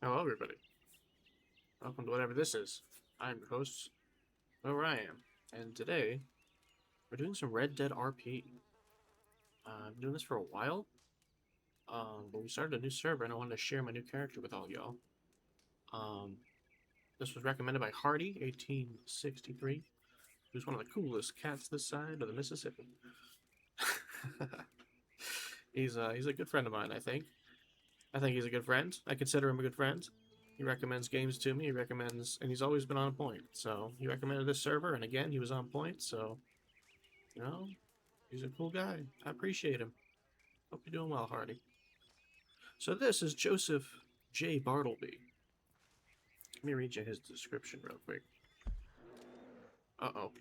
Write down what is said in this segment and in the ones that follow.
Hello, everybody. Welcome to whatever this is. I'm your host, Orion, and today we're doing some Red Dead RP. I've been doing this for a while, but we started a new server, and I wanted to share my new character with all y'all. Um, this was recommended by Hardy, 1863, who's one of the coolest cats this side of the Mississippi. He's a good friend of mine, I think. I think he's a good friend. I consider him a good friend. He recommends games to me. He recommends, and he's always been on point. So he recommended this server, and again, he was on point. So you know, he's a cool guy. I appreciate him. Hope you're doing well, Hardy. So this is Joseph J. Bartleby. Let me read you his description real quick. Uh-oh.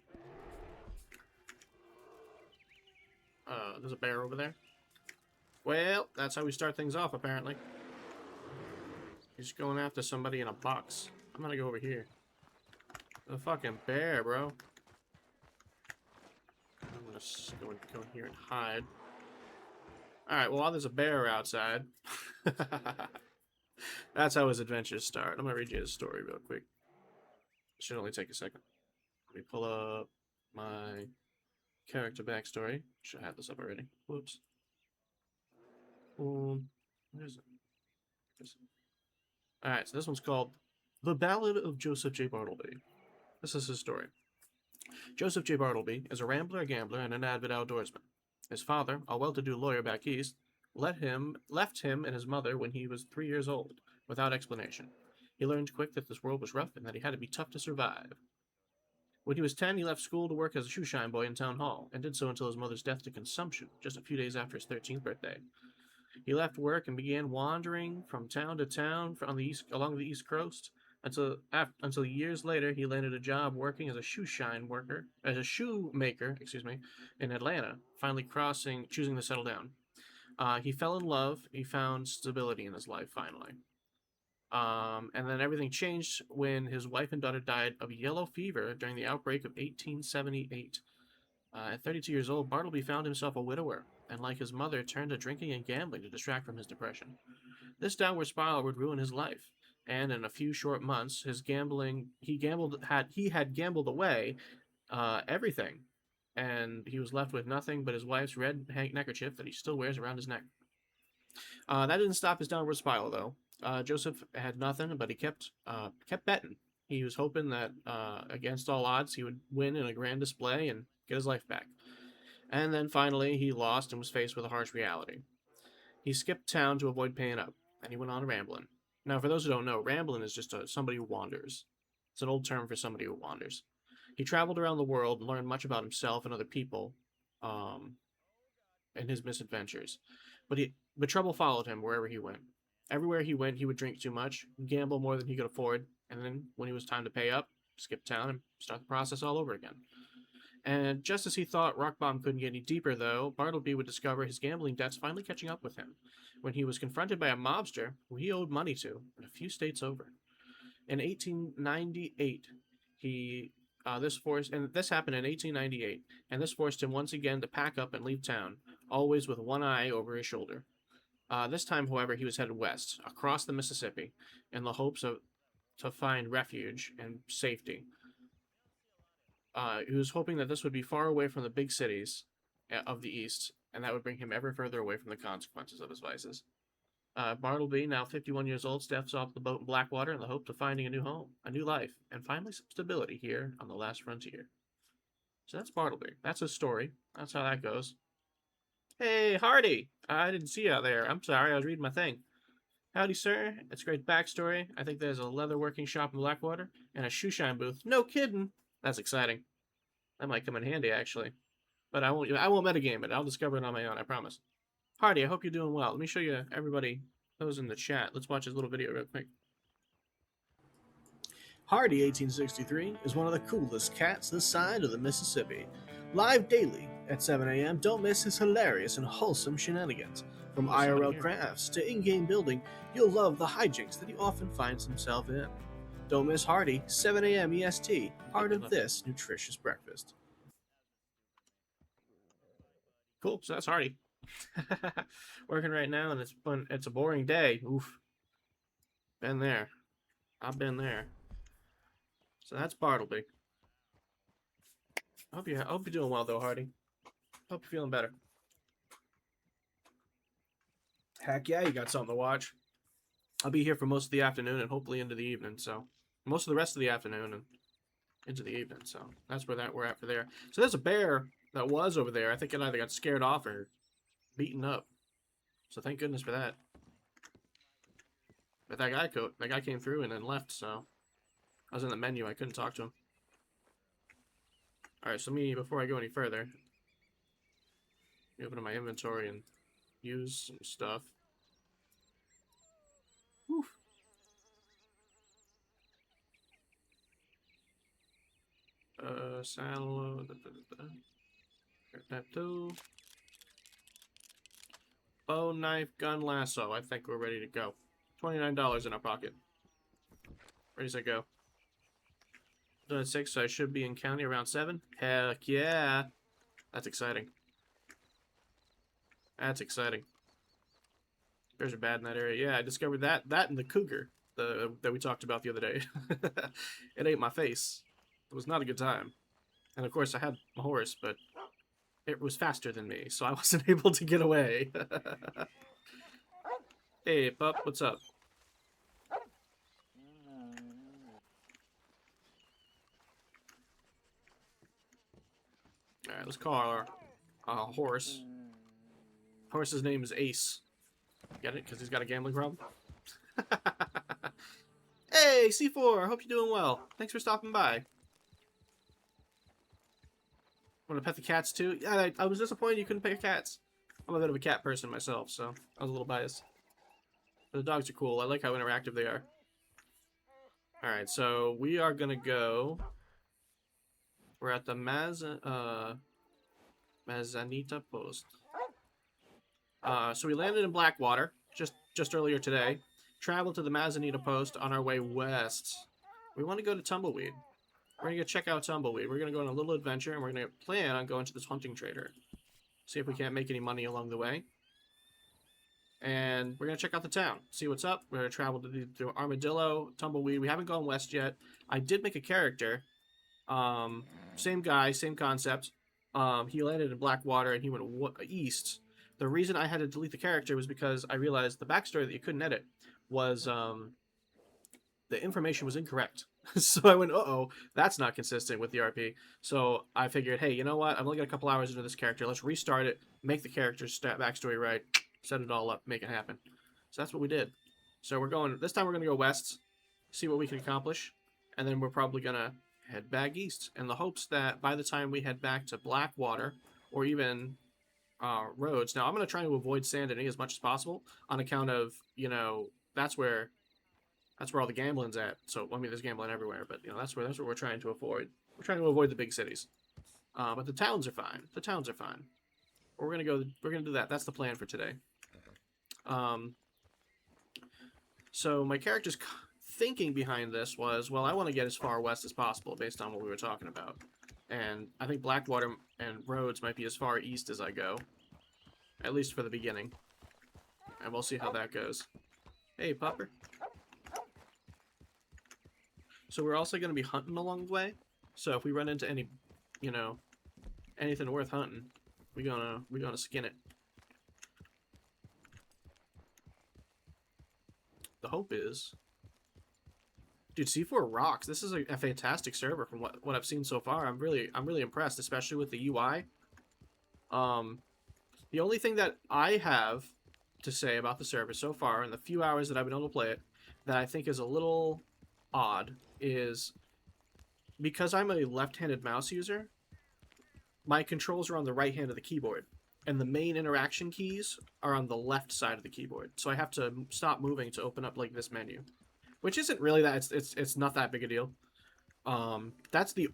There's a bear over there. Well, that's how we start things off, apparently. He's going after somebody in a box. I'm gonna go over here. The fucking bear, bro. I'm gonna go here and hide. Alright, well, while there's a bear outside... That's how his adventures start. I'm gonna read you his story real quick. Should only take a second. Let me pull up my character backstory. Should have this up already. Whoops. Where is it? Alright, so this one's called The Ballad of Joseph J. Bartleby. This is his story. Joseph J. Bartleby is a rambler, gambler, and an avid outdoorsman. His father, a well-to-do lawyer back east, left him and his mother when he was 3 years old, without explanation. He learned quick that this world was rough and that he had to be tough to survive. When he was 10, he left school to work as a shoeshine boy in town hall, and did so until his mother's death to consumption, just a few days after his 13th birthday. He left work and began wandering from town to town along the East Coast until years later he landed a job working as a shoemaker, in Atlanta. Finally, choosing to settle down. He fell in love. He found stability in his life finally. And then everything changed when his wife and daughter died of yellow fever during the outbreak of 1878. At 32 years old, Bartleby found himself a widower, and like his mother, turned to drinking and gambling to distract from his depression. This downward spiral would ruin his life, and in a few short months, he had gambled away everything, and he was left with nothing but his wife's red neckerchief that he still wears around his neck. That didn't stop his downward spiral, though. Joseph had nothing, but he kept betting. He was hoping that against all odds, he would win in a grand display and get his life back. And then finally, he lost and was faced with a harsh reality. He skipped town to avoid paying up, and he went on rambling. Now, for those who don't know, rambling is just somebody who wanders. It's an old term for somebody who wanders. He traveled around the world and learned much about himself and other people, and his misadventures. But trouble followed him wherever he went. Everywhere he went, he would drink too much, gamble more than he could afford, and then, when it was time to pay up, skip town and start the process all over again. And just as he thought rock bottom couldn't get any deeper, though, Bartleby would discover his gambling debts finally catching up with him when he was confronted by a mobster who he owed money to in a few states over. In 1898, this happened in 1898, and this forced him once again to pack up and leave town, always with one eye over his shoulder. This time, however, he was headed west, across the Mississippi, in the hopes to find refuge and safety. He was hoping that this would be far away from the big cities of the East, and that would bring him ever further away from the consequences of his vices. Bartleby, now 51 years old, steps off the boat in Blackwater in the hope of finding a new home, a new life, and finally some stability here on the last frontier. So that's Bartleby. That's his story. That's how that goes. Hey, Hardy! I didn't see you out there. I'm sorry, I was reading my thing. Howdy, sir. It's a great backstory. I think there's a leather working shop in Blackwater and a shoeshine booth. No kidding. That's exciting. That might come in handy, actually. But I won't metagame it. I'll discover it on my own, I promise. Hardy, I hope you're doing well. Let me show you everybody, those in the chat. Let's watch this little video real quick. Hardy 1863 is one of the coolest cats this side of the Mississippi. Live daily at 7 a.m., don't miss his hilarious and wholesome shenanigans. From IRL crafts to in-game building, you'll love the hijinks that he often finds himself in. Don't miss Hardy, 7 a.m. EST, part of this nutritious breakfast. Cool, so that's Hardy. Working right now, and it's a boring day. Oof. Been there. I've been there. So that's Bartleby. I hope you're doing well though, Hardy. Hope you're feeling better. Heck yeah, you got something to watch. I'll be here for most of the afternoon and hopefully into the evening. So most of the rest of the afternoon and into the evening. So that's where we're at for there. So there's a bear that was over there. I think it either got scared off or beaten up. So thank goodness for that. But that guy came through and then left. So I was in the menu. I couldn't talk to him. All right. So before I go any further, open up my inventory and use some stuff. Whew. Saddle. That too. Bow, knife, gun, lasso. I think we're ready to go. $29 in our pocket. Ready to go. Done at 6, so I should be in county around 7. Heck yeah. That's exciting. That's exciting. Bears are bad in that area. Yeah, I discovered that and the cougar that we talked about the other day. It ate my face. It was not a good time. And of course I had a horse, but it was faster than me, so I wasn't able to get away. Hey, pup, what's up? Alright, let's call our horse. Horse's name is Ace. Get it? Because he's got a gambling problem? Hey, C4! I hope you're doing well. Thanks for stopping by. Want to pet the cats too? Yeah, I was disappointed you couldn't pet cats. I'm a bit of a cat person myself, so I was a little biased. But the dogs are cool. I like how interactive they are. Alright, so we are gonna go... We're at the Mazzanita Post. So we landed in Blackwater just earlier today. Traveled to the Mazzanita Post on our way west. We want to go to Tumbleweed. We're going to go check out Tumbleweed. We're going to go on a little adventure, and we're going to plan on going to this hunting trader. See if we can't make any money along the way. And we're going to check out the town. See what's up. We're going to travel to Armadillo, Tumbleweed. We haven't gone west yet. I did make a character. Same guy, same concept. He landed in Blackwater, and he went east. The reason I had to delete the character was because I realized the backstory that you couldn't edit was the information was incorrect. So I went, uh-oh, that's not consistent with the RP. So I figured, hey, you know what? I've only got a couple hours into this character. Let's restart it, make the character's backstory right, set it all up, make it happen. So that's what we did. So this time we're going to go west, see what we can accomplish, and then we're probably going to head back east in the hopes that by the time we head back to Blackwater, or even roads. Now, I'm going to try to avoid Sandony as much as possible on account of, that's where all the gambling's at. So, I mean, there's gambling everywhere, but, that's what we're trying to avoid. We're trying to avoid the big cities. But the towns are fine. The towns are fine. We're going to do that. That's the plan for today. So, my character's thinking behind this was, well, I want to get as far west as possible based on what we were talking about. And I think Blackwater and Rhodes might be as far east as I go. At least for the beginning. And we'll see how that goes. Hey, pupper. So we're also going to be hunting along the way. So if we run into any, anything worth hunting, we're gonna skin it. The hope is... Dude, C4 rocks. This is a fantastic server from what I've seen so far. I'm really impressed, especially with the UI. The only thing that I have to say about the server so far, in the few hours that I've been able to play it, that I think is a little odd, is because I'm a left-handed mouse user, my controls are on the right hand of the keyboard, and the main interaction keys are on the left side of the keyboard. So I have to stop moving to open up like this menu. Which isn't really that it's not that big a deal. That's the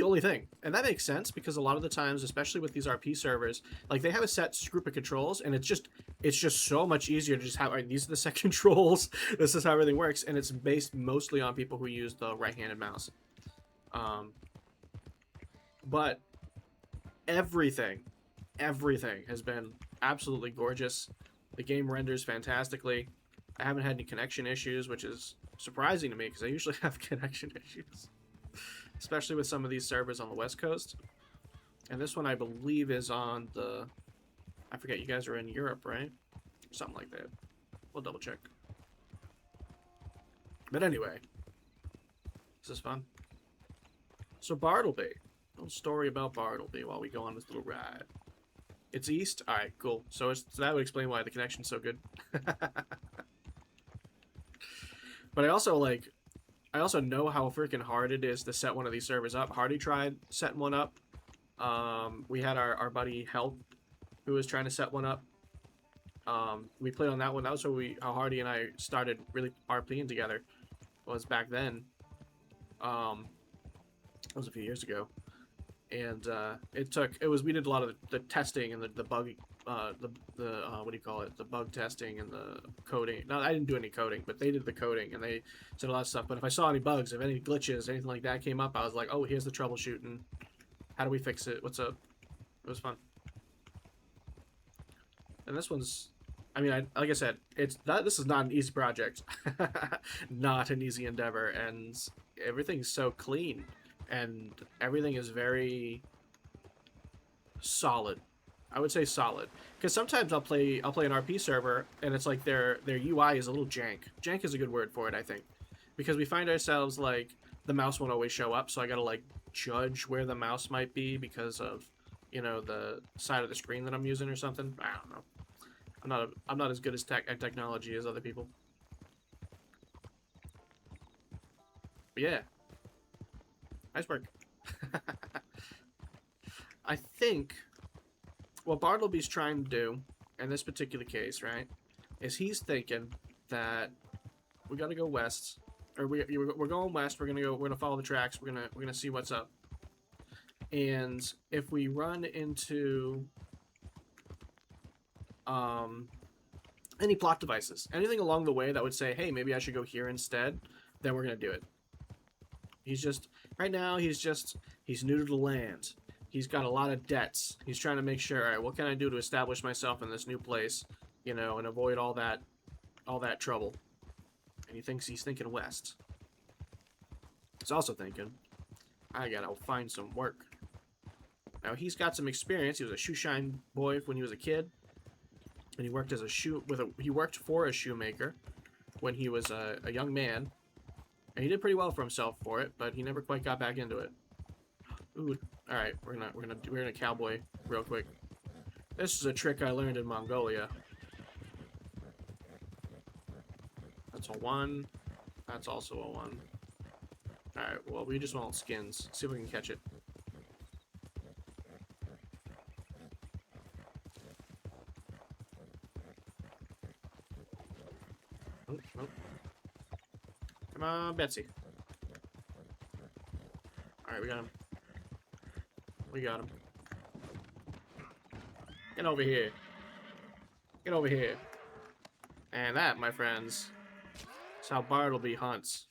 only thing, and that makes sense because a lot of the times, especially with these RP servers, like they have a set group of controls, and it's just so much easier to just have, all right, these are the set controls. This is how everything works, and it's based mostly on people who use the right-handed mouse. But everything has been absolutely gorgeous. The game renders fantastically. I haven't had any connection issues, which is surprising to me because I usually have connection issues, especially with some of these servers on the West Coast. And this one, I believe, is on the... I forget, you guys are in Europe, right? Something like that. We'll double check. But anyway, this is fun. So Bartleby. A little story about Bartleby while we go on this little ride. It's east? Alright, cool. So that would explain why the connection's so good. But I also know how freaking hard it is to set one of these servers up. Hardy tried setting one up. We had our buddy Help, who was trying to set one up. We played on that one. That was how Hardy and I started really RPing together. Was back then. That was a few years ago. And we did a lot of the testing and the bug, what do you call it? The bug testing and the coding. No, I didn't do any coding, but they did the coding and they said a lot of stuff. But if I saw any bugs, if any glitches, anything like that came up, I was like, oh, here's the troubleshooting. How do we fix it? What's up? It was fun. And this one's, I mean, like I said, this is not an easy project. Not an easy endeavor, and everything's so clean. And everything is very solid. I would say solid. Because sometimes I'll play an RP server and it's like their UI is a little jank. Jank is a good word for it, I think. Because we find ourselves like the mouse won't always show up, so I gotta like judge where the mouse might be because of, you know, the side of the screen that I'm using or something. I don't know. I'm not as good at technology as other people. But yeah. Nice work. I think what Bartleby's trying to do in this particular case, right, is he's thinking that we got to go west, or we're going west. We're gonna follow the tracks. We're gonna see what's up. And if we run into any plot devices, anything along the way that would say, hey, maybe I should go here instead, then we're gonna do it. Right now, he's new to the land. He's got a lot of debts. He's trying to make sure, all right, what can I do to establish myself in this new place, you know, and avoid all that trouble. And he's thinking west. He's also thinking, I gotta find some work. Now, he's got some experience. He was a shoe shine boy when he was a kid. And he worked for a shoemaker when he was a young man. And he did pretty well for himself for it, but he never quite got back into it. Ooh, all right, we're gonna cowboy real quick. This is a trick I learned in Mongolia. That's a 1. That's also a 1. All right, well, we just want skins. See if we can catch it. Oh, oh. Come on, Betsy. Alright, we got him. We got him. Get over here. Get over here. And that, my friends, is how Bartleby hunts.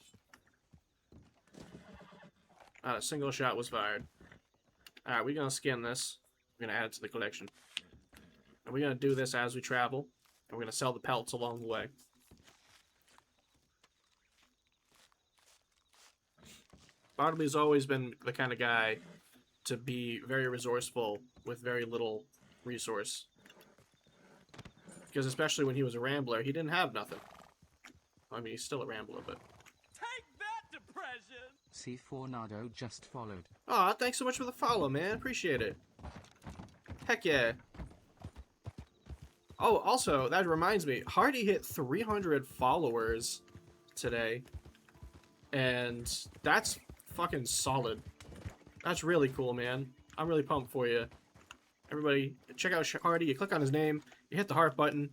Not a single shot was fired. Alright, we're gonna skin this. We're gonna add it to the collection. And we're gonna do this as we travel. And we're gonna sell the pelts along the way. Bartleby's always been the kind of guy to be very resourceful with very little resource. Because especially when he was a rambler, he didn't have nothing. I mean, he's still a rambler, but... Take that, depression! C4 Nardo just followed. Aw, thanks so much for the follow, man. Appreciate it. Heck yeah. Oh, also, that reminds me, Hardy hit 300 followers today. And that's fucking solid. That's really cool, man. I'm really pumped for you. Everybody, check out Hardy. You click on his name, you hit the heart button,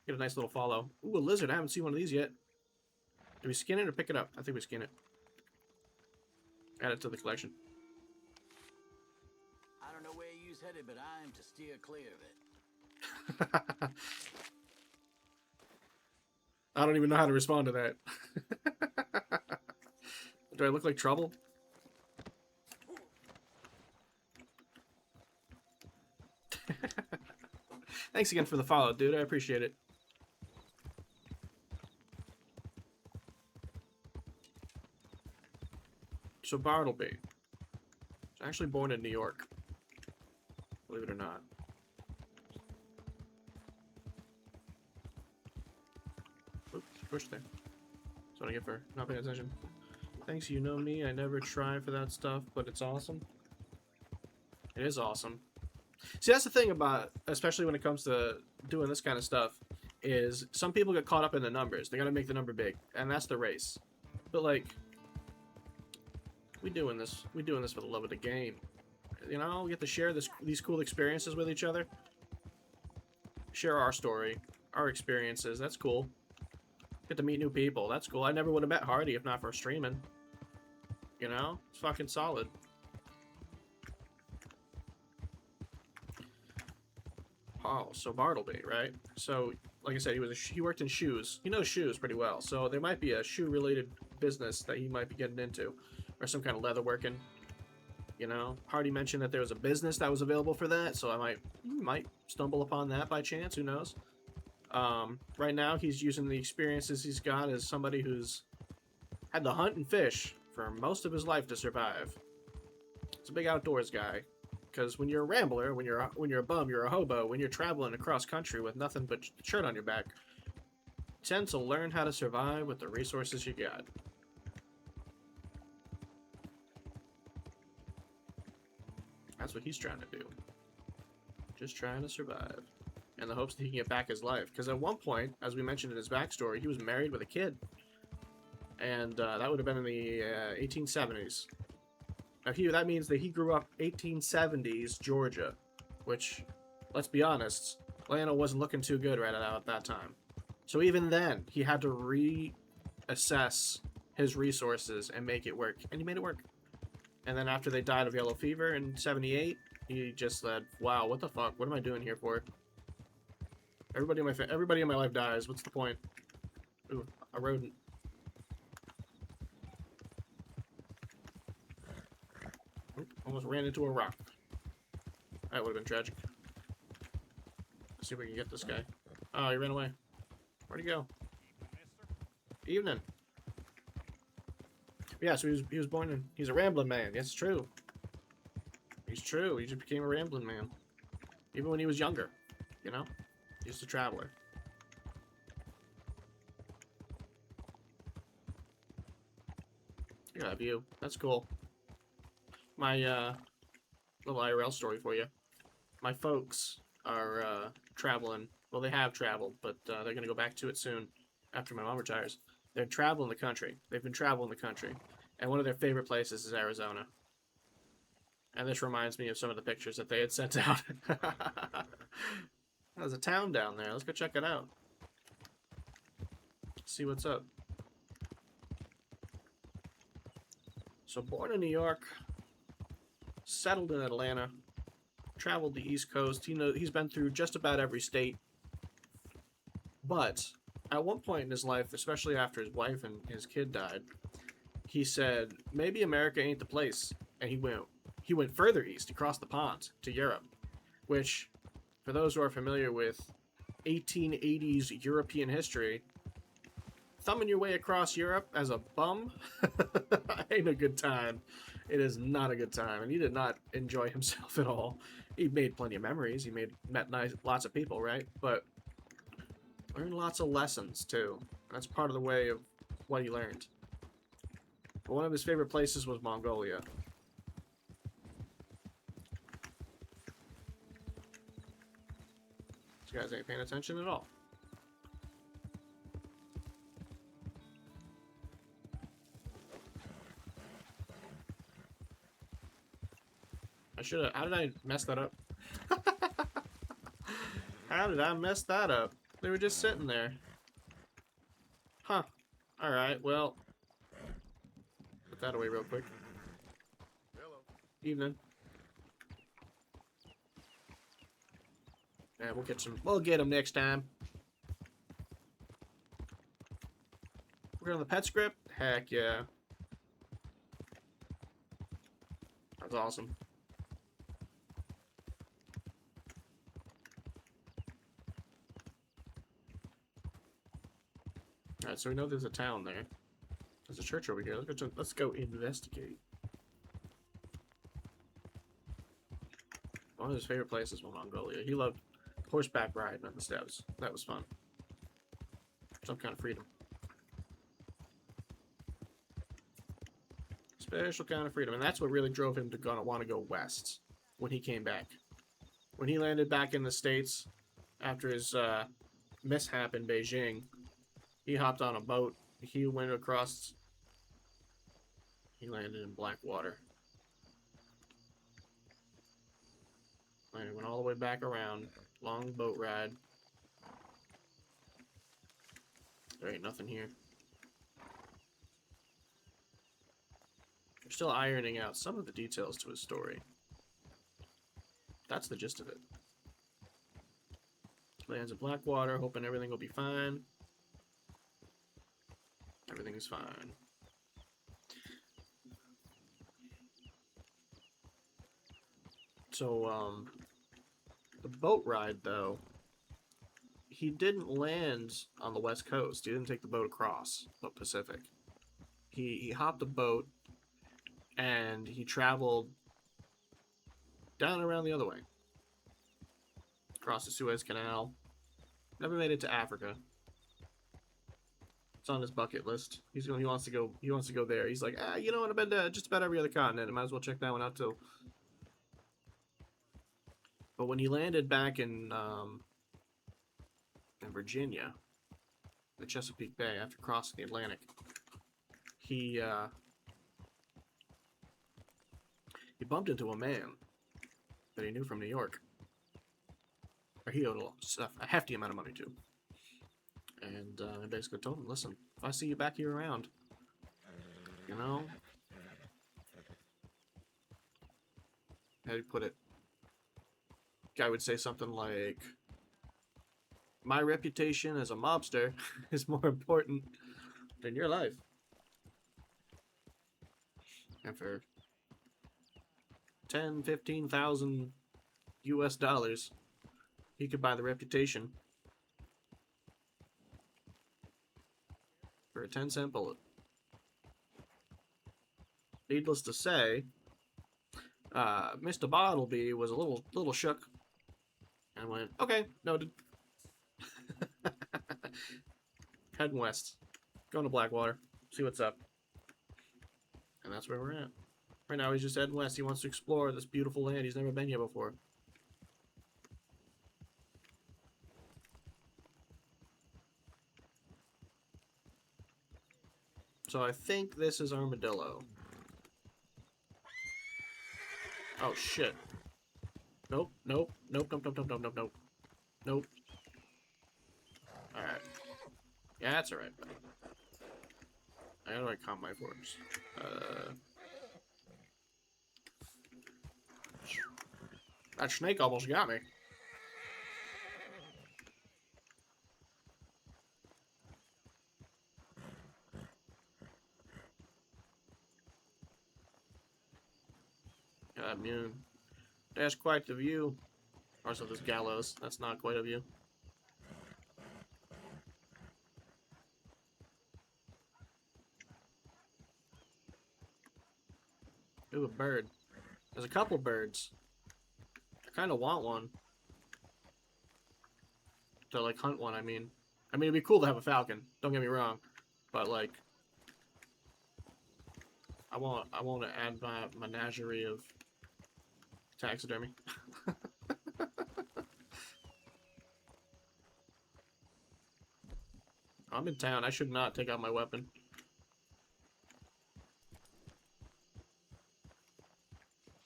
get a nice little follow. Ooh, a lizard. I haven't seen one of these yet. Do we skin it or pick it up? I think we skin it. Add it to the collection. I don't know where you's headed, but I am to steer clear of it. I don't even know how to respond to that. Do I look like trouble? Thanks again for the follow, dude. I appreciate it. So Bartleby was actually born in New York. Believe it or not. Oops, push there. That's what I get for not paying attention. Thanks, you know me. I never try for that stuff, but it's awesome. It is awesome. See, that's the thing about, especially when it comes to doing this kind of stuff, is some people get caught up in the numbers. They gotta make the number big, and that's the race. But like, we doing this for the love of the game. You know, we get to share these cool experiences with each other. Share our story, our experiences. That's cool. Get to meet new people. That's cool. I never would have met Hardy if not for streaming. You know, it's fucking solid. Oh, so Bartleby, right? So, like I said, he worked in shoes. He knows shoes pretty well. So there might be a shoe-related business that he might be getting into, or some kind of leather working. You know, Hardy mentioned that there was a business that was available for that, so I might stumble upon that by chance. Who knows? Right now, he's using the experiences he's got as somebody who's had to hunt and fish for most of his life to survive. He's a big outdoors guy. Because when you're a rambler, when you're a bum, you're a hobo. When you're traveling across country with nothing but shirt on your back, you tend to learn how to survive with the resources you got. That's what he's trying to do. Just trying to survive. In the hopes that he can get back his life. Because at one point, as we mentioned in his backstory, he was married with a kid. And that would have been in the 1870s. Now, that means that he grew up 1870s Georgia. Which, let's be honest, Atlanta wasn't looking too good right at that time. So even then, he had to reassess his resources and make it work. And he made it work. And then after they died of yellow fever in 78, he just said, wow, what the fuck? What am I doing here for? Everybody in my life dies. What's the point? Ooh, a rodent. Oop, almost ran into a rock. That would have been tragic. Let's see if we can get this guy. Oh, he ran away. Where'd he go? Evening. Yeah, so he was born in... He's a rambling man. Yes, it's true. He's true. He just became a rambling man. Even when he was younger. You know? Just a traveler. Look at that view. That's cool. My little IRL story for you. My folks are traveling. Well, they have traveled, but they're going to go back to it soon after my mom retires. They're traveling the country. They've been traveling the country. And one of their favorite places is Arizona. And this reminds me of some of the pictures that they had sent out. There's a town down there. Let's go check it out. See what's up. So born in New York, settled in Atlanta, traveled the East Coast. He's been through just about every state. But at one point in his life, especially after his wife and his kid died, he said, maybe America ain't the place. And he went further east, across the pond, to Europe. Which, for those who are familiar with 1880s European history, thumbing your way across Europe as a bum ain't a good time. It is not a good time. And he did not enjoy himself at all. He made plenty of memories. He met lots of people, right? But learned lots of lessons, too. That's part of the way of what he learned. But one of his favorite places was Mongolia. These guys ain't paying attention at all. How did I mess that up? How did I mess that up? They were just sitting there. Huh. Alright, well. Put that away real quick. Hello. Evening. Yeah, we'll get them next time. We're on the pet script? Heck yeah. That's awesome. Alright, so we know there's a town there. There's a church over here. Let's go investigate. One of his favorite places was Mongolia. He loved horseback riding on the steppes. That was fun. Some kind of freedom. Special kind of freedom. And that's what really drove him to want to go west when he came back. When he landed back in the States after his mishap in Beijing, he hopped on a boat. He went across. He landed in Blackwater. And he went all the way back around. Long boat ride. There ain't nothing here. They're still ironing out some of the details to his story. That's the gist of it. Lands at Blackwater, hoping everything will be fine. Everything is fine. So, the boat ride, though, he didn't land on the West Coast. He didn't take the boat across the Pacific. He hopped a boat, and he traveled down around the other way. Across the Suez Canal. Never made it to Africa. It's on his bucket list. He wants to go. He wants to go there. He's like, you know what? I've been to just about every other continent. I might as well check that one out too. But when he landed back in Virginia, the Chesapeake Bay, after crossing the Atlantic, he bumped into a man that he knew from New York. Or he owed a hefty amount of money to. And I basically told him, listen, if I see you back here around, you know, how do you put it? Guy would say something like, my reputation as a mobster is more important than your life. And for 10, 15,000 US dollars, he could buy the reputation for a 10-cent bullet. Needless to say, Mr. Bartleby was a little shook and went, okay, noted. Heading west. Going to Blackwater. See what's up. And that's where we're at. Right now he's just heading west. He wants to explore this beautiful land. He's never been here before. So I think this is Armadillo. Oh, shit. Nope, nope, nope, nope, nope, nope, nope, nope, nope. Nope. Alright. Yeah, that's alright, buddy. How do I calm my force? That snake almost got me. God, man. That's quite the view. Also, this gallows. That's not quite a view. Ooh, a bird. There's a couple birds. I kind of want one. To, like, hunt one, I mean. It'd be cool to have a falcon. Don't get me wrong. But, like, I want to add my menagerie of taxidermy. I'm in town. I should not take out my weapon.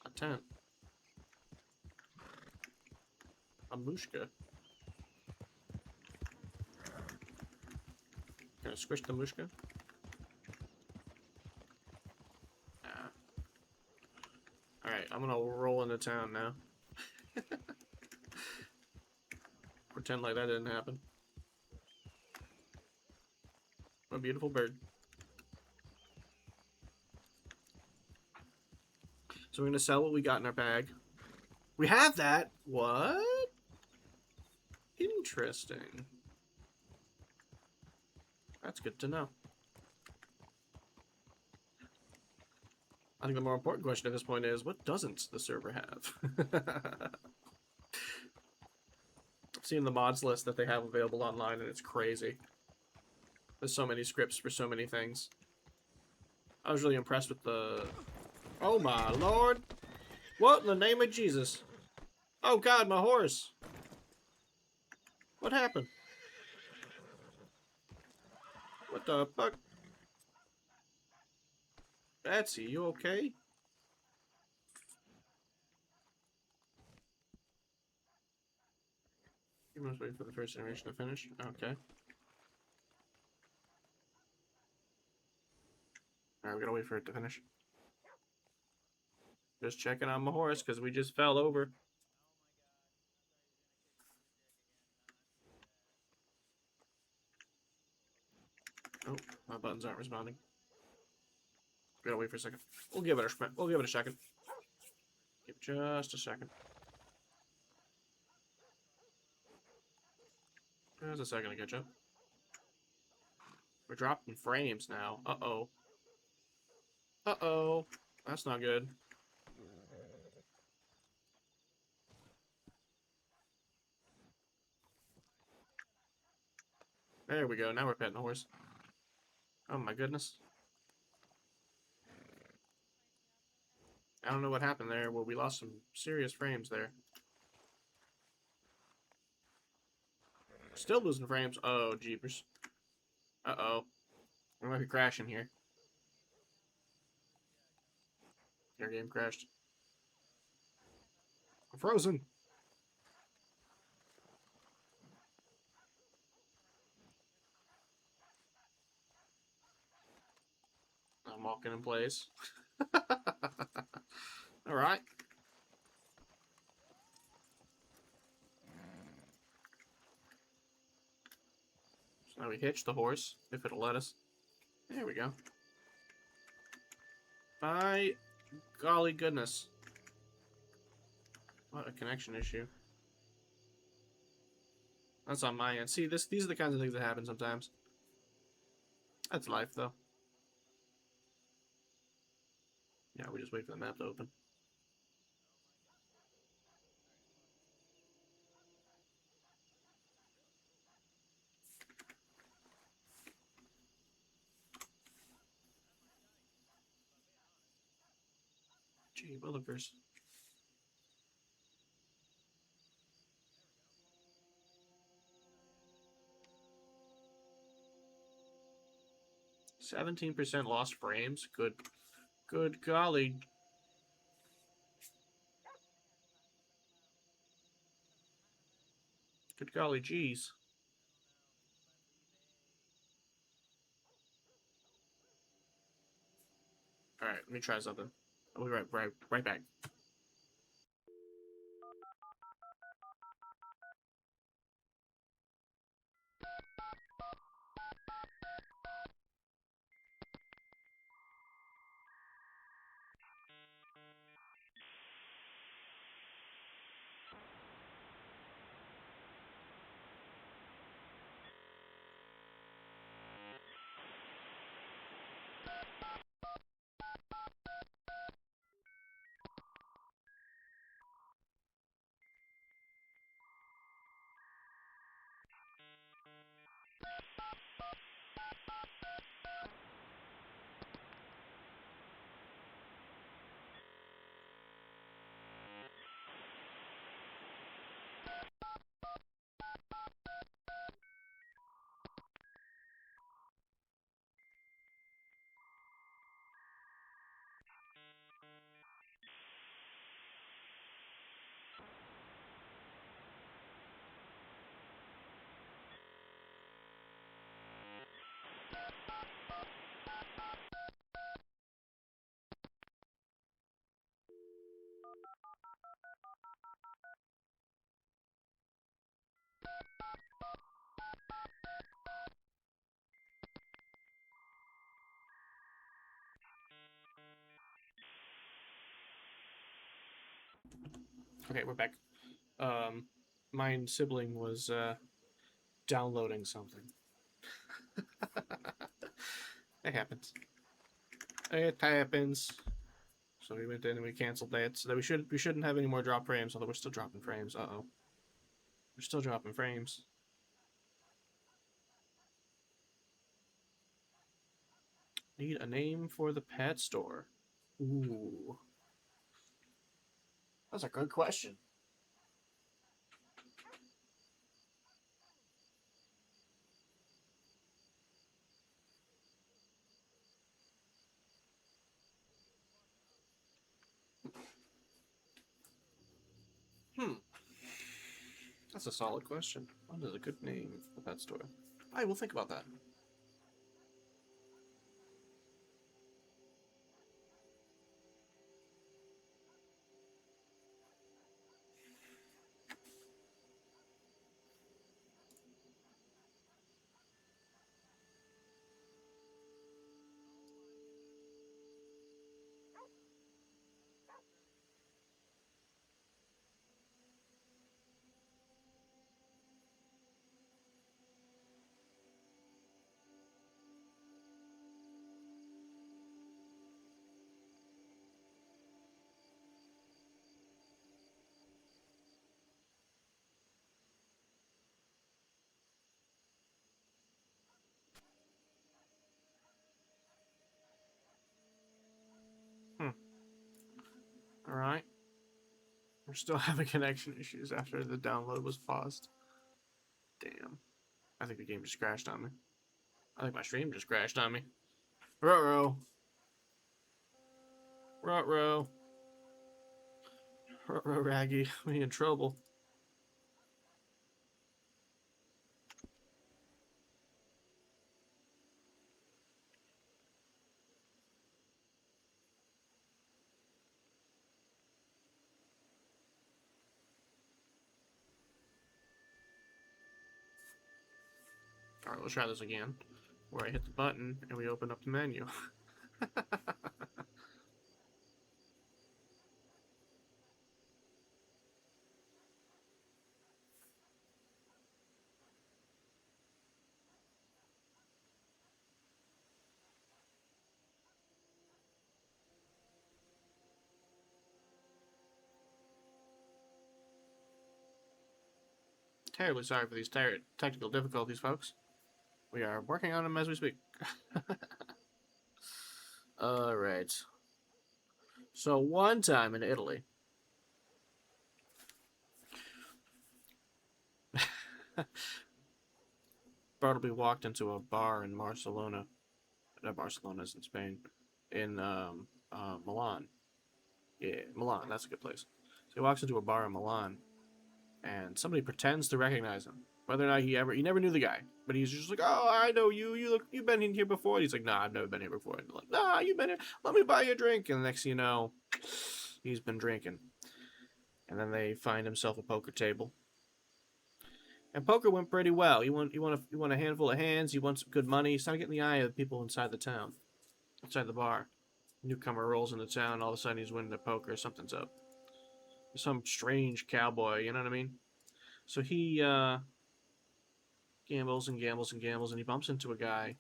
A tent. A mushka. Can I squish the mushka? Nah. Alright, I'm gonna roll into town now. Pretend like that didn't happen. A beautiful bird. So we're gonna sell what we got in our bag. We have that? What? Interesting. That's good to know. I think the more important question at this point is, what doesn't the server have? seen the mods list that they have available online, and it's crazy. There's so many scripts for so many things. I was really impressed with the... Oh my lord! What in the name of Jesus? Oh god, my horse! What happened? What the fuck? Betsy, you okay? You must wait for the first generation to finish. Okay. Alright, we gotta wait for it to finish. Just checking on my horse, because we just fell over. Oh, my buttons aren't responding. Gotta wait for a second. We'll give it a second. Give just a second. Just a second to catch up. We're dropping frames now. Uh-oh. Uh-oh. That's not good. There we go. Now we're petting the horse. Oh my goodness. I don't know what happened there. Well, we lost some serious frames there. Still losing frames. Oh, jeepers. Uh-oh. We might be crashing here. Your game crashed. I'm frozen. I'm walking in place. Alright. So now we hitch the horse, if it'll let us. There we go. By golly goodness. What a connection issue. That's on my end. See, these are the kinds of things that happen sometimes. That's life, though. Yeah, we just wait for the map to open. Gee, willikers. %17 lost frames. Good golly. Good golly, geez. All right, let me try something. I'll be right back. Okay, we're back. My sibling was downloading something. It happens. It happens. So we went in and we canceled that. So that we shouldn't have any more drop frames, although we're still dropping frames. Uh-oh. We're still dropping frames. Need a name for the pet store. Ooh. That's a good question. That's a solid question. What is a good name for the pet store? I will think about that. Hmm. Alright. We're still having connection issues after the download was paused. Damn. I think the game just crashed on me. I think my stream just crashed on me. Ruh-roh. Ruh-roh. Ruh-roh, Raggy. We in trouble. Alright, let's try this again. Where I hit the button and we open up the menu. Terribly sorry for these technical difficulties, folks. We are working on them as we speak. Alright. So one time in Italy, Bartleby walked into a bar in Barcelona. Barcelona's in Spain. In Milan. Yeah, Milan, that's a good place. So he walks into a bar in Milan, and somebody pretends to recognize him. Whether or not he never knew the guy, but he's just like, oh, I know you. You've been in here before. And he's like, nah, I've never been here before. And they're like, nah, you've been here. Let me buy you a drink. And the next thing you know, he's been drinking. And then they find himself a poker table. And poker went pretty well. You want a handful of hands. You want some good money. He's trying to get in the eye of the people inside the town, inside the bar. Newcomer rolls into town. All of a sudden, he's winning the poker. Something's up. Some strange cowboy. You know what I mean? So he gambles and gambles and gambles, and he bumps into a guy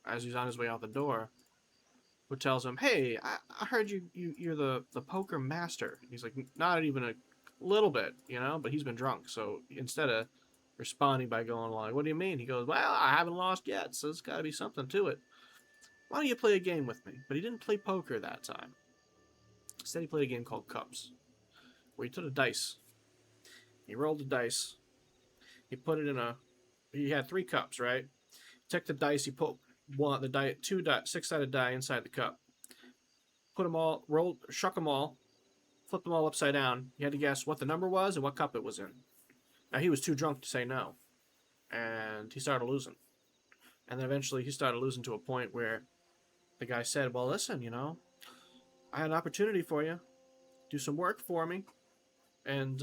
as he's on his way out the door, who tells him, "Hey, I heard you're the poker master." He's like, "Not even a little bit, you know." But he's been drunk, so instead of responding by going along, "What do you mean?" He goes, "Well, I haven't lost yet, so there's got to be something to it. Why don't you play a game with me?" But he didn't play poker that time. Instead, he played a game called Cups, where he took a dice. He rolled the dice. He put it in a. He had 3 cups, right? He took the dice. He put two 6-sided die inside the cup. Put them all, shook them all, flipped them all upside down. You had to guess what the number was and what cup it was in. Now he was too drunk to say no, and he started losing. And then eventually he started losing to a point where the guy said, "Well, listen, I had an opportunity for you. Do some work for me, and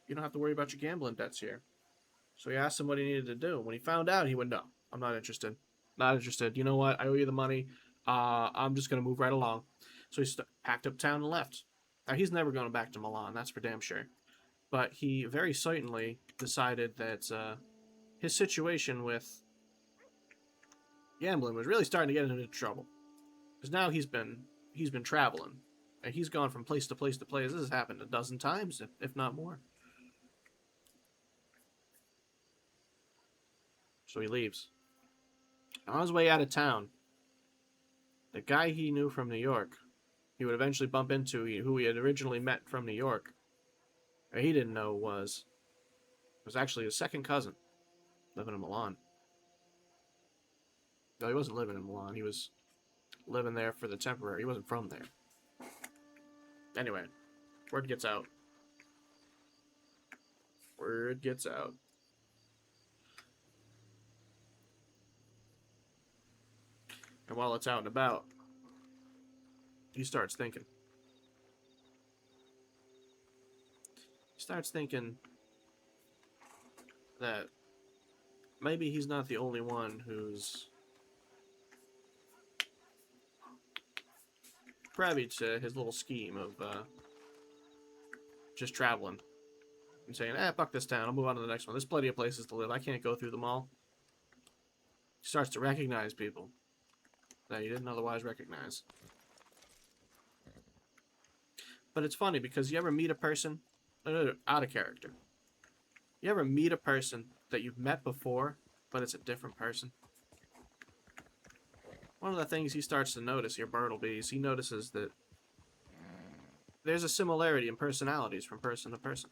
you don't have to worry about your gambling debts here." So he asked him what he needed to do. When he found out, he went, "No, I'm not interested. Not interested. You know what? I owe you the money. I'm just going to move right along." So he packed up town and left. Now, he's never going back to Milan, that's for damn sure. But he very certainly decided that his situation with gambling was really starting to get him into trouble. Because now he's been traveling. And he's gone from place to place to place. This has happened a dozen times, if not more. So he leaves. On his way out of town, the guy he knew from New York, he would eventually bump into, who he had originally met from New York, or he didn't know was actually his second cousin living in Milan. No, he wasn't living in Milan. He was living there for the temporary. He wasn't from there. Anyway, word gets out. Word gets out. And while it's out and about, he starts thinking. He starts thinking that maybe he's not the only one who's privy to his little scheme of just traveling and saying, fuck this town, I'll move on to the next one. There's plenty of places to live. I can't go through them all. He starts to recognize people that he didn't otherwise recognize. But it's funny because you ever meet a person, out of character. You ever meet a person that you've met before, but it's a different person? One of the things he starts to notice here, Bartleby, is he notices that there's a similarity in personalities from person to person.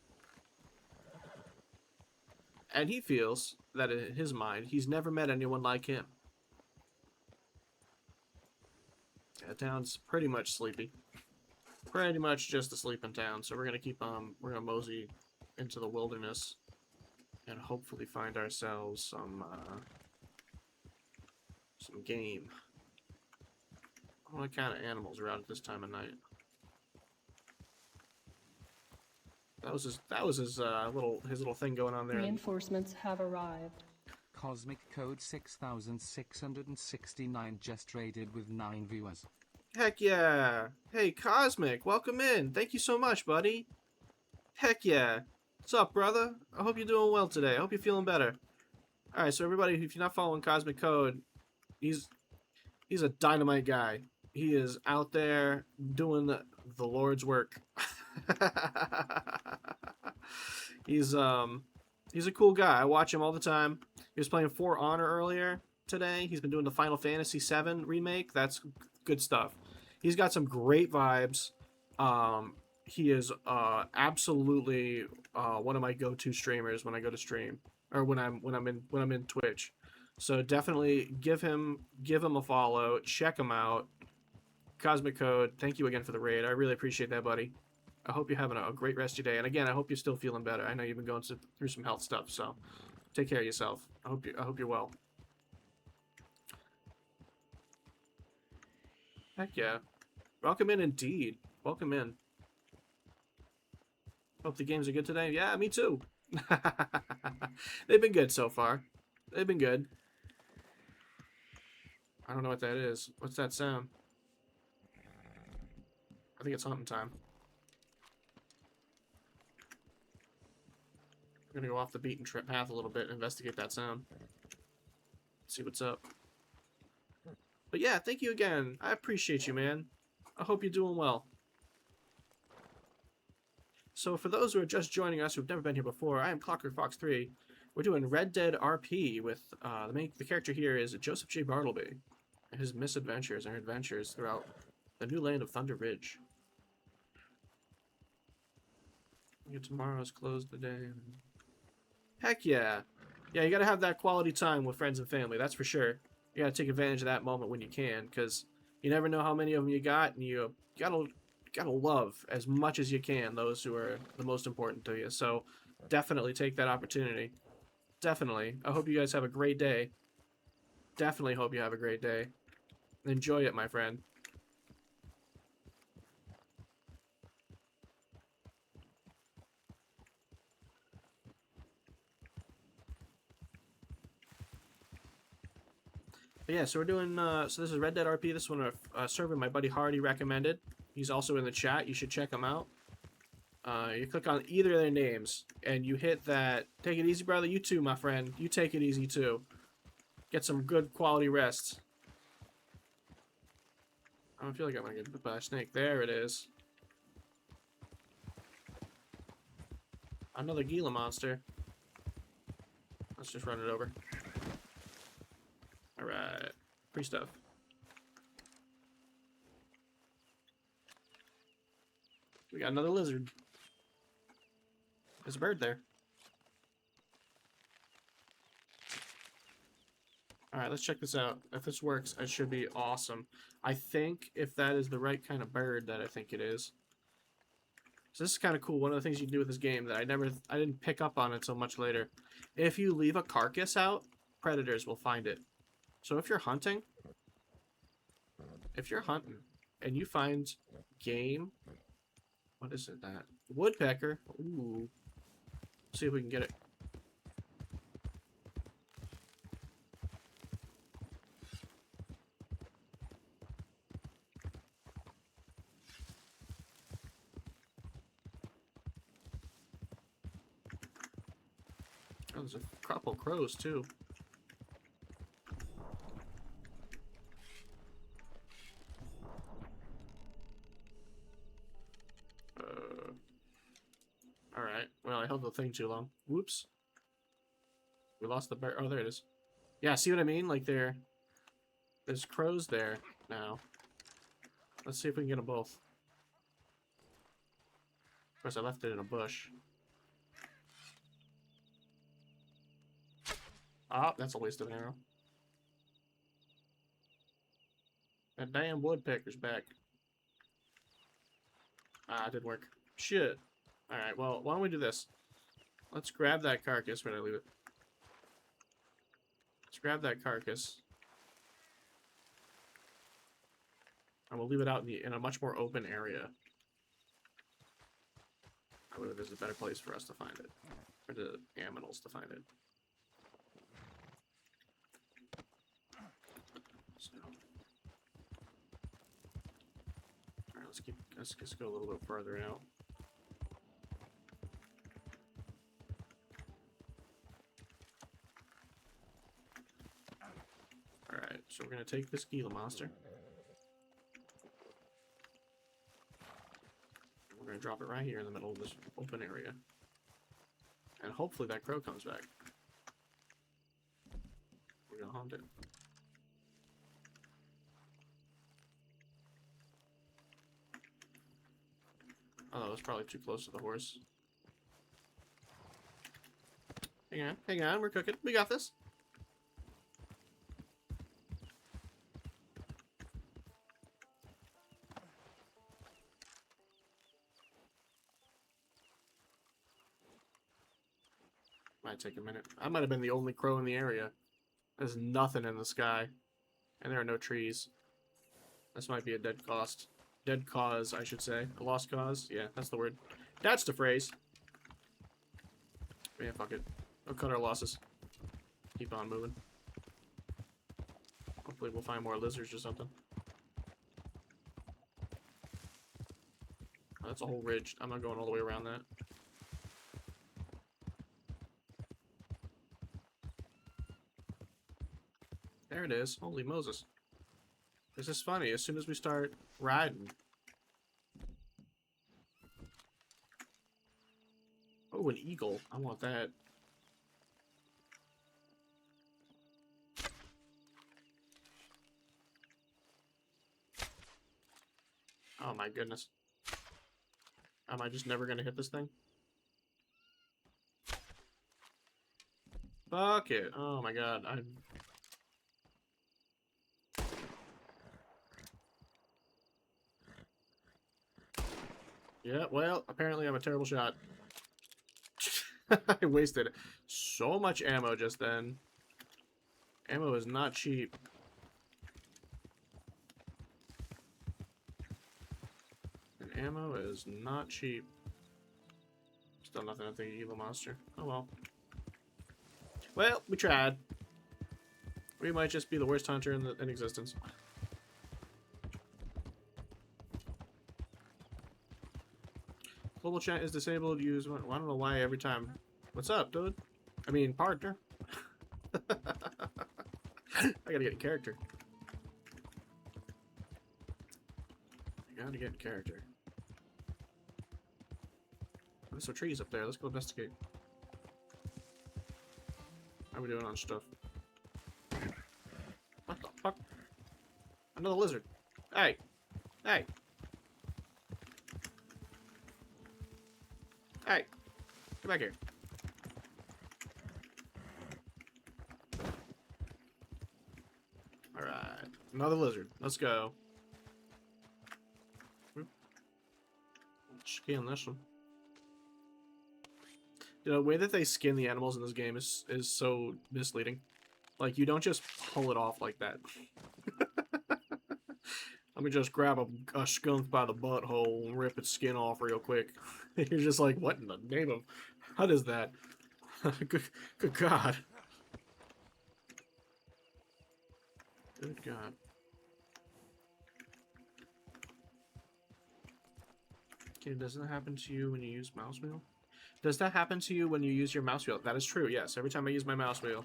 And he feels that in his mind, he's never met anyone like him. The town's pretty much sleepy. Pretty much just a sleeping town, so we're gonna keep we're gonna mosey into the wilderness and hopefully find ourselves some game. What kind of animals are out at this time of night? That was his little thing going on there. Reinforcements have arrived. Cosmic code 6669 just raided with 9 viewers. Heck yeah! Hey, Cosmic, welcome in. Thank you so much, buddy. Heck yeah! What's up, brother? I hope you're doing well today. I hope you're feeling better. All right, so everybody, if you're not following Cosmic Code, he's a dynamite guy. He is out there doing the Lord's work. He's a cool guy. I watch him all the time. He was playing For Honor earlier today. He's been doing the Final Fantasy VII remake. That's good stuff. He's got some great vibes. He is absolutely one of my go-to streamers when I go to stream, or when I'm in Twitch. So definitely give him a follow. Check him out. Cosmic Code, thank you again for the raid. I really appreciate that, buddy. I hope you're having a great rest of your day. And again, I hope you're still feeling better. I know you've been going through some health stuff, so take care of yourself. I hope you're well. Heck yeah. Welcome in indeed. Welcome in. Hope the games are good today. Yeah, me too. They've been good so far. They've been good. I don't know what that is. What's that sound? I think it's hunting time. We're gonna go off the beaten path a little bit and investigate that sound. See what's up. But yeah, thank you again. I appreciate you, man. I hope you're doing well. So for those who are just joining us who've never been here before, I am Clockwork Fox 3. We're doing Red Dead RP with the character here is Joseph J. Bartleby and his misadventures and adventures throughout the new land of Thunder Ridge. Tomorrow's closed today. Heck yeah. Yeah, you gotta have that quality time with friends and family, that's for sure. You gotta take advantage of that moment when you can, because you never know how many of them you got, and you gotta love as much as you can those who are the most important to you. So definitely take that opportunity. Definitely. I hope you guys have a great day. Definitely hope you have a great day. Enjoy it, my friend. But yeah, so we're doing, so this is Red Dead RP. This one, server my buddy Hardy recommended. He's also in the chat. You should check him out. You click on either of their names, and you hit that. Take it easy, brother. You too, my friend. You take it easy, too. Get some good quality rest. I don't feel like I'm going to get bit by a snake. There it is. Another Gila monster. Let's just run it over. Alright. Free stuff. We got another lizard. There's a bird there. Alright, let's check this out. If this works, it should be awesome. I think if that is the right kind of bird that I think it is. So this is kind of cool. One of the things you can do with this game that I didn't pick up on until much later. If you leave a carcass out, predators will find it. So if you're hunting and you find game, what is it that? Woodpecker. Ooh. See if we can get it. Oh, there's a couple crows too. Alright. Well, I held the thing too long. Whoops. We lost the bird. Oh, there it is. Yeah, see what I mean? Like, there's crows there now. Let's see if we can get them both. Of course, I left it in a bush. Ah, that's a waste of an arrow. That damn woodpecker's back. Ah, it didn't work. Shit. Alright, well, why don't we do this? Let's grab that carcass. Where did I leave it? Let's grab that carcass. And we'll leave it out in a much more open area. I believe there's a better place for us to find it. For the aminals to find it. So. Alright, let's just go a little bit further out. Alright, so we're gonna take this Gila monster. We're gonna drop it right here in the middle of this open area. And hopefully that crow comes back. We're gonna hunt it. Oh, that was probably too close to the horse. Hang on, we're cooking. We got this. Might take a minute. I might have been the only crow in the area. There's nothing in the sky. And there are no trees. This might be a dead cost. Dead cause, I should say. A lost cause? Yeah, that's the word. That's the phrase. Yeah, fuck it. We'll cut our losses. Keep on moving. Hopefully we'll find more lizards or something. Oh, that's a whole ridge. I'm not going all the way around that. There it is. Holy Moses. This is funny. As soon as we start riding. Oh, an eagle. I want that. Oh my goodness. Am I just never gonna hit this thing? Fuck it. Oh my god. Yeah, well, apparently I'm a terrible shot. I wasted so much ammo just then. Ammo is not cheap. And ammo is not cheap. Still nothing at the evil monster. Oh well. Well, we tried. We might just be the worst hunter in existence. Global chat is disabled. Use. Well, I don't know why every time. What's up, dude? I mean, partner. I gotta get in character. I gotta get in character. There's some trees up there. Let's go investigate. How are we doing on stuff? Fuck. Another lizard. Hey. Hey. Hey. Get back here. Alright. Another lizard. Let's go. Skin this one. The way that they skin the animals in this game is so misleading. Like, you don't just pull it off like that. Let me just grab a skunk by the butthole and rip its skin off real quick. You're just like, what in the name of... How does that? Good God. Good God. Okay, does that happen to you when you use mouse wheel? Does that happen to you when you use your mouse wheel? That is true, yes. Every time I use my mouse wheel.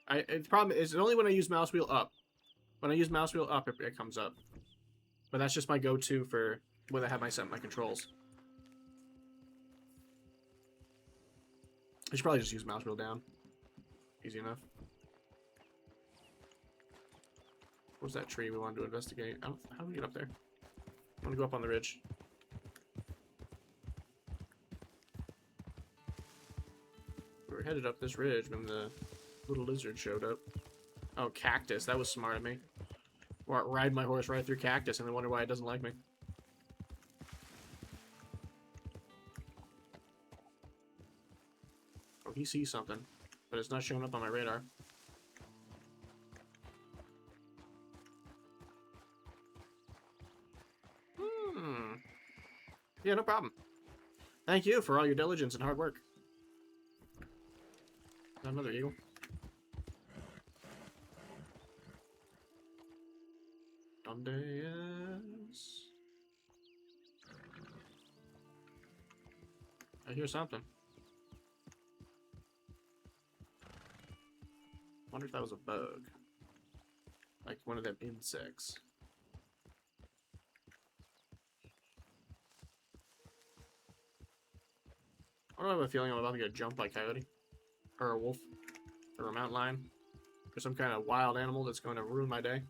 The problem is only when I use mouse wheel up. When I use mouse wheel up, it comes up. But that's just my go-to for when I have my controls. I should probably just use mouse wheel down. Easy enough. What's that tree we wanted to investigate? How do we get up there? I want to go up on the ridge. We were headed up this ridge when the little lizard showed up. Oh, cactus. That was smart of me. Or ride my horse right through cactus and then wonder why it doesn't like me. Oh, he sees something, but it's not showing up on my radar. Yeah, no problem. Thank you for all your diligence and hard work. Another eagle. Donde es? I hear something. Wonder if that was a bug. Like one of them insects. I don't have a feeling I'm about to get jumped by a coyote. Or a wolf. Or a mountain lion. Or some kind of wild animal that's going to ruin my day.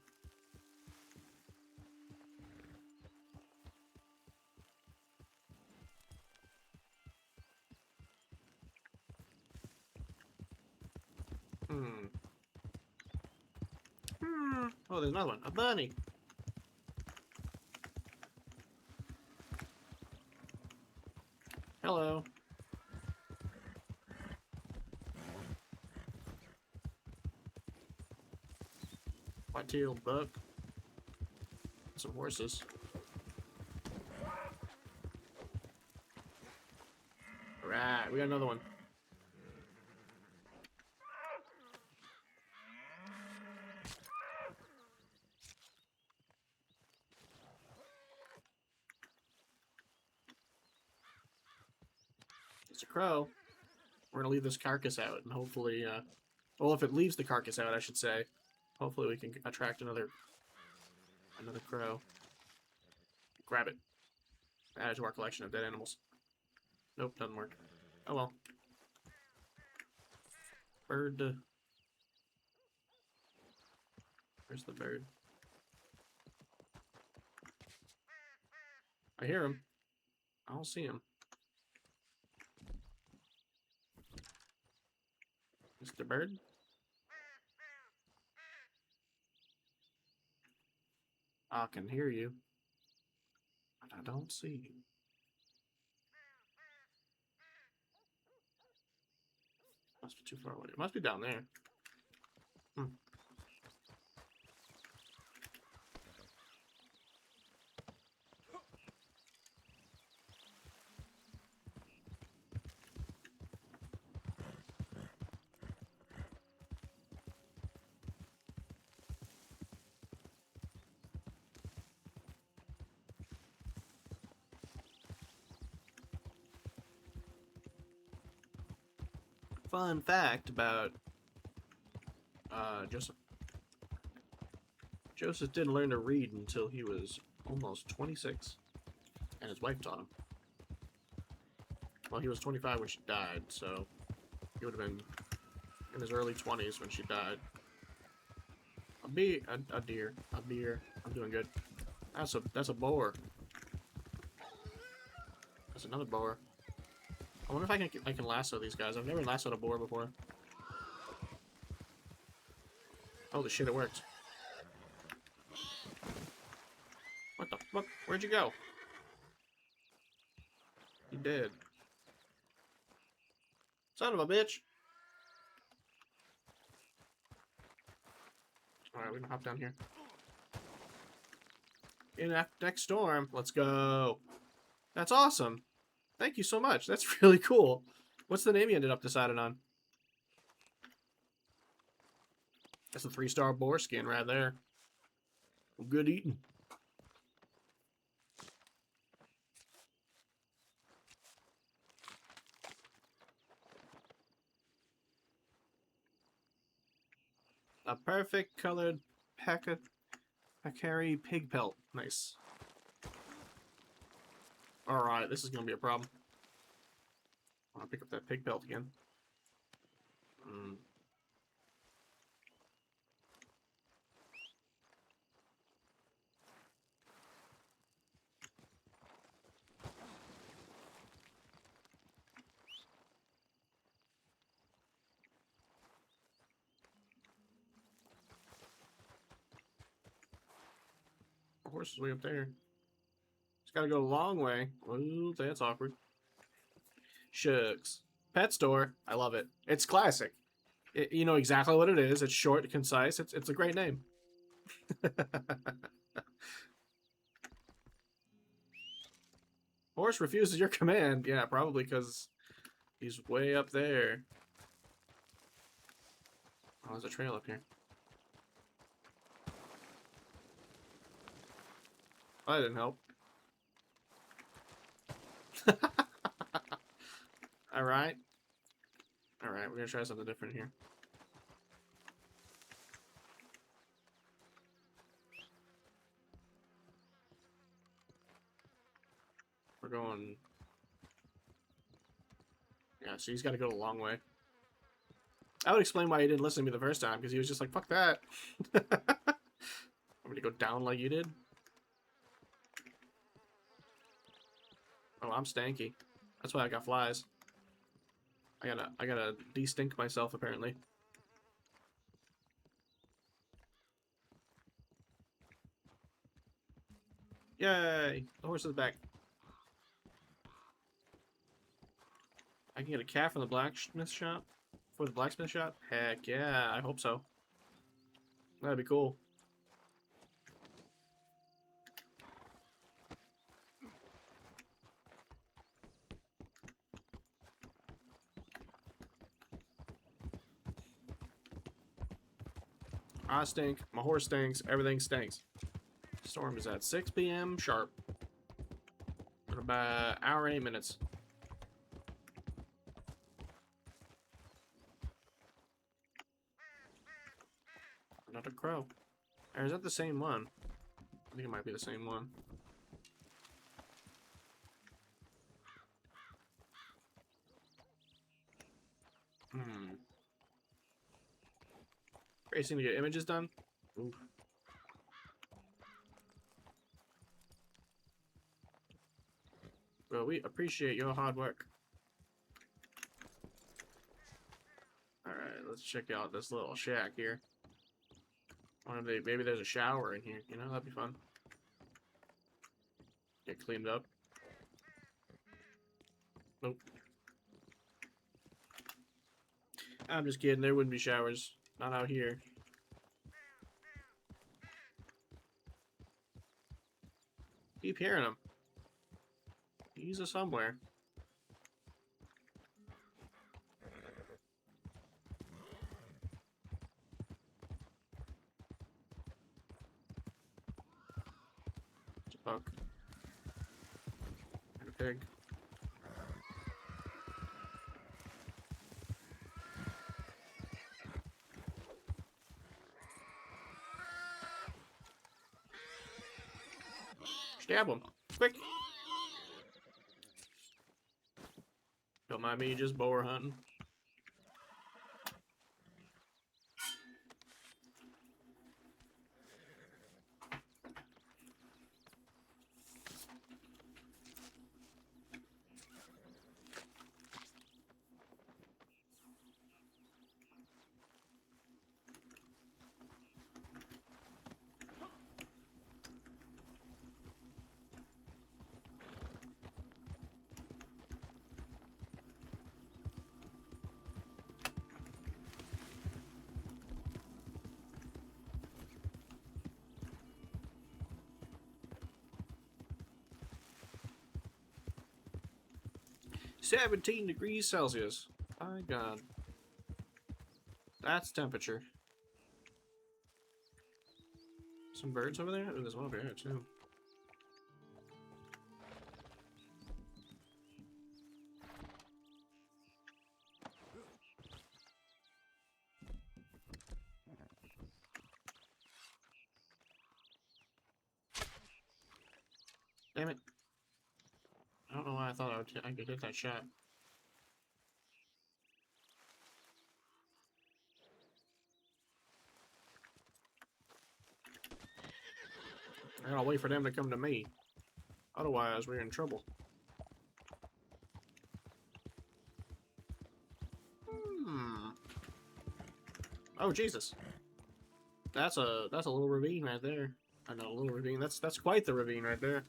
Oh, there's another one. A bunny. Hello. White-tailed buck. Some horses. Alright, we got another one. It's a crow. We're gonna leave this carcass out and hopefully, well, if it leaves the carcass out, I should say, hopefully we can attract another crow. Grab it. Add it to our collection of dead animals. Nope, doesn't work. Oh well. Bird. Where's the bird? I hear him. I don't see him. Mr. Bird? I can hear you. But I don't see you. Must be too far away. It must be down there. Fun fact about Joseph. Joseph didn't learn to read until he was almost 26, and his wife taught him. Well, he was 25 when she died, so he would have been in his early 20s when she died. A deer. A deer. I'm doing good. That's a boar. That's another boar. I wonder if I can lasso these guys. I've never lassoed a boar before. Holy shit, it worked. What the fuck? Where'd you go? You did. Son of a bitch. Alright, we can hop down here. In that next storm. Let's go. That's awesome. Thank you so much. That's really cool. What's the name you ended up deciding on? That's a 3-star boar skin right there. Good eating. A perfect colored Pacari pig pelt. Nice. Alright, this is gonna be a problem. I'll pick up that pig pelt again. The horse is way up there. It's gotta go a long way. Ooh, that's awkward. Shucks. Pet store. I love it. It's classic. You know exactly what it is. It's short, concise. It's a great name. Horse refuses your command. Yeah, probably because he's way up there. Oh, there's a trail up here. Oh, that didn't help. Alright. Alright, we're gonna try something different here. We're going... Yeah, so he's gotta go a long way. I would explain why he didn't listen to me the first time, because he was just like, fuck that. I'm gonna go down like you did. Oh, I'm stanky. That's why I got flies. I gotta de-stink myself, apparently. Yay! The horse is back. I can get a cat from the blacksmith shop? For the blacksmith shop? Heck yeah, I hope so. That'd be cool. I stink. My horse stinks. Everything stinks. Storm is at 6 p.m. sharp. In about an hour and 8 minutes. Another crow. Or is that the same one? I think it might be the same one. Racing to get images done? Oof. Well, we appreciate your hard work. Alright, let's check out this little shack here. Wonder if maybe there's a shower in here. You know, that'd be fun. Get cleaned up. Nope. I'm just kidding. There wouldn't be showers. Not out here. Keep hearing him. He's a somewhere. It's a buck. And a pig. Stab him. Quick. Don't mind me just boar hunting. 17 degrees Celsius. My God. That's temperature. Some birds over there? Oh, there's one over here, too. Damn it. I don't know why I thought I could hit that shot. I gotta wait for them to come to me. Otherwise, we're in trouble. Hmm. Oh, Jesus. That's a little ravine right there. I know, a little ravine. That's quite the ravine right there.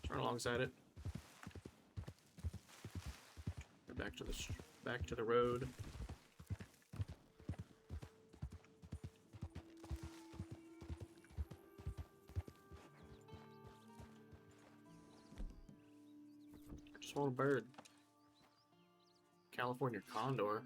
Turn alongside it. Go back to the road. I just want a bird. California condor.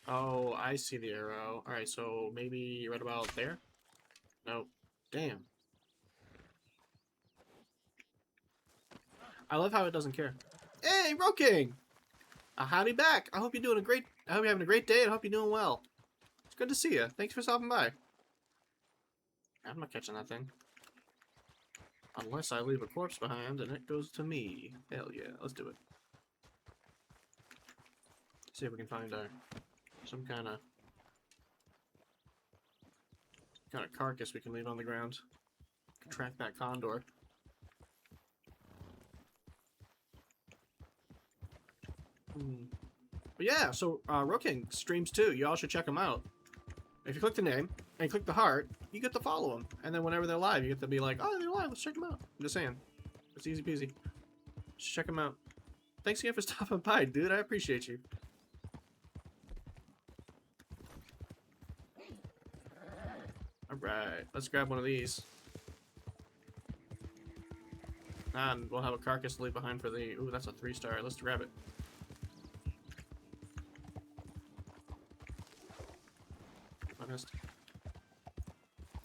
Oh, I see the arrow. Alright, so maybe right about there? Nope. Damn. I love how it doesn't care. Hey, Roking! Howdy back. I hope you're having a great day and I hope you're doing well. It's good to see you. Thanks for stopping by. I'm not catching that thing. Unless I leave a corpse behind and it goes to me. Hell yeah, let's do it. See if we can find some kind of carcass we can leave on the ground. Track that condor. But yeah, so Roking streams too. Y'all should check him out. If you click the name and you click the heart, you get to follow them. And then whenever they're live, you get to be like, oh, they're live, let's check them out. I'm just saying. It's easy peasy. Just check them out. Thanks again for stopping by, dude. I appreciate you. Alright, let's grab one of these. And we'll have a carcass to leave behind for the... Ooh, that's a 3-star. Let's grab it. Honest.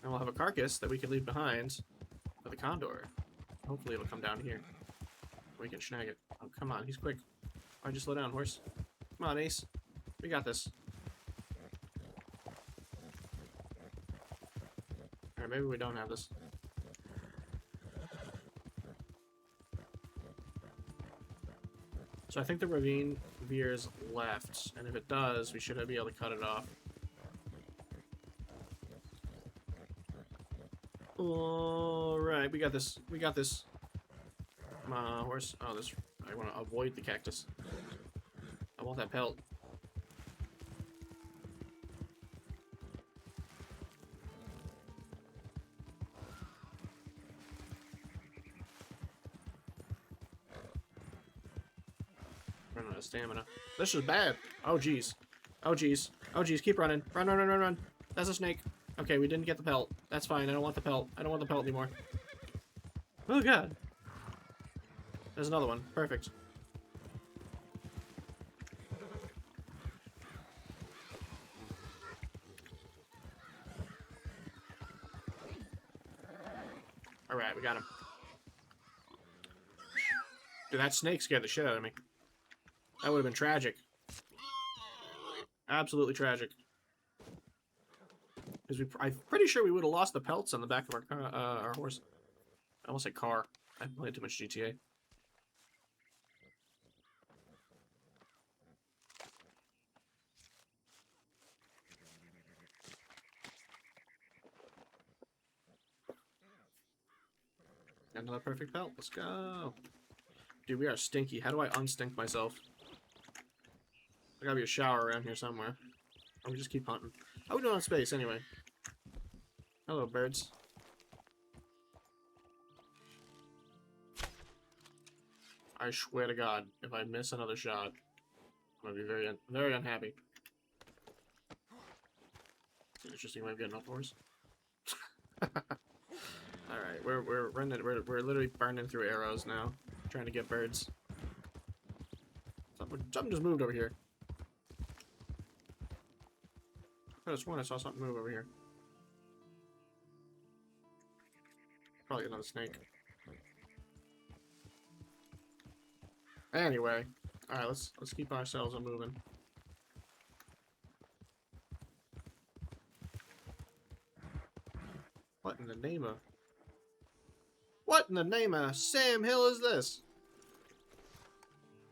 And we'll have a carcass that we can leave behind for the condor. Hopefully it'll come down here. We can snag it. Oh, come on. He's quick. Why'd you slow down, horse? Come on, Ace. We got this. Alright, maybe we don't have this. So I think the ravine veers left, and if it does, we should be able to cut it off. Alright, we got this. We got this. Come on, horse. Oh, this. I want to avoid the cactus. I want that pelt. Running out of stamina. This is bad. Oh, jeez. Oh, jeez. Oh, jeez. Keep running. Run, run, run, run, run. That's a snake. Okay, we didn't get the pelt. That's fine. I don't want the pelt. I don't want the pelt anymore. Oh, God. There's another one. Perfect. Alright, we got him. Dude, that snake scared the shit out of me. That would have been tragic. Absolutely tragic. Because I'm pretty sure we would have lost the pelts on the back of our car, our horse. I almost said car. I played too much GTA. Got another perfect pelt. Let's go. Dude, we are stinky. How do I unstink myself? There gotta be a shower around here somewhere. Or we just keep hunting. How are we doing on space, anyway? Hello, birds. I swear to God, if I miss another shot, I'm gonna be very unhappy. interesting way of getting up horse. All right, we're running. We're literally burning through arrows now, trying to get birds. Something just moved over here. I could have sworn I saw something move over here. Probably another snake. Anyway, all right, let's keep ourselves a moving. What in the name of? What in the name of Sam Hill is this?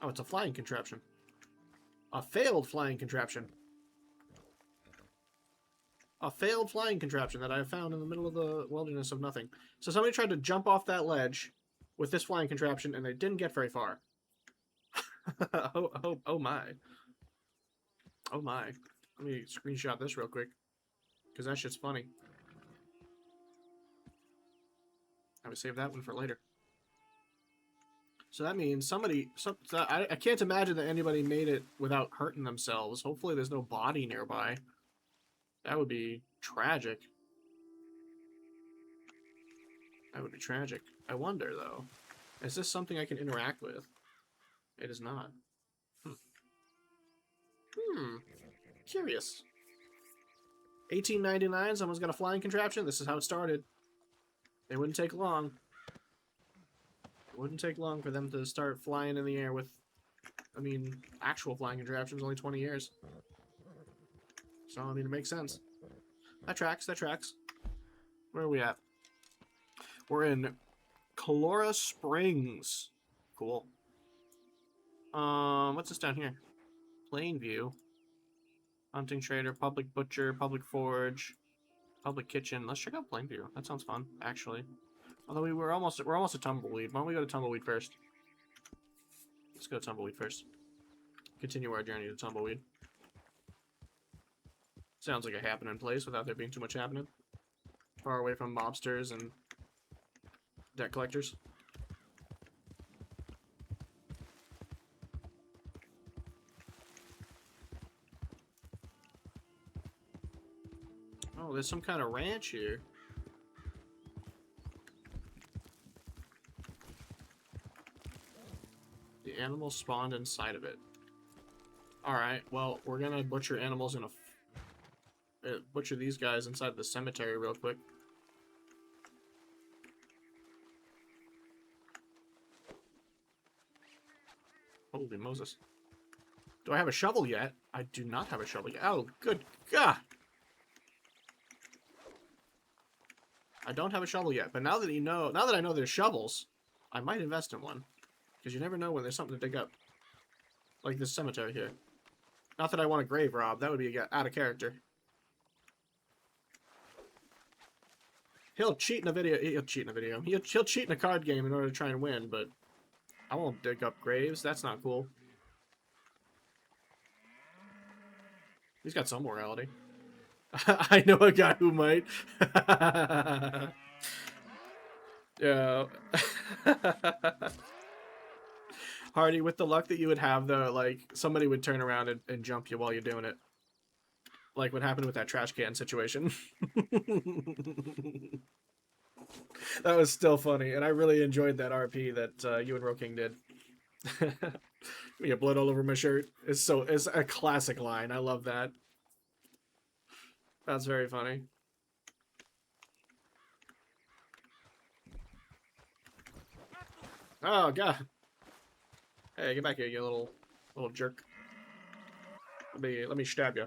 Oh, it's a flying contraption. A failed flying contraption. A failed flying contraption that I found in the middle of the wilderness of nothing. So somebody tried to jump off that ledge with this flying contraption, and they didn't get very far. Oh my. Oh my. Let me screenshot this real quick, because that shit's funny. I would save that one for later. So that means I can't imagine that anybody made it without hurting themselves. Hopefully there's no body nearby. That would be tragic. That would be tragic. I wonder, though, is this something I can interact with? It is not. Curious. 1899, someone's got a flying contraption. This is how it started. It wouldn't take long. It wouldn't take long for them to start flying in the air with, I mean, actual flying contraptions, only 20 years. So, I mean, it makes sense. That tracks, that tracks. Where are we at? We're in Colora Springs. Cool. What's this down here? Plainview. Hunting Trader, Public Butcher, Public Forge, Public Kitchen. Let's check out Plainview. That sounds fun, actually. Although we're almost at Tumbleweed. Why don't we go to Tumbleweed first? Let's go to Tumbleweed first. Continue our journey to Tumbleweed. Sounds like a happening place without there being too much happening. Far away from mobsters and debt collectors. Oh, there's some kind of ranch here. The animals spawned inside of it. Alright, well, we're gonna butcher animals in a... butcher these guys inside the cemetery real quick. Holy Moses. Do I have a shovel yet? I do not have a shovel yet. Oh, good God! I don't have a shovel yet, but now that I know there's shovels, I might invest in one. Because you never know when there's something to dig up. Like this cemetery here. Not that I want a grave rob, that would be out of character. He'll cheat in a video. He'll cheat in a video. He'll cheat in a card game in order to try and win, but I won't dig up graves. That's not cool. He's got some morality. I know a guy who might. Yeah. Hardy, with the luck that you would have, though, like, somebody would turn around and jump you while you're doing it. Like what happened with that trash can situation. That was still funny, and I really enjoyed that RP that you and Roking did. We get blood all over my shirt. It's a classic line. I love that. That's very funny. Oh God! Hey, get back here, you little jerk. Let me stab you.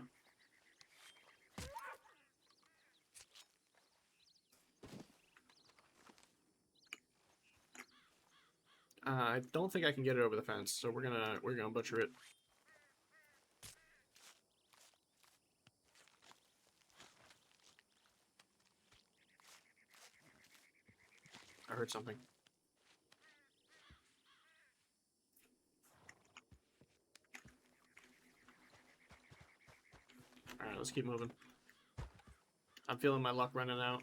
I don't think I can get it over the fence, so we're gonna butcher it. I heard something. Alright, let's keep moving. I'm feeling my luck running out.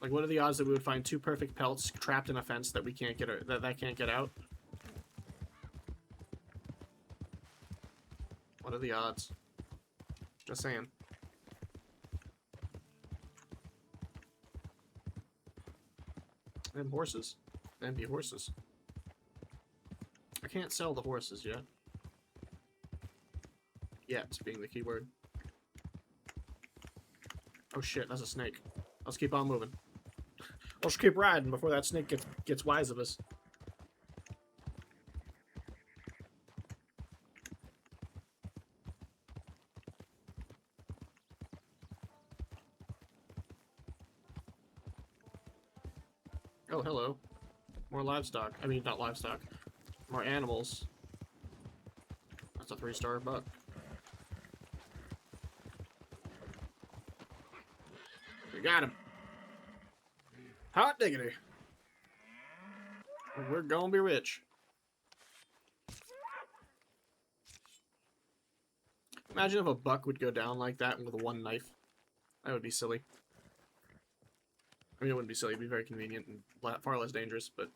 Like, what are the odds that we would find two perfect pelts trapped in a fence that we can't get that can't get out? What are the odds? Just saying. Them horses. Them be horses. I can't sell the horses yet. Yet being the key word. Oh shit, that's a snake. Let's keep on moving. Let's keep riding before that snake gets wise of us. Oh, hello. More livestock. I mean, not livestock. More animals. That's a 3-star buck. We got him. Hot diggity. We're gonna be rich. Imagine if a buck would go down like that with one knife. That would be silly. I mean, it wouldn't be silly. It'd be very convenient and far less dangerous, but...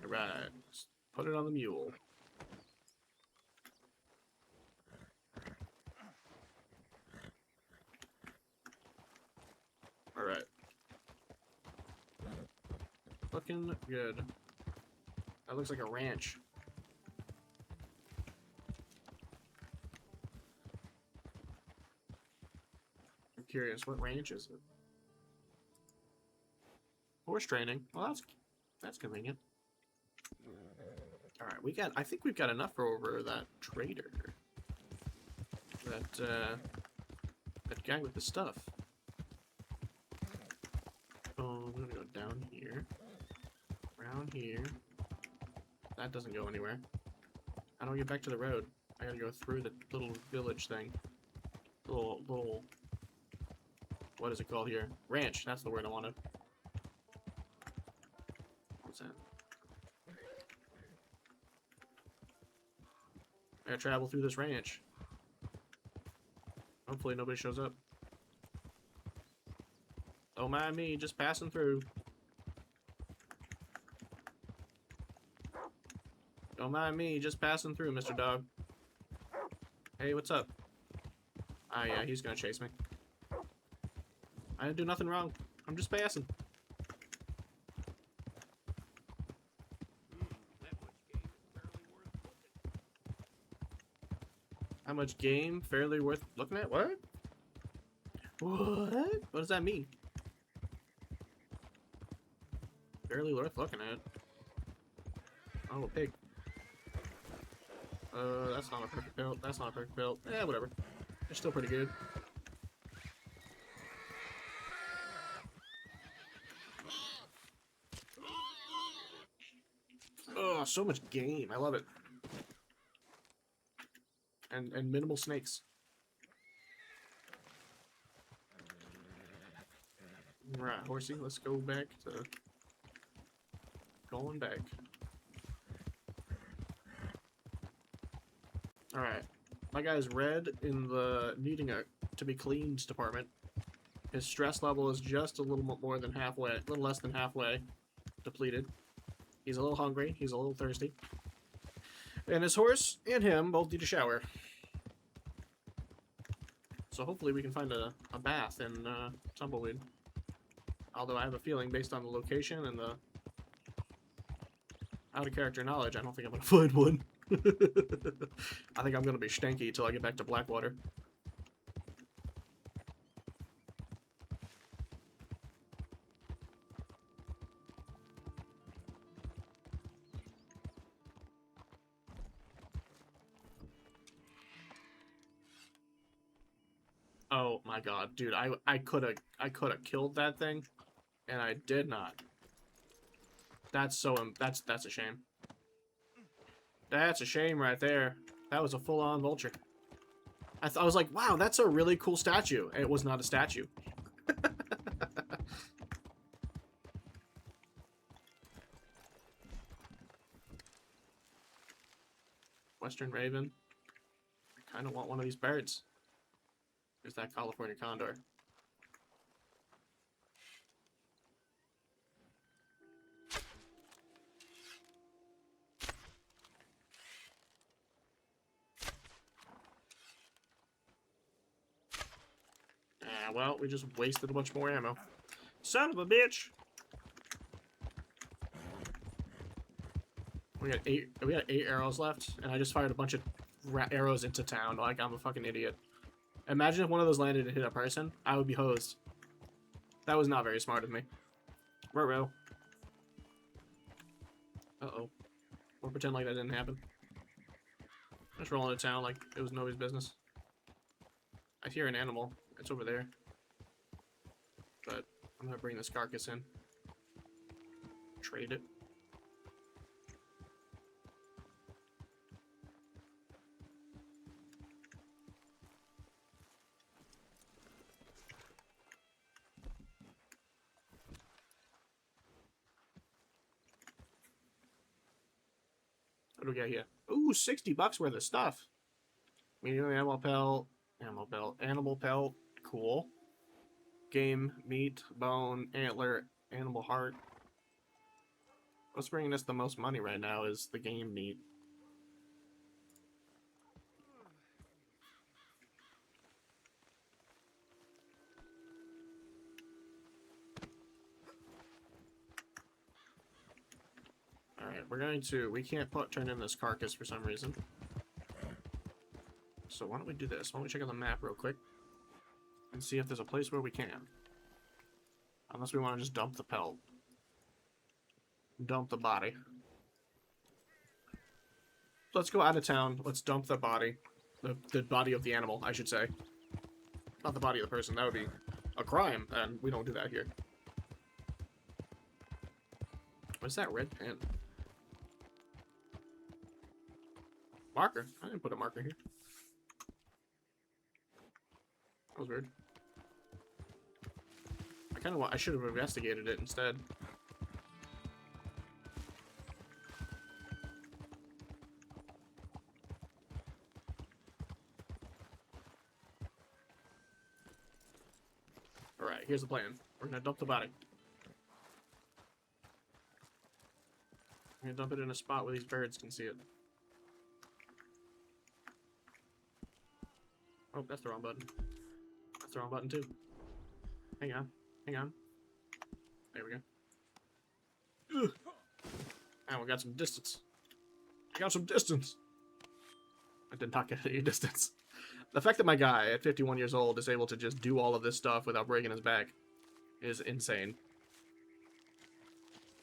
Alright. Let's put it on the mule. Alright. Looking good. That looks like a ranch. I'm curious, what ranch is it? Horse training. Well, that's convenient. Alright, I think we've got enough for over that trader. That guy with the stuff. Oh, I'm gonna go down here. Around here. That doesn't go anywhere. How do I get back to the road? I gotta go through the little village thing. Little... What is it called here? Ranch, that's the word I wanted. What's that? I gotta travel through this ranch. Hopefully nobody shows up. Don't mind me, just passing through. Don't mind me, just passing through, Mr. Dog. Hey, what's up? Ah, yeah, he's gonna chase me. I didn't do nothing wrong. I'm just passing. How much game fairly worth looking at? What? What? What does that mean? Fairly worth looking at. Oh, a pig. That's not a perfect build. That's not a perfect build. Eh, whatever. They're still pretty good. Oh, so much game. I love it. And minimal snakes. Right, horsey, let's go back to... Going back. Alright. My guy's red in the needing to be cleaned department. His stress level is just a little more than halfway, a little less than halfway depleted. He's a little hungry, he's a little thirsty. And his horse and him both need a shower. So hopefully we can find a bath in Tumbleweed. Although I have a feeling, based on the location and the out-of-character knowledge, I don't think I'm gonna find one. I think I'm gonna be stanky till I get back to Blackwater. Oh my god, dude, I could have killed that thing, and I did not. That's a shame. That's a shame right there. That was a full-on vulture. I was like, wow, that's a really cool statue. And it was not a statue. Western Raven. I kind of want one of these birds. There's that California condor. well, we just wasted a bunch more ammo. Son of a bitch! We got eight arrows left, and I just fired a bunch of arrows into town like I'm a fucking idiot. Imagine if one of those landed and hit a person. I would be hosed. That was not very smart of me. Ruh-roh. Uh-oh. We'll pretend like that didn't happen. Just roll into town like it was nobody's business. I hear an animal. It's over there. But I'm gonna bring this carcass in. Trade it. What do we got here? Ooh, $60 worth of stuff. Medium animal pelt, cool. Game, meat, bone, antler, animal heart. What's bringing us the most money right now is the game meat. Alright, we can't turn in this carcass for some reason. So why don't we do this? Why don't we check out the map real quick and see if there's a place where we can. Unless we want to just dump the pelt. Dump the body. Let's go out of town. Let's dump the body. The body of the animal, I should say. Not the body of the person. That would be a crime, and we don't do that here. What's that red pen? Marker? I didn't put a marker here. That was weird. I should have investigated it instead. Alright, here's the plan. We're gonna dump the body. We're gonna dump it in a spot where these birds can see it. Oh, that's the wrong button. That's the wrong button too. Hang on. Hang on. There we go. Ugh. And we got some distance. I got some distance. I did not get any distance. The fact that my guy at 51 years old is able to just do all of this stuff without breaking his back is insane.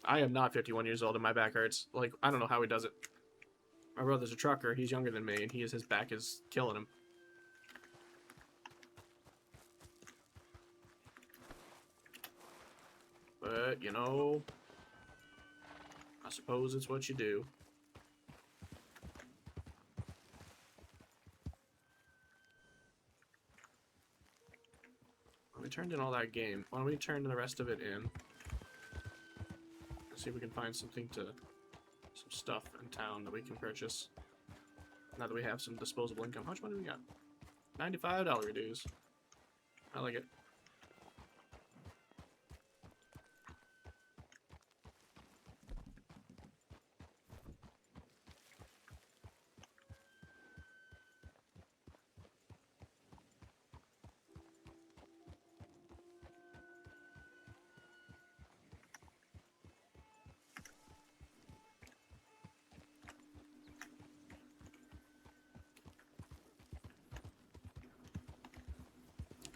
I am not 51 years old and my back hurts. Like, I don't know how he does it. My brother's a trucker. He's younger than me and his back is killing him. But, you know, I suppose it's what you do. Well, we turned in all that game. Why don't we turn the rest of it in? Let's see if we can find some stuff in town that we can purchase. Now that we have some disposable income. How much money do we got? $95 dues. I like it.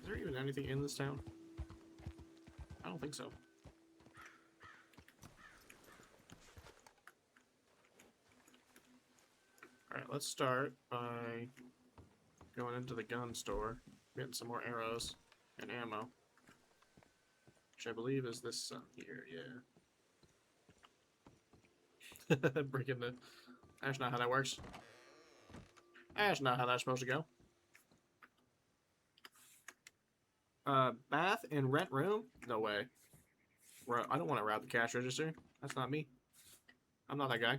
Is there even anything in this town? I don't think so. Alright, let's start by going into the gun store, getting some more arrows and ammo. Which I believe is this here, yeah. Breaking the... That's not how that works. That's not how that's supposed to go. Bath and rent room? No way. I don't want to rob the cash register. That's not me. I'm not that guy.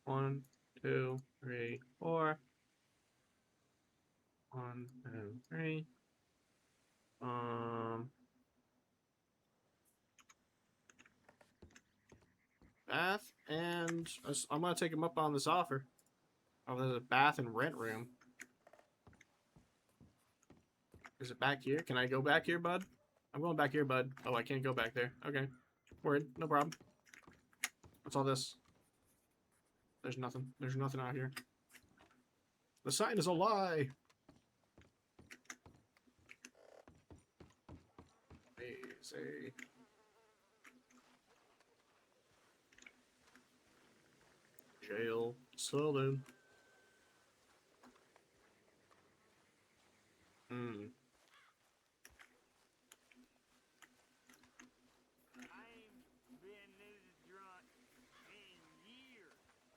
1, 2, 3, 4. 1, 2, 3. Bath and I'm gonna take him up on this offer. Oh, there's a bath and rent room. Is it back here? Can I go back here, bud? I'm going back here, bud. Oh, I can't go back there. Okay. Word. No problem. What's all this? There's nothing. There's nothing out here. The sign is a lie. Easy. Jail. Saloon. Hmm.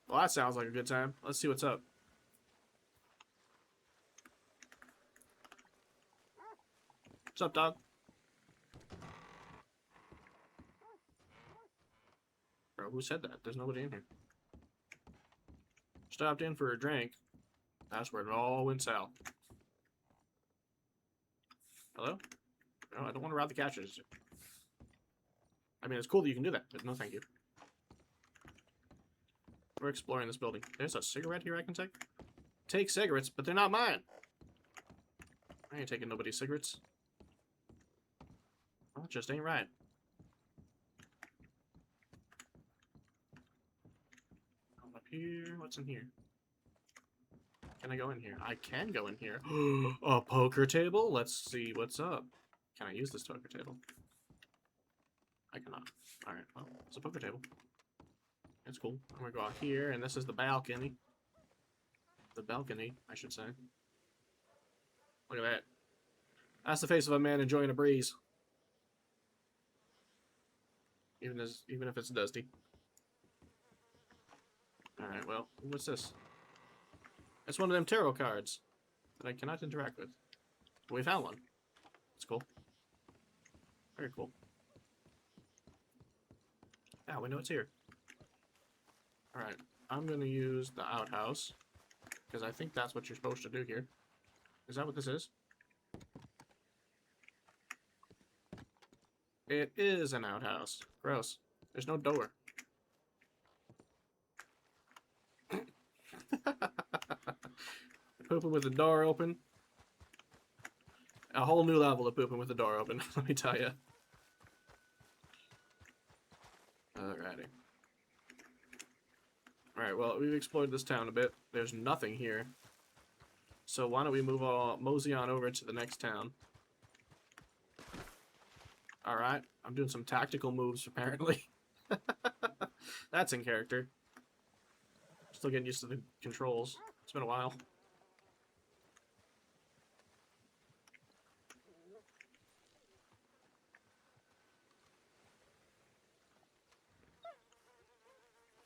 Well, that sounds like a good time. Let's see what's up. What's up, dog? Bro, who said that? There's nobody in here. Stopped in for a drink. That's where it all went south. Hello? No, I don't want to rob the cash register. I mean, it's cool that you can do that, but no thank you. We're exploring this building. There's a cigarette here I can take? Take cigarettes, but they're not mine. I ain't taking nobody's cigarettes. Well, it just ain't right. Up here, what's in here? Can I go in here? I can go in here. A poker table? Let's see what's up. Can I use this poker table? I cannot. Alright, well, it's a poker table. It's cool. I'm gonna go out here, and this is the balcony. The balcony, I should say. Look at that. That's the face of a man enjoying a breeze. Even if it's dusty. Alright, well, what's this? It's one of them tarot cards that I cannot interact with. But we found one. It's cool. Very cool. Yeah, we know it's here. Alright, I'm gonna use the outhouse. Because I think that's what you're supposed to do here. Is that what this is? It is an outhouse. Gross. There's no door. Pooping with the door open. A whole new level of pooping with the door open, let me tell you. Alrighty. Alright, well, we've explored this town a bit. There's nothing here. So why don't we mosey on over to the next town. Alright, I'm doing some tactical moves, apparently. That's in character. Still getting used to the controls. It's been a while.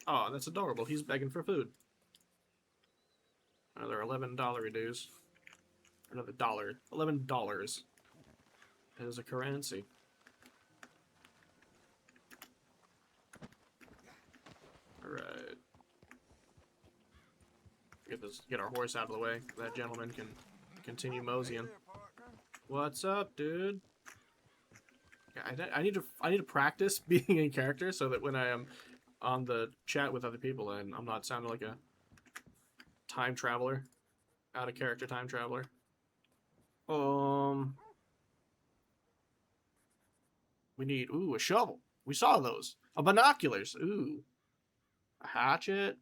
Oh, that's adorable. He's begging for food. Another $11 dues. Another dollar. $11 is a currency. Alright. Get our horse out of the way. That gentleman can continue moseying. What's up, dude? Yeah, I need to practice being in character so that when I am on the chat with other people and I'm not sounding like a time traveler, out of character time traveler. We need a shovel. We saw those. Binoculars. Ooh. A hatchet.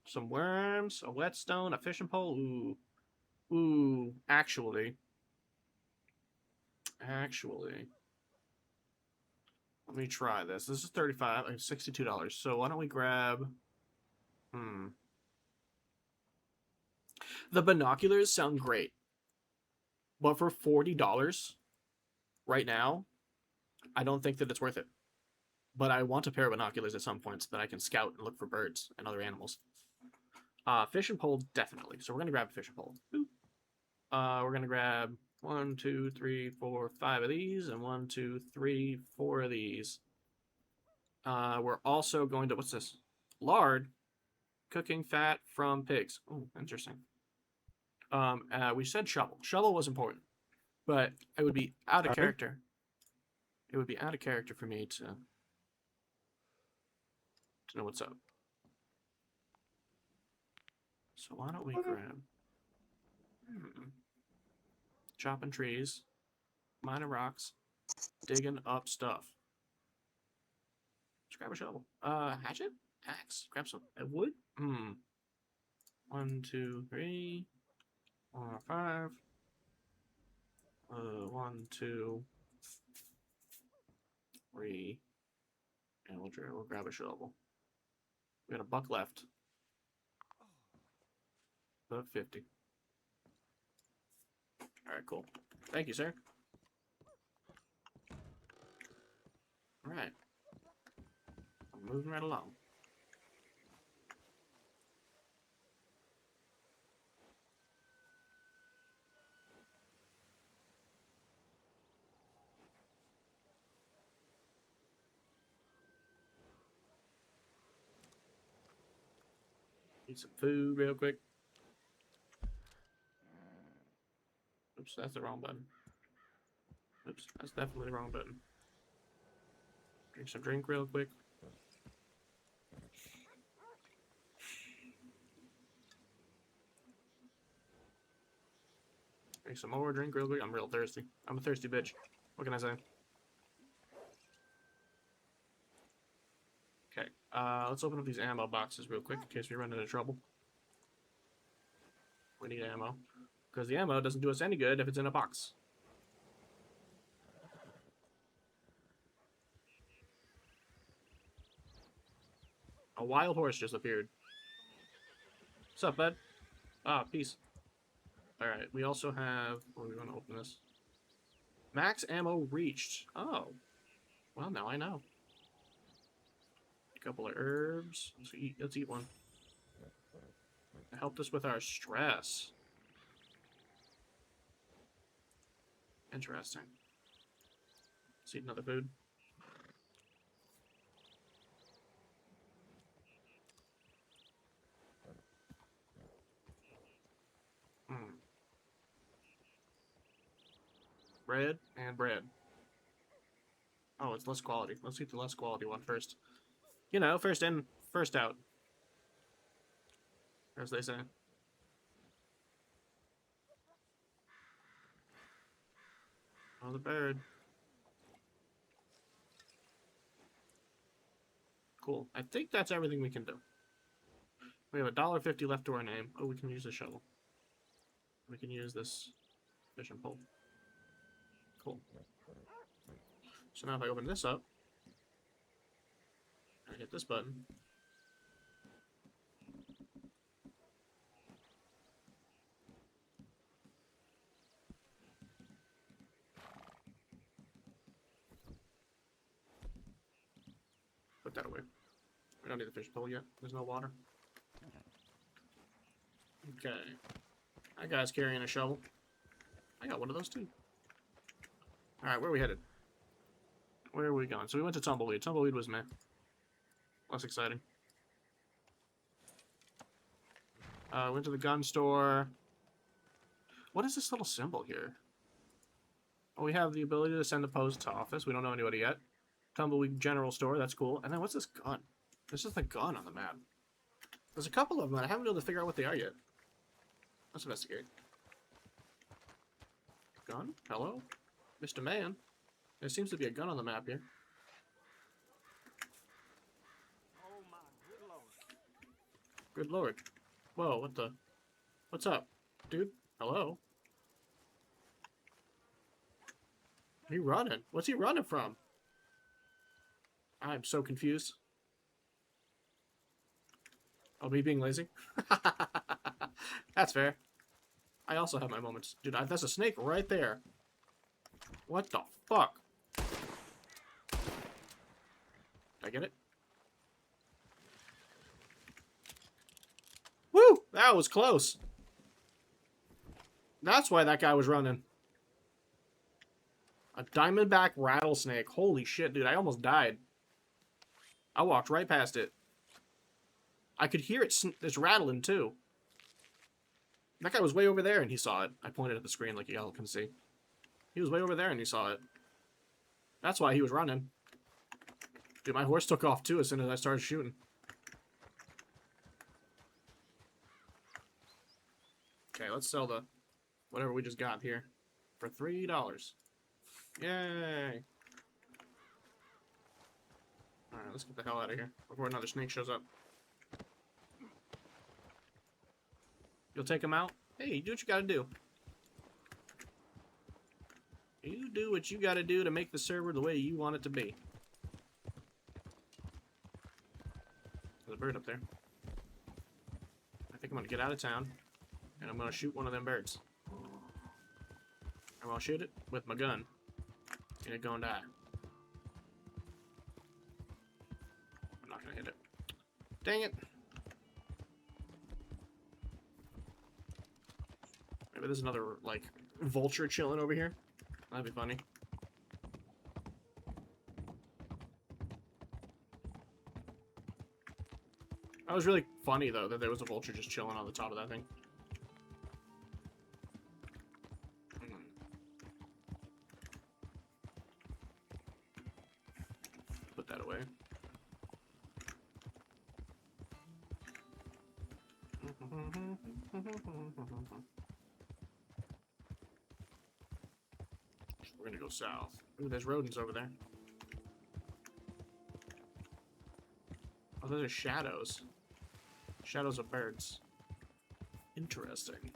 Some worms. A whetstone. A fishing pole. Ooh. Ooh. Actually. Let me try this. This is $62. So why don't we grab... The binoculars sound great. But for $40 right now, I don't think that it's worth it. But I want a pair of binoculars at some point so that I can scout and look for birds and other animals. Fishing pole, definitely. So we're going to grab a fishing pole. We're going to grab 1, 2, 3, 4, 5 of these, and 1, 2, 3, 4 of these. We're also going to, what's this? Lard. Cooking fat from pigs. Oh, interesting. We said shovel. Shovel was important. But it would be out of character. It would be out of character for me to know what's up. So why don't we grab... Chopping trees. mining rocks, digging up stuff. Let's grab a shovel. Hatchet? Axe. Grab some wood? 1, 2, 3, 4, 5. 1, 2, 3. And we'll grab a shovel. We got a buck left. Buck 50. Alright, cool. Thank you, sir. Alright. I'm moving right along. Eat some food real quick. Oops, that's the wrong button. Oops, that's definitely the wrong button. Drink some drink real quick. Drink some more drink real quick. I'm real thirsty. I'm a thirsty bitch. What can I say? Okay, let's open up these ammo boxes real quick in case we run into trouble. We need ammo. Because the ammo doesn't do us any good if it's in a box. A wild horse just appeared. What's up, bud? Ah, peace. Alright, we also have... Oh, we want to open this. Max ammo reached. Oh. Well, now I know. A couple of herbs. Let's eat one. It helped us with our stress. Interesting. Let's eat another food. Bread and bread. Oh, it's less quality. Let's eat the less quality one first. You know, first in, first out. As they say. Oh, the bird. Cool. I think that's everything we can do. We have $1.50 left to our name. Oh, we can use the shovel. We can use this fishing pole. Cool. So now if I open this up, I hit this button. Put that away. We don't need the fishing pole yet. There's no water. Okay. That guy's carrying a shovel. I got one of those too. Alright, where are we headed? Where are we going? So we went to Tumbleweed. Tumbleweed was meh. Less exciting. Went to the gun store. What is this little symbol here? Oh, we have the ability to send a post to office. We don't know anybody yet. Tumbleweed General Store. That's cool. And then what's this gun? This is the gun on the map. There's a couple of them, and I haven't been able to figure out what they are yet. Let's investigate. Gun? Hello? Mr. Man? There seems to be a gun on the map here. Oh my good lord. Good lord. Whoa, what the... What's up? Dude? Hello? Are you running? What's he running from? I'm so confused. Oh, me being lazy? That's fair. I also have my moments. Dude, that's a snake right there. What the fuck? Did I get it? Woo! That was close. That's why that guy was running. A diamondback rattlesnake. Holy shit, dude. I almost died. I walked right past it. I could hear it. It's rattling, too. That guy was way over there, and he saw it. I pointed at the screen like y'all can see. He was way over there, and he saw it. That's why he was running. Dude, my horse took off, too, as soon as I started shooting. Okay, let's sell the... whatever we just got here. For $3. Yay! Alright, let's get the hell out of here before another snake shows up. You'll take him out? Hey, do what you gotta do. You do what you gotta do to make the server the way you want it to be. There's a bird up there. I think I'm gonna get out of town, and I'm gonna shoot one of them birds. I'm gonna shoot it with my gun, and it's gonna die. I'm not gonna hit it. Dang it! Maybe there's another, like, vulture chilling over here. That'd be funny. That was really funny, though, that there was a vulture just chilling on the top of that thing. Put that away. We're gonna go south. Ooh, there's rodents over there. Oh, those are shadows. Shadows of birds. Interesting.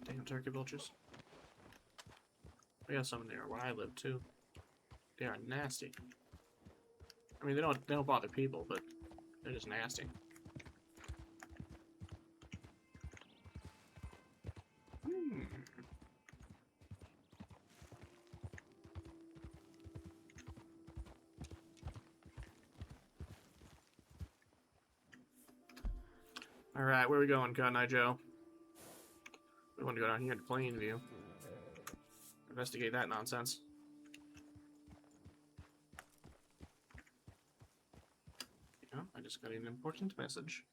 Damn turkey vultures. We got some near where I live too. They are nasty. I mean, they don't bother people, but they're just nasty. All right, where are we going, Cotton Eye Joe? We want to go down here to Plainview. Investigate that nonsense. Yeah, I just got an important message.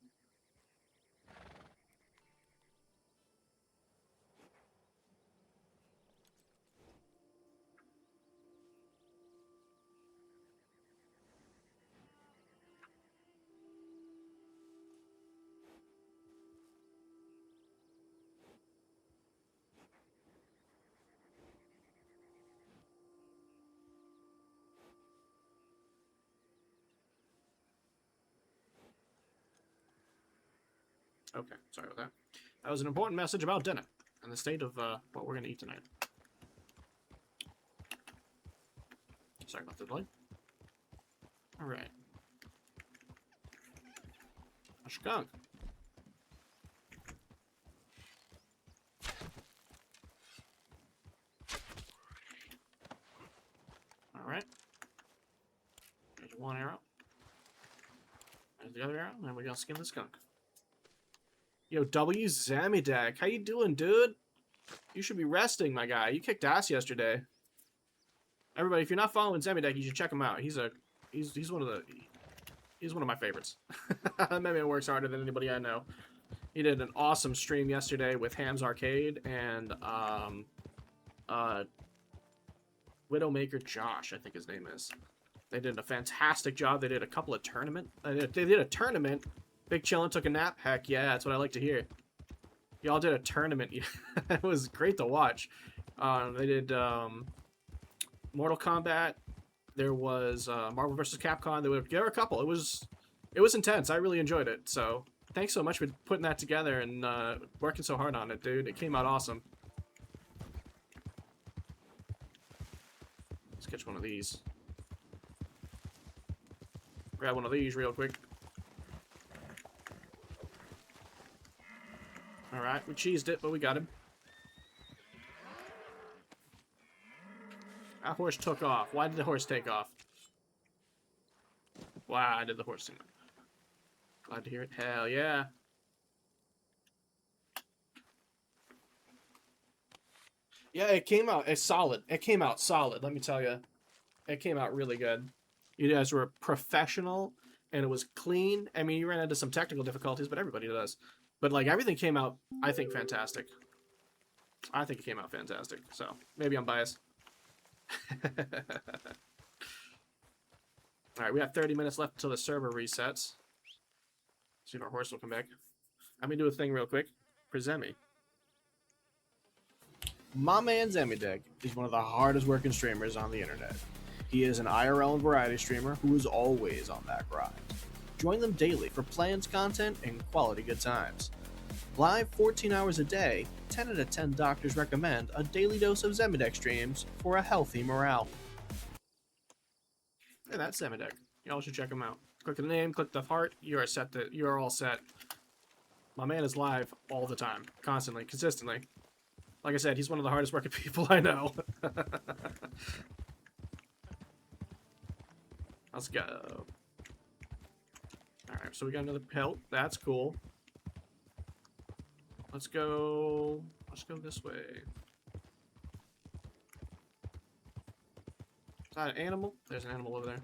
Okay, sorry about that. That was an important message about dinner and the state of what we're going to eat tonight. Sorry about the delay. Alright. A skunk. Alright. There's one arrow. There's the other arrow, and we gotta skin the skunk. Yo, W Zamidak, how you doing, dude? You should be resting, my guy. You kicked ass yesterday. Everybody, if you're not following Zamidak, you should check him out. He's one of my favorites. Maybe it works harder than anybody I know. He did an awesome stream yesterday with Ham's Arcade and Widowmaker Josh, I think his name is. They did a fantastic job. They did a couple of tournament. They did a tournament. Big chillin' took a nap. Heck yeah, that's what I like to hear. Y'all did a tournament. It was great to watch. They did Mortal Kombat. There was Marvel vs. Capcom. There were a couple. It was intense. I really enjoyed it. So thanks so much for putting that together and working so hard on it, dude. It came out awesome. Let's catch one of these. Grab one of these real quick. Alright, we cheesed it, but we got him. That horse took off. Why did the horse take off? Why did the horse take off? Glad to hear it. Hell yeah. Yeah, it came out. It's solid. It came out solid, let me tell you. It came out really good. You guys were professional and it was clean. I mean, you ran into some technical difficulties, but everybody does. But like everything came out, I think, fantastic. I think it came out fantastic. So maybe I'm biased. All right, we have 30 minutes left until the server resets. See if our horse will come back. Let me do a thing real quick for Zemi. My man Zemidek is one of the hardest working streamers on the internet. He is an IRL and variety streamer who is always on that grind. Join them daily for plans, content, and quality good times. Live 14 hours a day, 10 out of 10 doctors recommend a daily dose of Zemidek streams for a healthy morale. And that's Zemidek. Y'all should check him out. Click the name, click the heart, you are all set. My man is live all the time, constantly, consistently. Like I said, he's one of the hardest working people I know. Let's go. Alright, so we got another pelt. That's cool. Let's go this way. Is that an animal? There's an animal over there.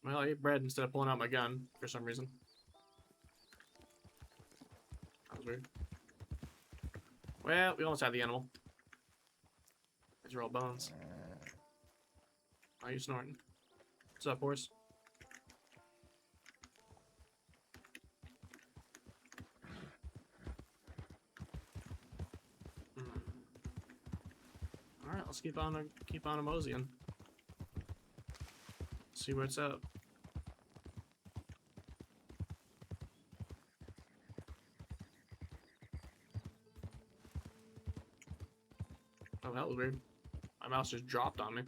Well, I ate bread instead of pulling out my gun for some reason. That was weird. Well, we almost had the animal. These are all bones. Why are you snorting? What's up, horse? All right, let's keep on a moseying. See where it's at. Oh, that was weird. My mouse just dropped on me.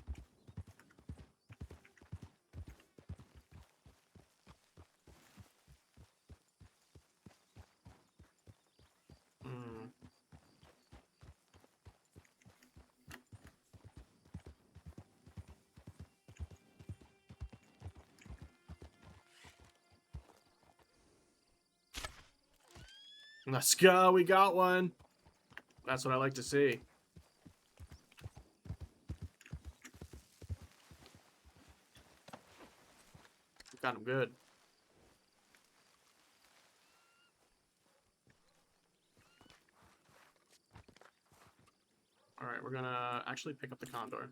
Let's go, we got one. That's what I like to see. Got him good. Alright, we're gonna actually pick up the condor.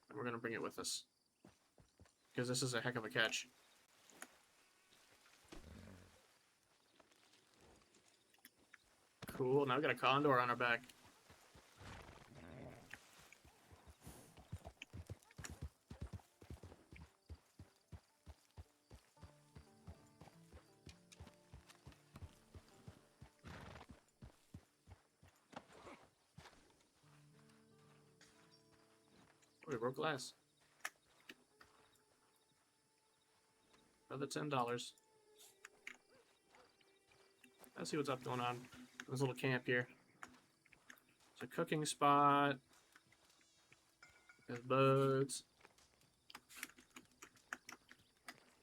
And we're gonna bring it with us. Because this is a heck of a catch. Cool, now we got a condor on our back. Oh, we broke glass. Another $10. Let's see what's up going on. This little camp here. It's a cooking spot. There's bugs.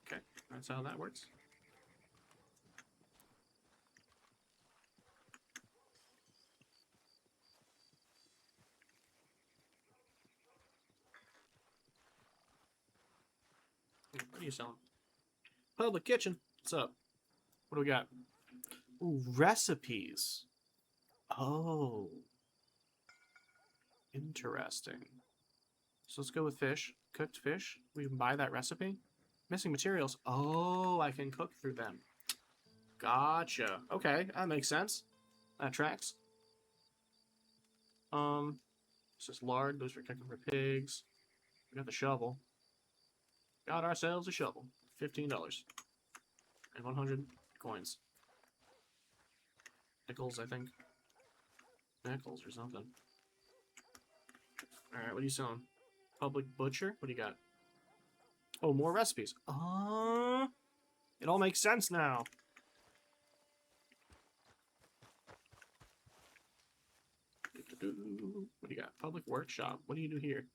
Okay, that's how that works. What are you selling? Public kitchen. What's up? What do we got? Ooh, recipes. Oh. Interesting. So let's go with fish. Cooked fish. We can buy that recipe. Missing materials. Oh, I can cook through them. Gotcha. Okay, that makes sense. That tracks. This is lard. Those for cooking for pigs. We got the shovel. Got ourselves a shovel. $15. And 100 coins. Nickels, I think. Nickels or something. Alright, what are you selling? Public butcher? What do you got? Oh, more recipes. It all makes sense now. What do you got? Public workshop. What do you do here?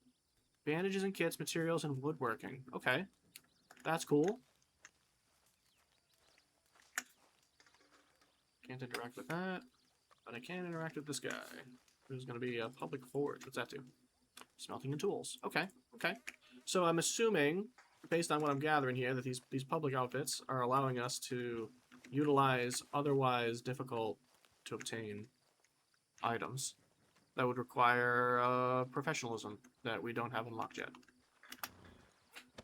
Bandages and kits, materials, and woodworking. Okay. That's cool. Can't interact with that. But I can't interact with this guy. Who's going to be a public forward. What's that do? Smelting and tools. Okay, okay. So I'm assuming, based on what I'm gathering here, that these public outfits are allowing us to utilize otherwise difficult to obtain items that would require professionalism that we don't have unlocked yet.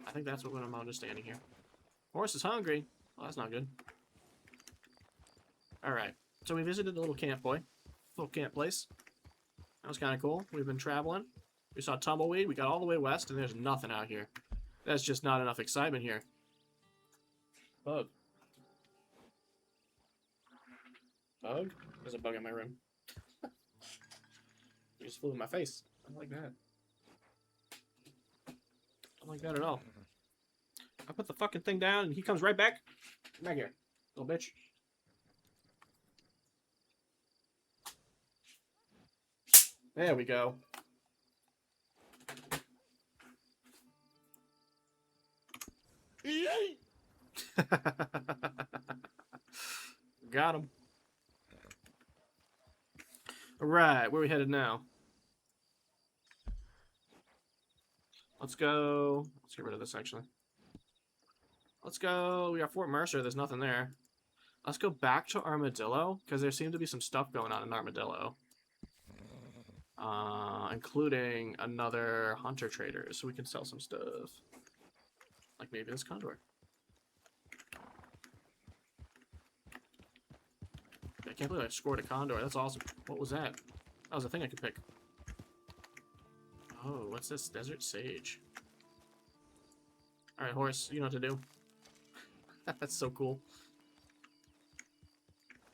I think that's what I'm understanding here. Horse is hungry. Well, that's not good. Alright, so we visited the little camp place. That was kind of cool. We've been traveling. We saw tumbleweed. We got all the way west, and there's nothing out here. That's just not enough excitement here. Bug. Bug? There's a bug in my room. He just flew in my face. I don't like that. I don't like that at all. I put the fucking thing down, and he comes right back. Come back here, little bitch. There we go. Got him. Alright, where are we headed now? Let's go. Let's get rid of this, actually. Let's go. We got Fort Mercer. There's nothing there. Let's go back to Armadillo, because there seemed to be some stuff going on in Armadillo. Including another hunter trader, so we can sell some stuff. Like maybe this condor. I can't believe I scored a condor. That's awesome. What was that? That was a thing I could pick. Oh, what's this? Desert sage. Alright, horse, you know what to do. That's so cool.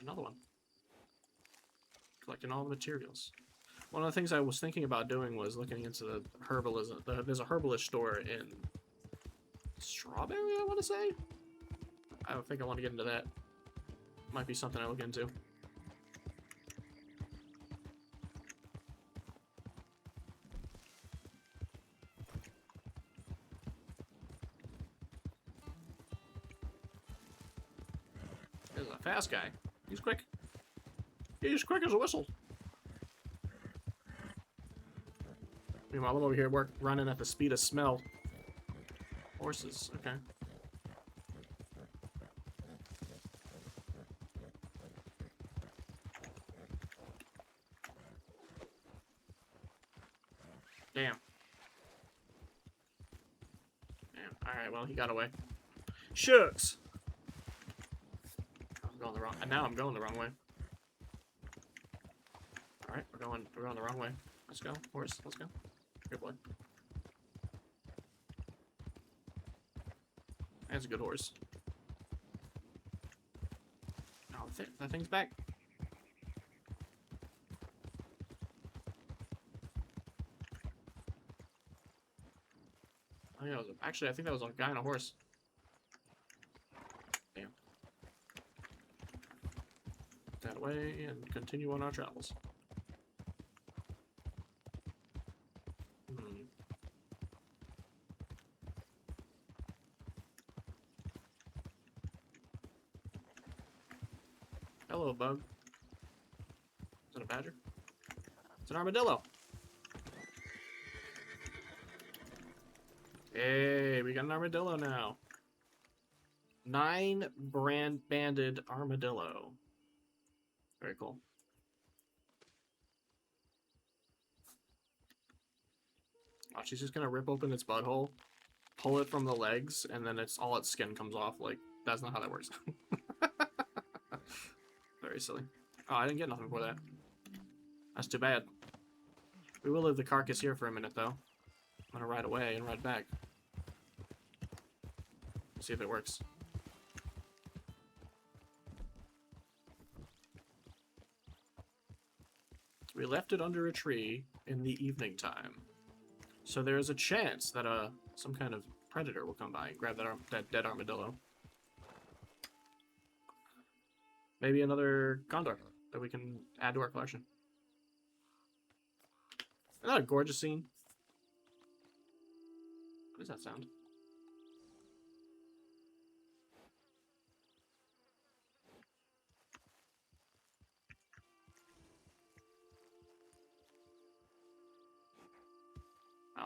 Another one. Collecting all the materials. One of the things I was thinking about doing was looking into the herbalism. There's a herbalist store in Strawberry, I want to say? I don't think I want to get into that. Might be something I look into. There's a fast guy. He's quick. He's quick as a whistle. Meanwhile, I'm over here running at the speed of smell. Horses, okay. Damn. Damn. Alright, well, he got away. Shucks! I'm going the wrong... And now I'm going the wrong way. Alright, we're going the wrong way. Let's go. Horse, let's go. Good boy. That's a good horse. Oh, that thing's back. I think that was actually, I think that was a guy on a horse. Damn. Put that away and continue on our travels. Hello, bug. Is that a badger? It's an armadillo. Hey, we got an armadillo now. 9 banded armadillo. Very cool. Oh, she's just gonna rip open its butthole, pull it from the legs, and then all its skin comes off. Like, that's not how that works. Very silly. Oh, I didn't get nothing for that. That's too bad. We will leave the carcass here for a minute, though. I'm gonna ride away and ride back. See if it works. We left it under a tree in the evening time. So there is a chance that some kind of predator will come by and grab that dead armadillo. Maybe another condor that we can add to our collection. Isn't that a gorgeous scene? What does that sound?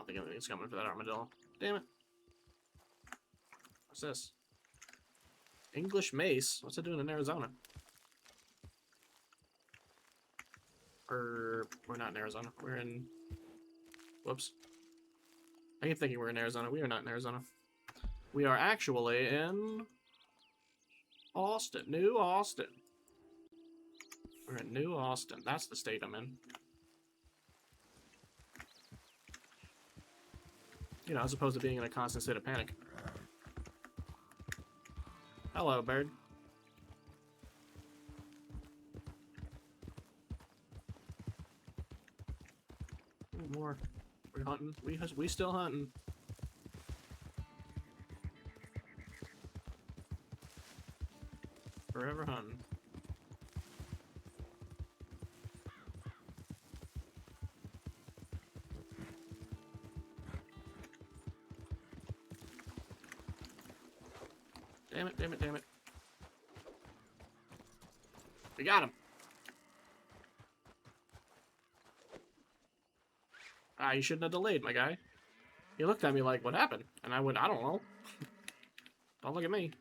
don't think anything's coming for that armadillo. Damn it. What's this? English mace? What's it doing in Arizona? Or we're not in Arizona. We're in... Whoops. I keep thinking we're in Arizona. We are not in Arizona. We are actually in... Austin. New Austin. We're in New Austin. That's the state I'm in. You know, as opposed to being in a constant state of panic. Hello, bird. More. We're hunting. We still hunting. Forever hunting. Damn it, damn it, damn it. We got him. Ah, you shouldn't have delayed, my guy. He looked at me like, what happened? And I went, I don't know. Don't look at me.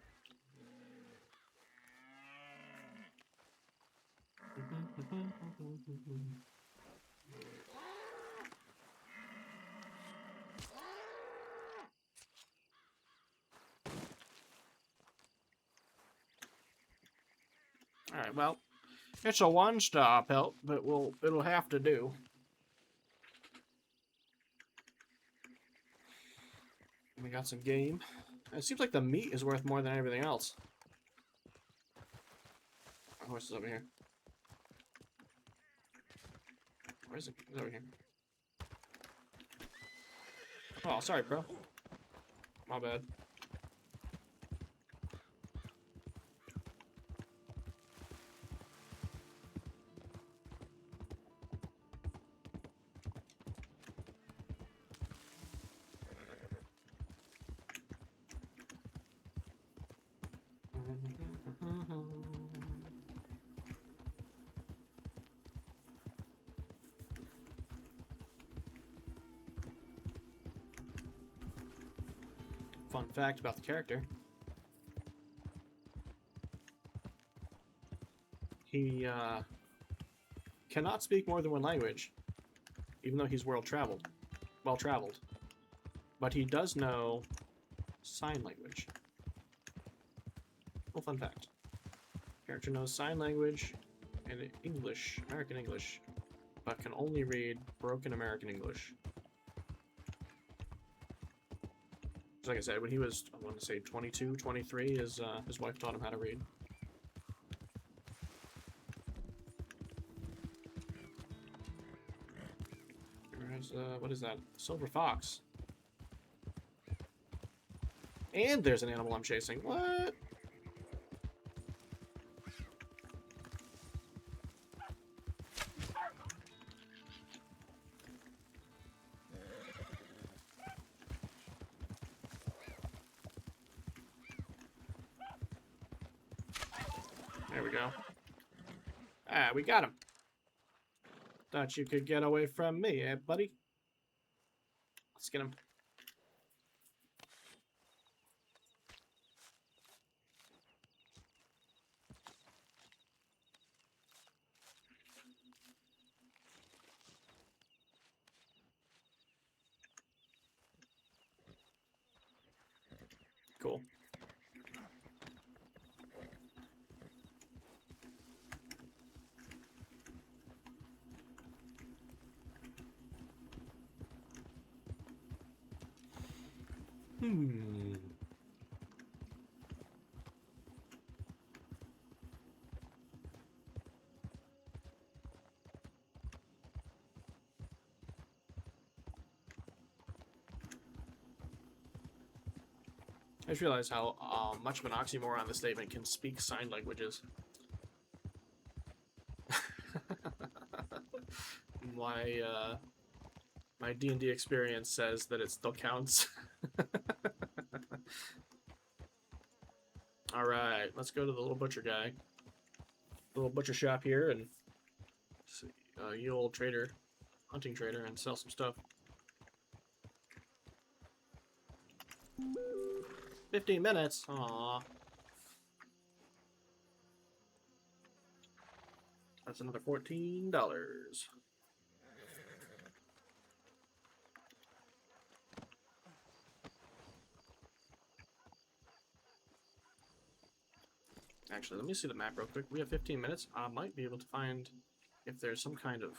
Alright, well, it's a one-star pelt, but it'll have to do. We got some game. It seems like the meat is worth more than everything else. Our horse is over here. Where is it? It's over here. Oh, sorry, bro. My bad. Fun fact about the character. He cannot speak more than one language, even though he's well-traveled. But he does know sign language. Well, fun fact. Character knows sign language and English, American English, but can only read broken American English. Like I said, when he was, I want to say 22, 23, his wife taught him how to read. There's, what is that? Silver fox. And there's an animal I'm chasing. What? There we go. Ah, we got him. Thought you could get away from me, eh, buddy? Let's get him. Cool. I just realized how much of an oxymoron the statement can speak sign languages. My D&D experience says that it still counts. Alright, let's go to the little butcher guy. The little butcher shop here and see, you old trader, hunting trader, and sell some stuff. 15 minutes. Aww. That's another $14. Actually, let me see the map real quick. We have 15 minutes. I might be able to find if there's some kind of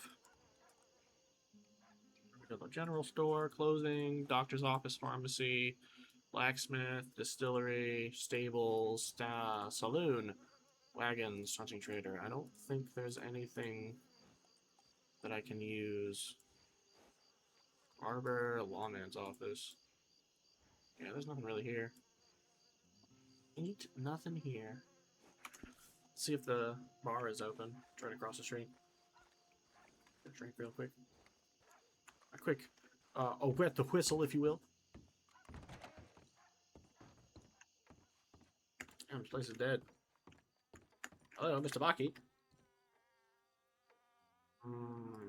general store, clothing, doctor's office, pharmacy, blacksmith, distillery, stables, saloon, wagons, hunting trader. I don't think there's anything that I can use. Barber, lawman's office. Yeah, there's nothing really here. Ain't nothing here. Let's see if the bar is open. Try to cross the street. Get a drink real quick. A quick, a wet the whistle, if you will. Damn, this place is dead. Hello, Mr. Baki.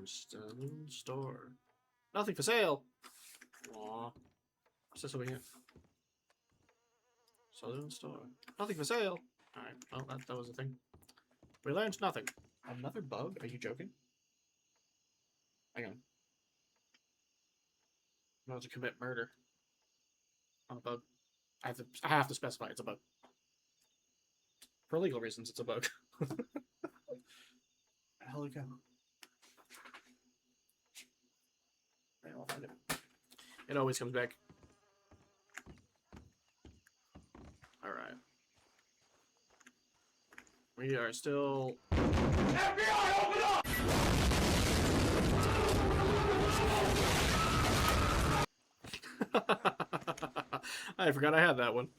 Saloon store. Nothing for sale. Aw. What's this over here? Saloon store. Nothing for sale. Alright, well, that was the thing. We learned nothing. Another bug? Are you joking? Hang on. I'm about to commit murder on a bug. I have to specify it's a bug. For legal reasons, it's a bug. Where the hell did it go? Right, I'll find it. It always comes back. Alright. We are still... FBI, open up! I forgot I had that one.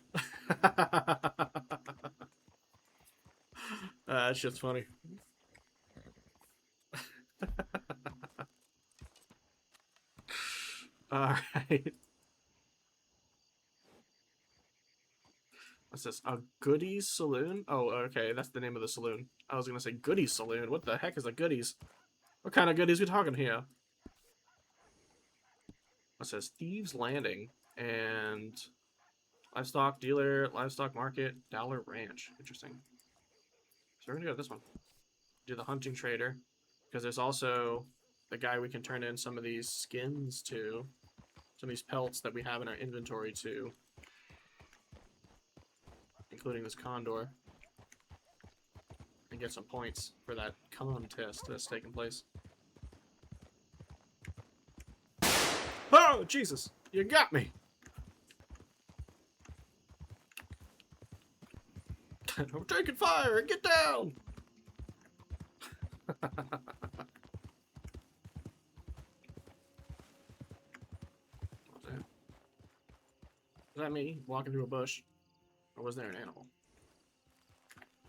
That shit's funny. Alright. What's this? A Goodies Saloon? Oh, okay, that's the name of the saloon. I was gonna say Goodies Saloon. What the heck is a Goodies? What kind of goodies we talking here? It says Thieves Landing and Livestock Dealer, Livestock Market, Dollar Ranch. Interesting. So we're gonna go to this one. Do the Hunting Trader. Because there's also the guy we can turn in some of these skins to. Some of these pelts that we have in our inventory too. Including this condor. And get some points for that contest that's taking place. Oh, Jesus! You got me! I'm taking fire! Get down! What's that? Is that me walking through a bush? Or was there an animal?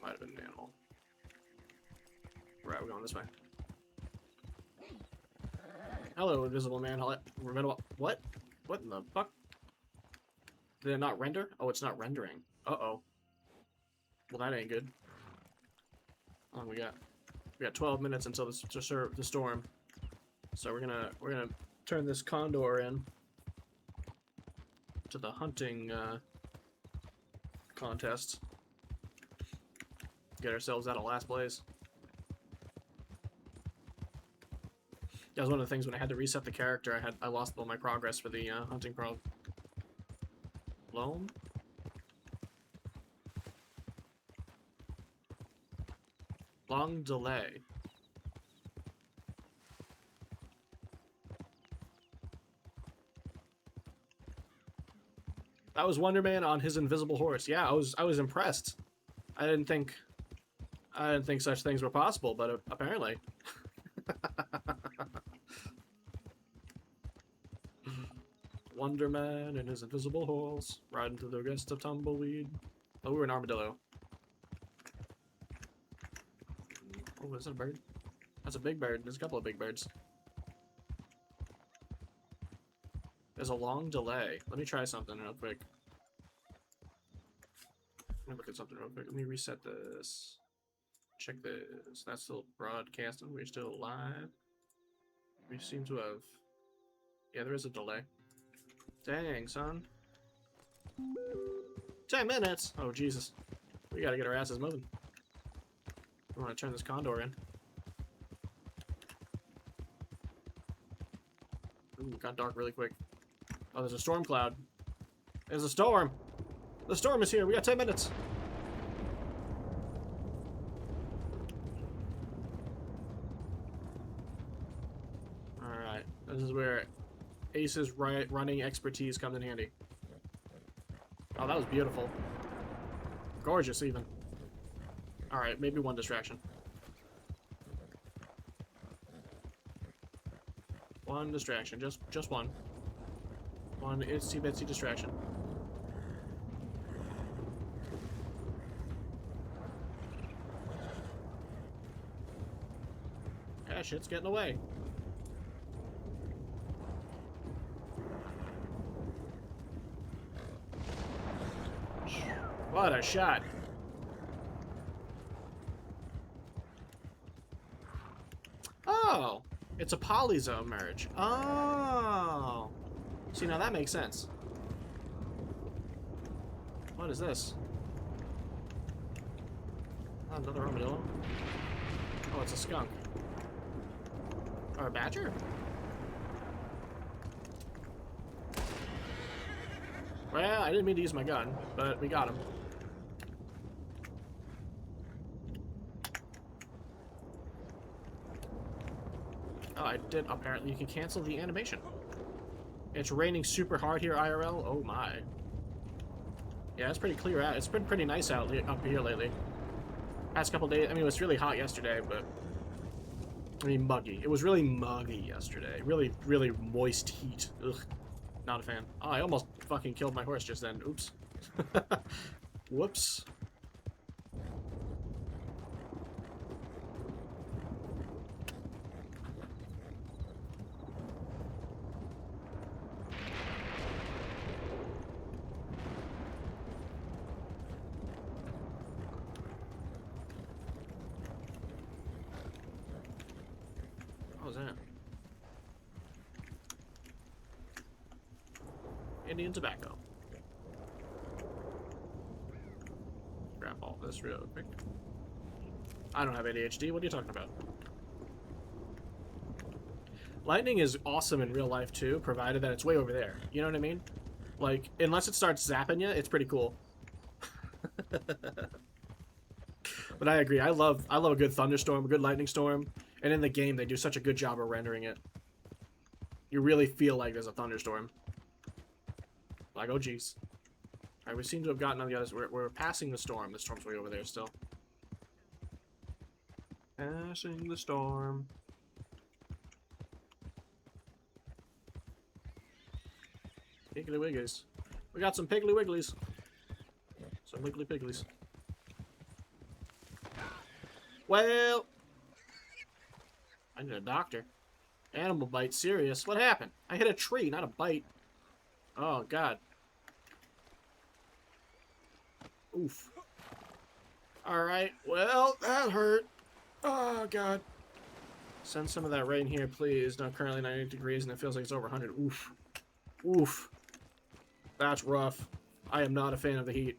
Might have been an animal. Right, we're going this way. Hello, invisible man. What? What in the fuck? Did it not render? Oh, it's not rendering. Uh-oh. Well, that ain't good. How long we got? We got 12 minutes until the storm. So we're gonna turn this condor in to the hunting contest. Get ourselves out of last place. That was one of the things when I had to reset the character. I lost all my progress for the hunting problem. Loam? Long delay. That was Wonder Man on his invisible horse. Yeah, I was impressed. I didn't think such things were possible, but apparently. Wonder Man and his invisible horse riding through the rest of Tumbleweed. Oh, we're an armadillo. Oh, is that a bird? That's a big bird. There's a couple of big birds. There's a long delay. Let me try something real quick. Let me look at something real quick. Let me reset this. Check this. That's still broadcasting. We're still live. We seem to have... Yeah, there is a delay. Dang, son. 10 minutes? Oh, Jesus. We gotta get our asses moving. I want to turn this condor in. Ooh, it got dark really quick. Oh, there's a storm cloud. There's a storm! The storm is here! We got 10 minutes! Alright. This is where Ace's running expertise comes in handy. Oh, that was beautiful. Gorgeous, even. Alright, maybe one distraction. One distraction. Just one. One itsy-bitsy distraction. Yeah, shit's getting away. What a shot. Oh, it's a polyzone merge. Oh. See, now that makes sense. What is this? Oh, another armadillo. Oh, it's a skunk. Or a badger? Well, I didn't mean to use my gun, but we got him. Oh, I did. Apparently, you can cancel the animation. It's raining super hard here, IRL. Oh my. Yeah, it's pretty clear out. It's been pretty nice out up here lately. Past couple days. I mean, it was really hot yesterday, but I mean, muggy. It was really muggy yesterday. Really, really moist heat. Ugh. Not a fan. Oh, I almost fucking killed my horse just then. Oops. Whoops. What was that? Indian tobacco. Grab all this real quick. I don't have ADHD. What are you talking about? Lightning is awesome in real life too, provided that it's way over there. You know what I mean? Like, unless it starts zapping you, it's pretty cool. But I agree. I love a good thunderstorm, a good lightning storm, and in the game they do such a good job of rendering it. You really feel like there's a thunderstorm. Like, oh geez. Alright, we seem to have gotten on the others. We're passing the storm. The storm's way over there still. Passing the storm. Piggly Wigglies. We got some Piggly Wigglies. Some Wiggly Pigglies. Well, I need a doctor. Animal bite, serious. What happened? I hit a tree, not a bite. Oh, God. Oof. Alright, well, that hurt. Oh, God. Send some of that rain here, please. Now, currently 98 degrees, and it feels like it's over 100. Oof. Oof. That's rough. I am not a fan of the heat.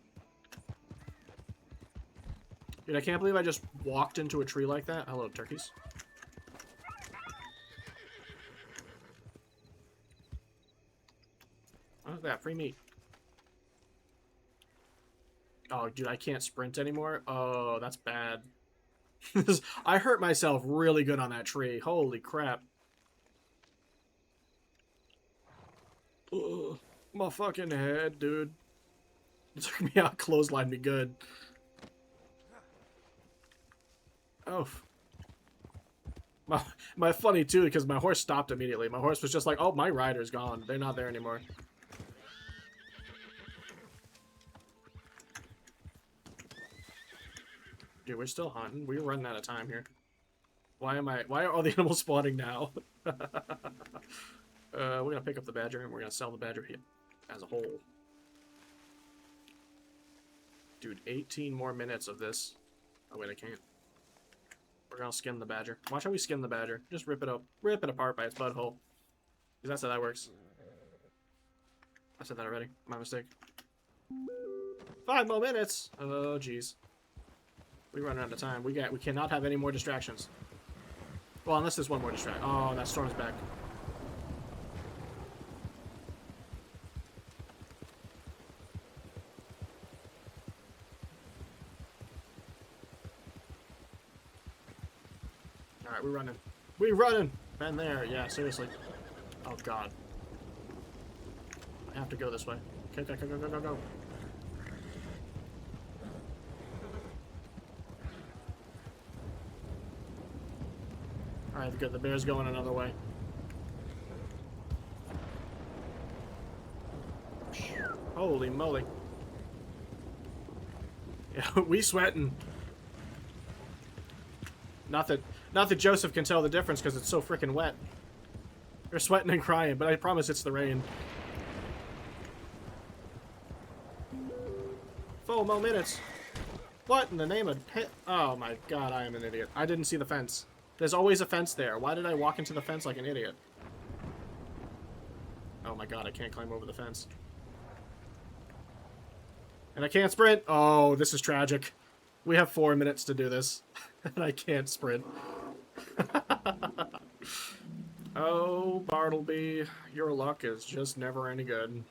Dude, I can't believe I just walked into a tree like that. Hello, turkeys. What's that? Free meat. Oh, dude, I can't sprint anymore. Oh, that's bad. I hurt myself really good on that tree. Holy crap. Ugh, my fucking head, dude. It took me out, clotheslined me good. Oh. My funny, too, because my horse stopped immediately. My horse was just like, oh, my rider's gone. They're not there anymore. Dude, we're still hunting. We're running out of time here. Why are all the animals spawning now? We're gonna pick up the badger and we're gonna sell the badger here as a whole. Dude, 18 more minutes of this. Oh wait, I can't. We're gonna skin the badger. Watch how we skin the badger. Just rip it up. Rip it apart by its butthole. Because that's how that works. I said that already. My mistake. 5 more minutes. Oh, jeez. We run out of time. We cannot have any more distractions. Well, unless there's one more distraction. Oh, that storm's back. Alright, we're running. We're running! Been there. Yeah, seriously. Oh, God. I have to go this way. Okay, go, go, go, go, go, go. Alright, good. The bear's going another way. Holy moly. Yeah, we sweating. Not that Joseph can tell the difference because it's so freaking wet. You're sweating and crying, but I promise it's the rain. 4 more minutes. What in the name of... Oh my god, I am an idiot. I didn't see the fence. There's always a fence there. Why did I walk into the fence like an idiot? Oh my god, I can't climb over the fence. And I can't sprint. Oh, this is tragic. We have 4 minutes to do this. And I can't sprint. Oh, Bartleby, your luck is just never any good.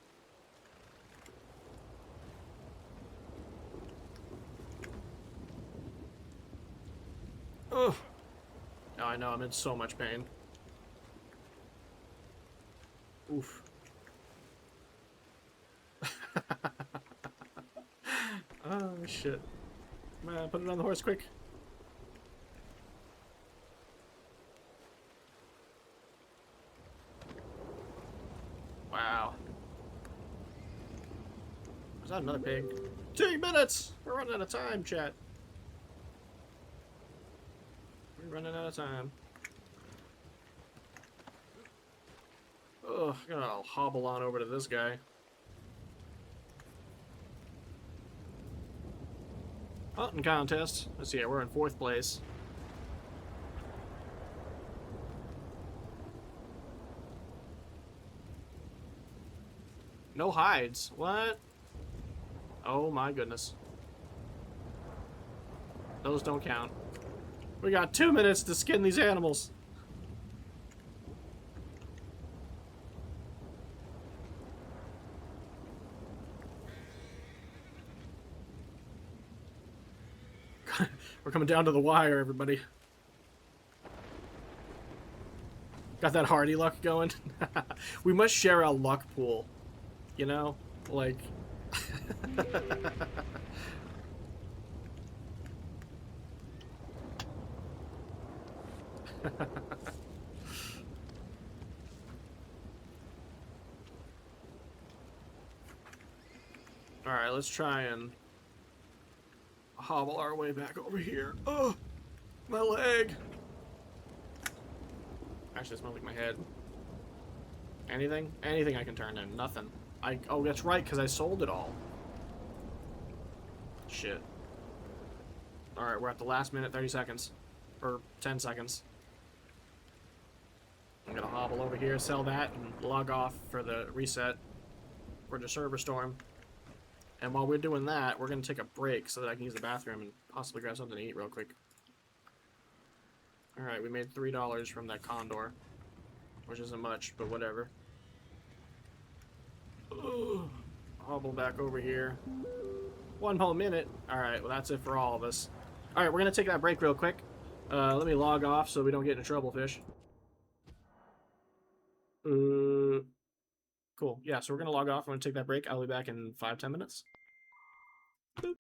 Ugh. Oh, I know, I'm in so much pain. Oof. Oh, shit. Man, put it on the horse quick. Wow. Was that another pig? 2 minutes! We're running out of time, chat. We're running out of time. Ugh, I'm gonna hobble on over to this guy. Hunting contest. Let's see, we're in 4th place. No hides. What? Oh my goodness. Those don't count. We got 2 minutes to skin these animals. We're coming down to the wire, everybody. Got that hardy luck going. We must share our luck pool. You know? Like... Alright, let's try and hobble our way back over here. Oh! My leg! Actually, it smells like my head. Anything? Anything I can turn in. Nothing. Oh, that's right, because I sold it all. Shit. Alright, we're at the last minute, 30 seconds. Or 10 seconds. I'm gonna hobble over here, sell that, and log off for the reset for the server storm. And while we're doing that, we're gonna take a break so that I can use the bathroom and possibly grab something to eat real quick. Alright, we made $3 from that condor. Which isn't much, but whatever. Ugh. Hobble back over here. 1 whole minute. Alright, well that's it for all of us. Alright, we're gonna take that break real quick. Let me log off so we don't get into trouble, fish. Cool. Yeah, so we're gonna log off. I'm gonna take that break. I'll be back in 5-10 minutes. Boop.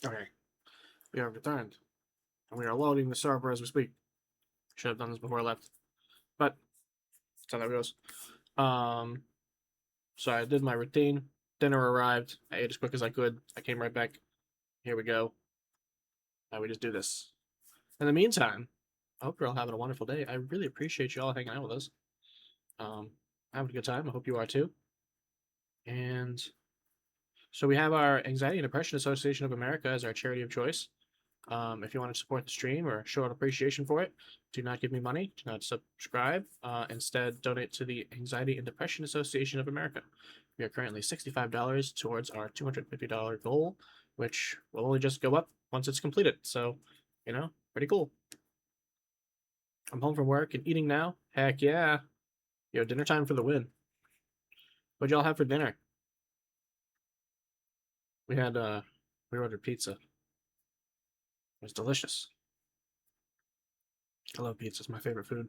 Okay. We have returned. And we are loading the server as we speak. Should have done this before I left. But that's how that goes. So I did my routine. Dinner arrived. I ate as quick as I could. I came right back. Here we go. Now we just do this. In the meantime, I hope you're all having a wonderful day. I really appreciate you all hanging out with us. Having a good time. I hope you are too. And so we have our Anxiety and Depression Association of America as our charity of choice. If you want to support the stream or show an appreciation for it, do not give me money. Do not subscribe. Instead, donate to the Anxiety and Depression Association of America. We are currently $65 towards our $250 goal, which will only just go up once it's completed. So, pretty cool. I'm home from work and eating now. Heck yeah. Dinner time for the win. What'd y'all have for dinner? We had we ordered pizza. It was delicious. I love pizza. It's my favorite food.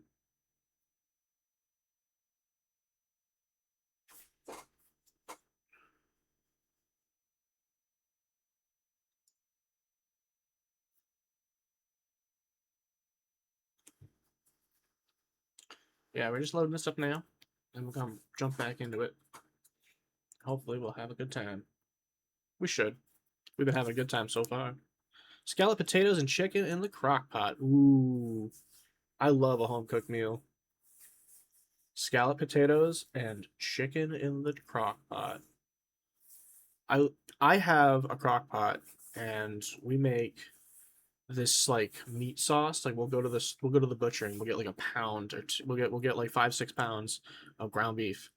Yeah, we're just loading this up now, and we'll come jump back into it. Hopefully, we'll have a good time. We should. We've been having a good time so far. Scalloped potatoes and chicken in the crock pot. Ooh, I love a home cooked meal. Scalloped potatoes and chicken in the crock pot. I have a crock pot, and we make this like meat sauce. Like we'll go to the butcher and we'll get like a pound or two, we'll get like 5-6 pounds of ground beef,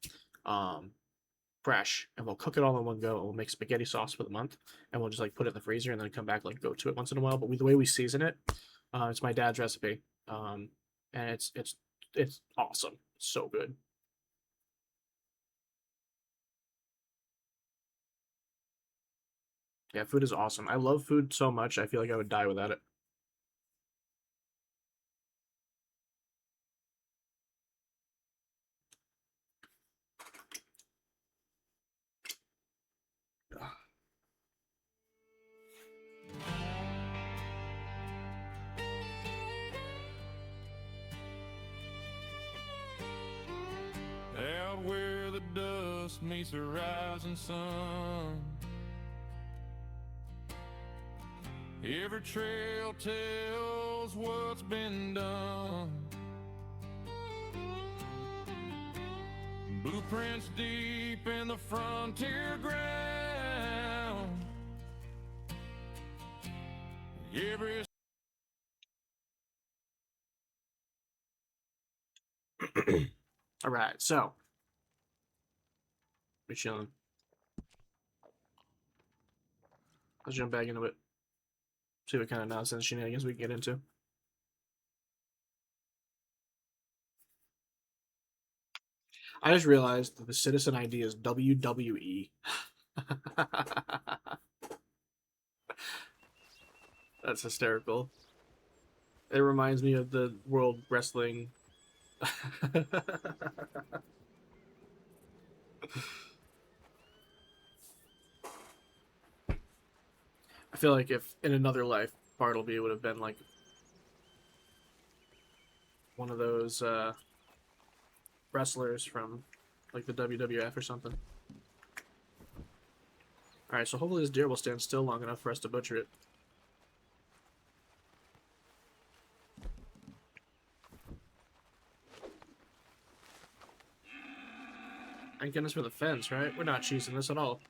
fresh, and we'll cook it all in one go, and we'll make spaghetti sauce for the month, and we'll just like put it in the freezer and then come back like go to it once in a while. But the way we season it, it's my dad's recipe, and it's awesome. It's so good. Yeah, food is awesome. I love food so much. I feel like I would die without it. Out where the dust meets the rising sun, every trail tells what's been done. Blueprints deep in the frontier ground. Every All right, so we're chilling. Let's jump back into it. See what kind of nonsense shenanigans we can get into. I just realized that the citizen ID is WWE. That's hysterical. It reminds me of the World Wrestling. I feel like if in another life, Bartleby would have been like one of those wrestlers from like the WWF or something. Alright, so hopefully this deer will stand still long enough for us to butcher it. Thank goodness for the fence, right? We're not cheesing this at all.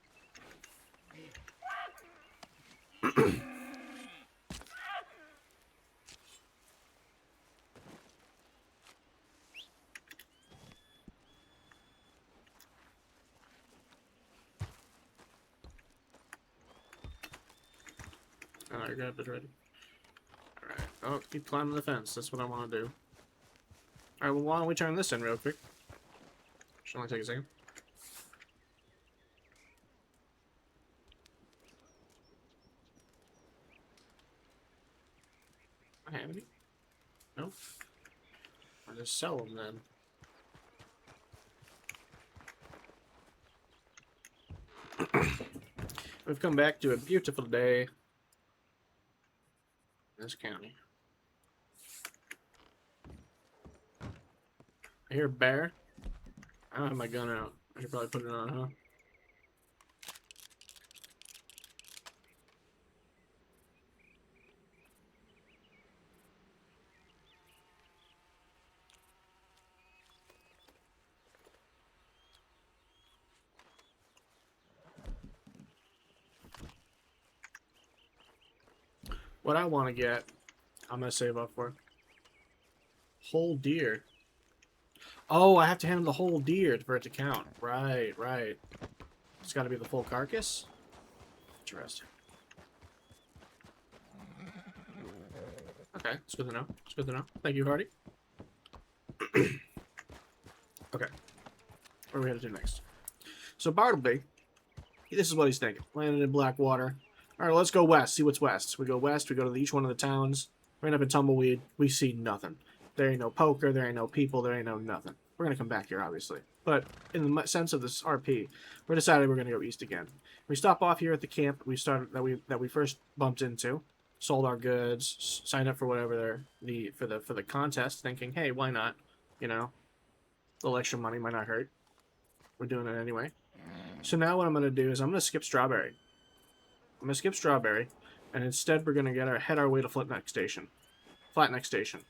Alright, grab it ready. Alright. Oh, keep climbing the fence. That's what I want to do. Alright, well, why don't we turn this in real quick? Should only take a second. I have any? Nope. I'll just sell them then. We've come back to a beautiful day in this county. I hear a bear. I don't have my gun out. I should probably put it on, huh? What I want to get, I'm gonna save up for. Whole deer. Oh, I have to handle the whole deer for it to count. Right, right. It's got to be the full carcass. Interesting. Okay, it's good to know. It's good to know. Thank you, Hardy. Okay. What are we going to do next? So Bartleby, this is what he's thinking. Landed in Blackwater. All right, let's go west. See what's west. We go west. We go to each one of the towns. We end up in Tumbleweed. We see nothing. There ain't no poker. There ain't no people. There ain't no nothing. We're going to come back here, obviously. But in the sense of this RP, we're decided we're going to go east again. We stop off here at the camp that we first bumped into. Sold our goods, signed up for whatever for the contest, thinking, hey, why not? You know, a little extra money might not hurt. We're doing it anyway. So now what I'm going to do is I'm going to skip Strawberry. I'm going to skip Strawberry, and instead we're going to head our way to Flatneck Station. Flatneck Station.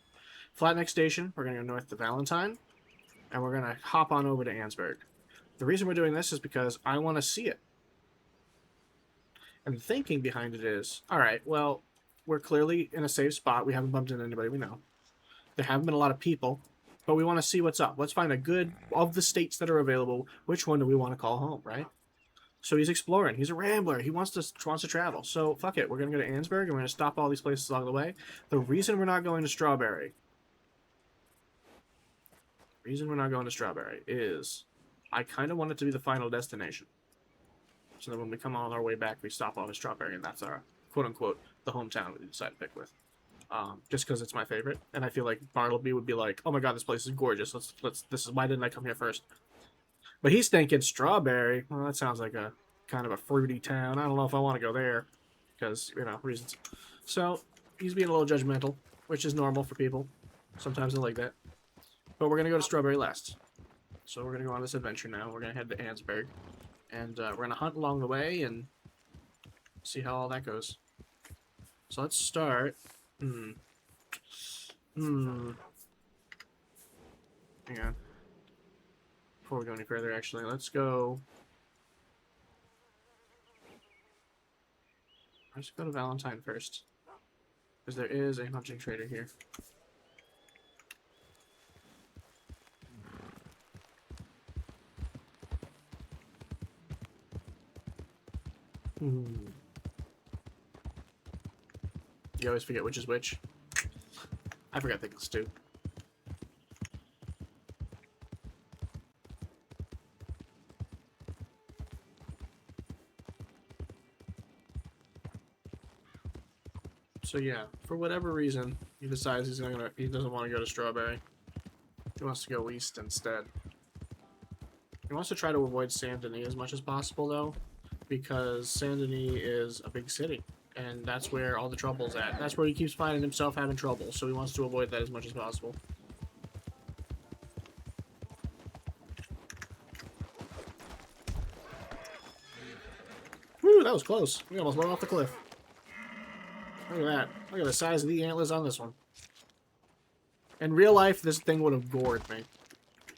Flatneck Station, we're going to go north to Valentine, and we're going to hop on over to Ansburg. The reason we're doing this is because I want to see it. And the thinking behind it is, all right, well, we're clearly in a safe spot. We haven't bumped into anybody we know. There haven't been a lot of people, but we want to see what's up. Let's find a good, of the states that are available, which one do we want to call home, right? So he's exploring. He's a rambler. He wants to travel. So fuck it. We're going to go to Ansburg, and we're going to stop all these places along the way. The reason we're not going to Strawberry is I kind of want it to be the final destination. So that when we come on our way back, we stop off at Strawberry, and that's our quote-unquote the hometown we decide to pick with. Just because it's my favorite, and I feel like Bartleby would be like, "Oh my god, this place is gorgeous. This is why didn't I come here first?" But he's thinking Strawberry. Well, that sounds like a kind of a fruity town. I don't know if I want to go there because reasons. So he's being a little judgmental, which is normal for people. Sometimes they like that. But we're gonna go to Strawberry last. So we're gonna go on this adventure now. We're gonna head to Ansburg, and we're gonna hunt along the way and see how all that goes. So let's start. Hang on. Before we go any further, actually, let's go. Let's go to Valentine first, because there is a hunting trader here. You always forget which is which. I forgot the stew. So yeah, for whatever reason, he decides he doesn't want to go to Strawberry. He wants to go east instead. He wants to try to avoid Saint Denis as much as possible, though, because Saint Denis is a big city. And that's where all the trouble's at. That's where he keeps finding himself having trouble, so he wants to avoid that as much as possible. Woo, that was close. We almost went off the cliff. Look at that. Look at the size of the antlers on this one. In real life, this thing would have gored me.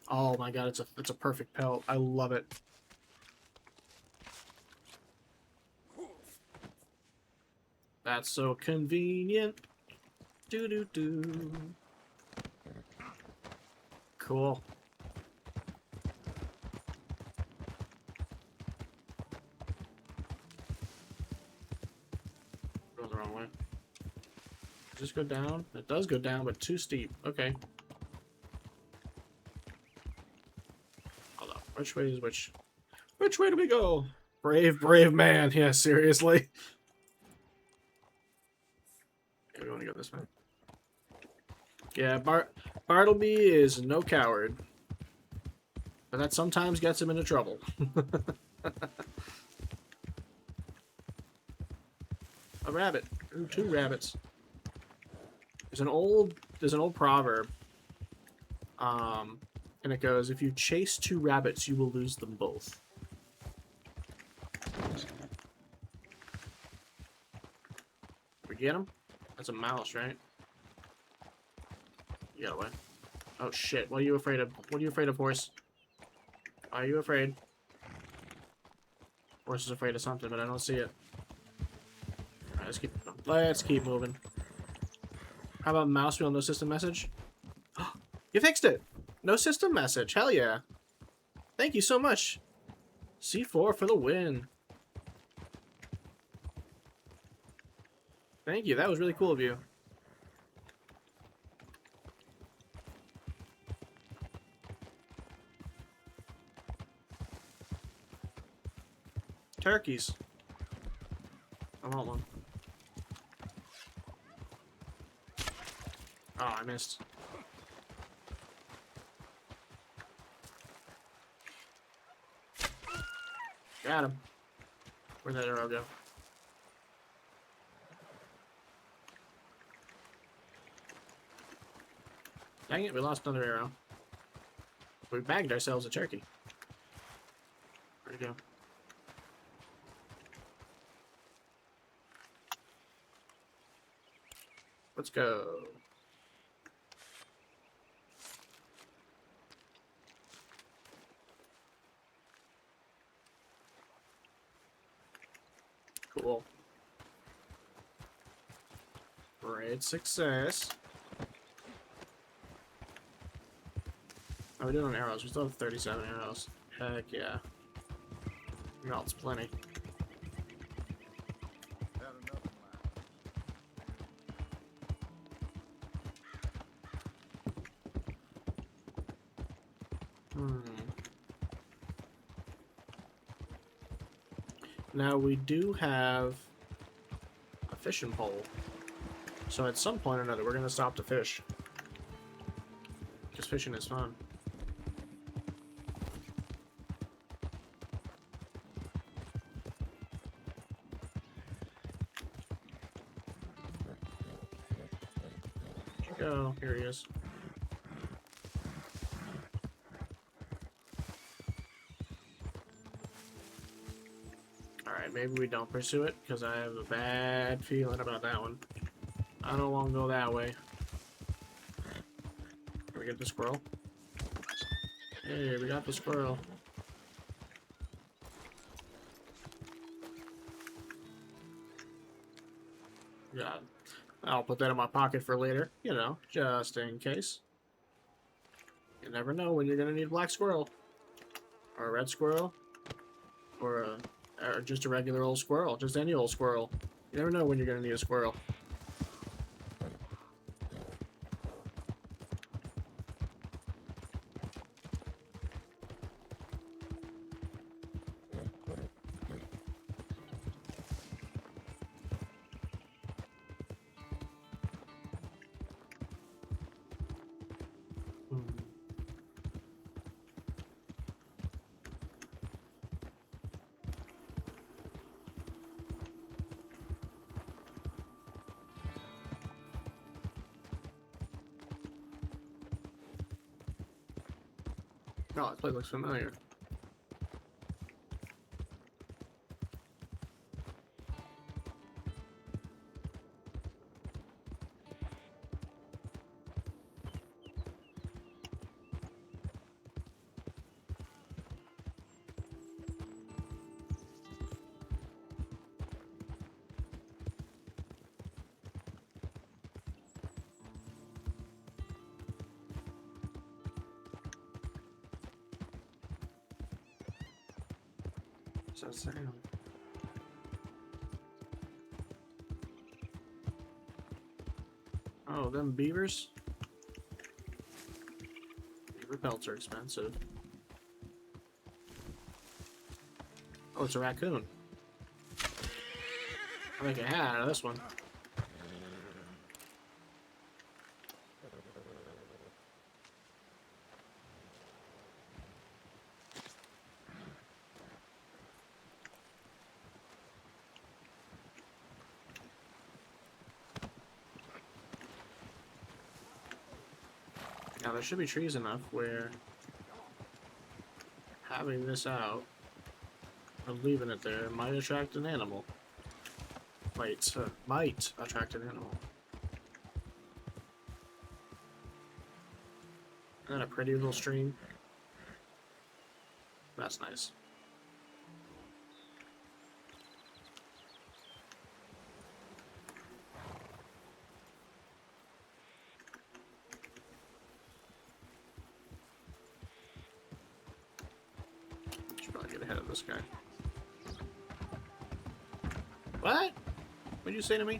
Oh my god, it's a perfect pelt. I love it. That's so convenient. Do. Cool. Goes the wrong way. Does this go down? It does go down, but too steep. Okay. Hold up. Which way is which? Which way do we go? Brave man. Yeah, seriously. We want to go this way. Yeah, Bartleby is no coward. But that sometimes gets him into trouble. A rabbit. Ooh, 2 rabbits. There's an old proverb. And it goes, if you chase 2 rabbits, you will lose them both. We get him? That's a mouse, right? You got away. Oh shit! What are you afraid of? What are you afraid of, horse? Why are you afraid? Horse is afraid of something, but I don't see it. Alright, let's keep. Let's keep moving. How about mouse wheel, no system message? You fixed it! No system message, hell yeah. Thank you so much. C4 for the win. Thank you, that was really cool of you. Turkeys. I want one. Oh, I missed. Got him. Where'd that arrow go? Dang it, we lost another arrow. We bagged ourselves a turkey. Where'd it go? Let's go. Cool. Great success. How are we doing on arrows? We still have 37 arrows. Heck yeah. That's plenty. Now we do have a fishing pole. So at some point or another, we're going to stop to fish. Because fishing is fun. Where'd you go? Here he is. Alright, maybe we don't pursue it, because I have a bad feeling about that one. I don't want to go that way. Can we get the squirrel? Hey, we got the squirrel. Yeah, I'll put that in my pocket for later, you know, just in case. You never know when you're gonna need a black squirrel. Or a red squirrel. Or just a regular old squirrel. Just any old squirrel. You never know when you're gonna need a squirrel. Oh, this place looks familiar. What's that sound? Oh, them beavers? Beaver pelts are expensive. Oh, it's a raccoon. I'll make a hat out of this one. Now there should be trees enough where having this out and leaving it there might attract an animal. Might attract an animal. And then a pretty little stream. That's nice. this guy. What? What'd you say to me?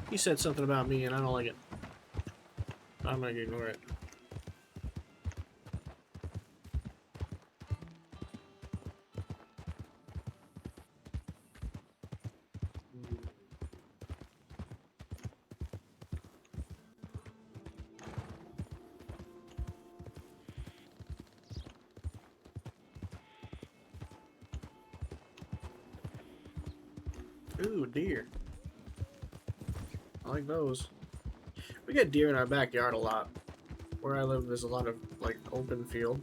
He said something about me and I don't like it. I'm gonna ignore it. Ooh, deer. I like those. We get deer in our backyard a lot. Where I live, there's a lot of, like, open field.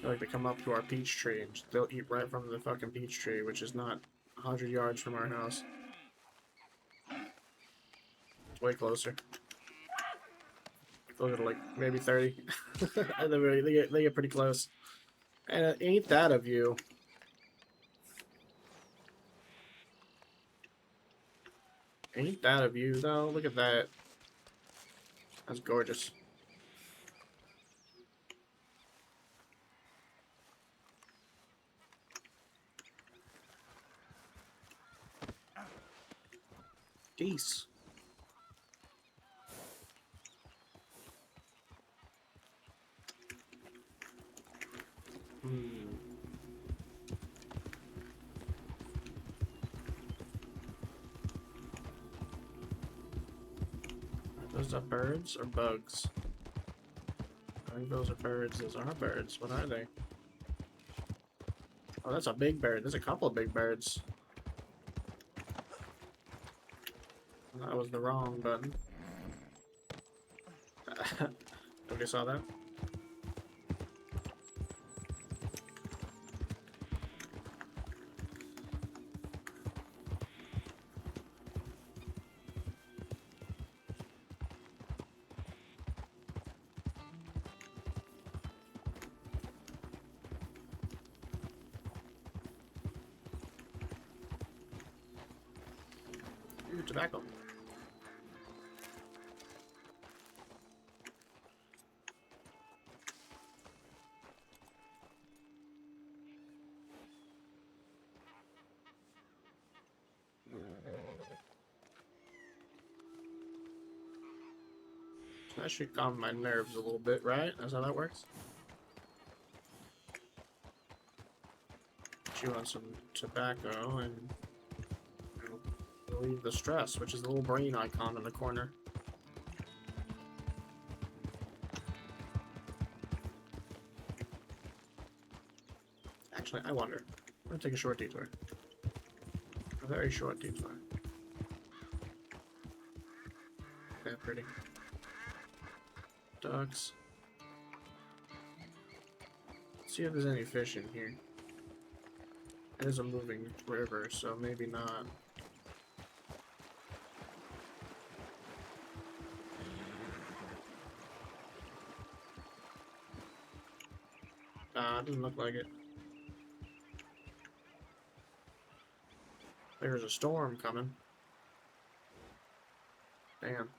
They like to come up to our peach tree and they'll eat right from the fucking peach tree, which is not 100 yards from our house. It's way closer. Closer to like maybe 30. And then they get pretty close. And ain't that a view? Ain't that a view though? Look at that. That's gorgeous. Geese. Are those birds or bugs? I think those are birds. Those are birds. What are they? Oh, that's a big bird. There's a couple of big birds. That was the wrong button. Nobody saw that? Ooh, tobacco. That should calm my nerves a little bit, right? That's how that works. Chew on some tobacco and relieve the stress, which is the little brain icon in the corner. Actually, I wonder. I'm gonna take a short detour. A very short detour. Yeah, pretty. Ducks. Let's see if there's any fish in here. It is a moving river, so maybe not. It doesn't look like it. There's a storm coming. Damn.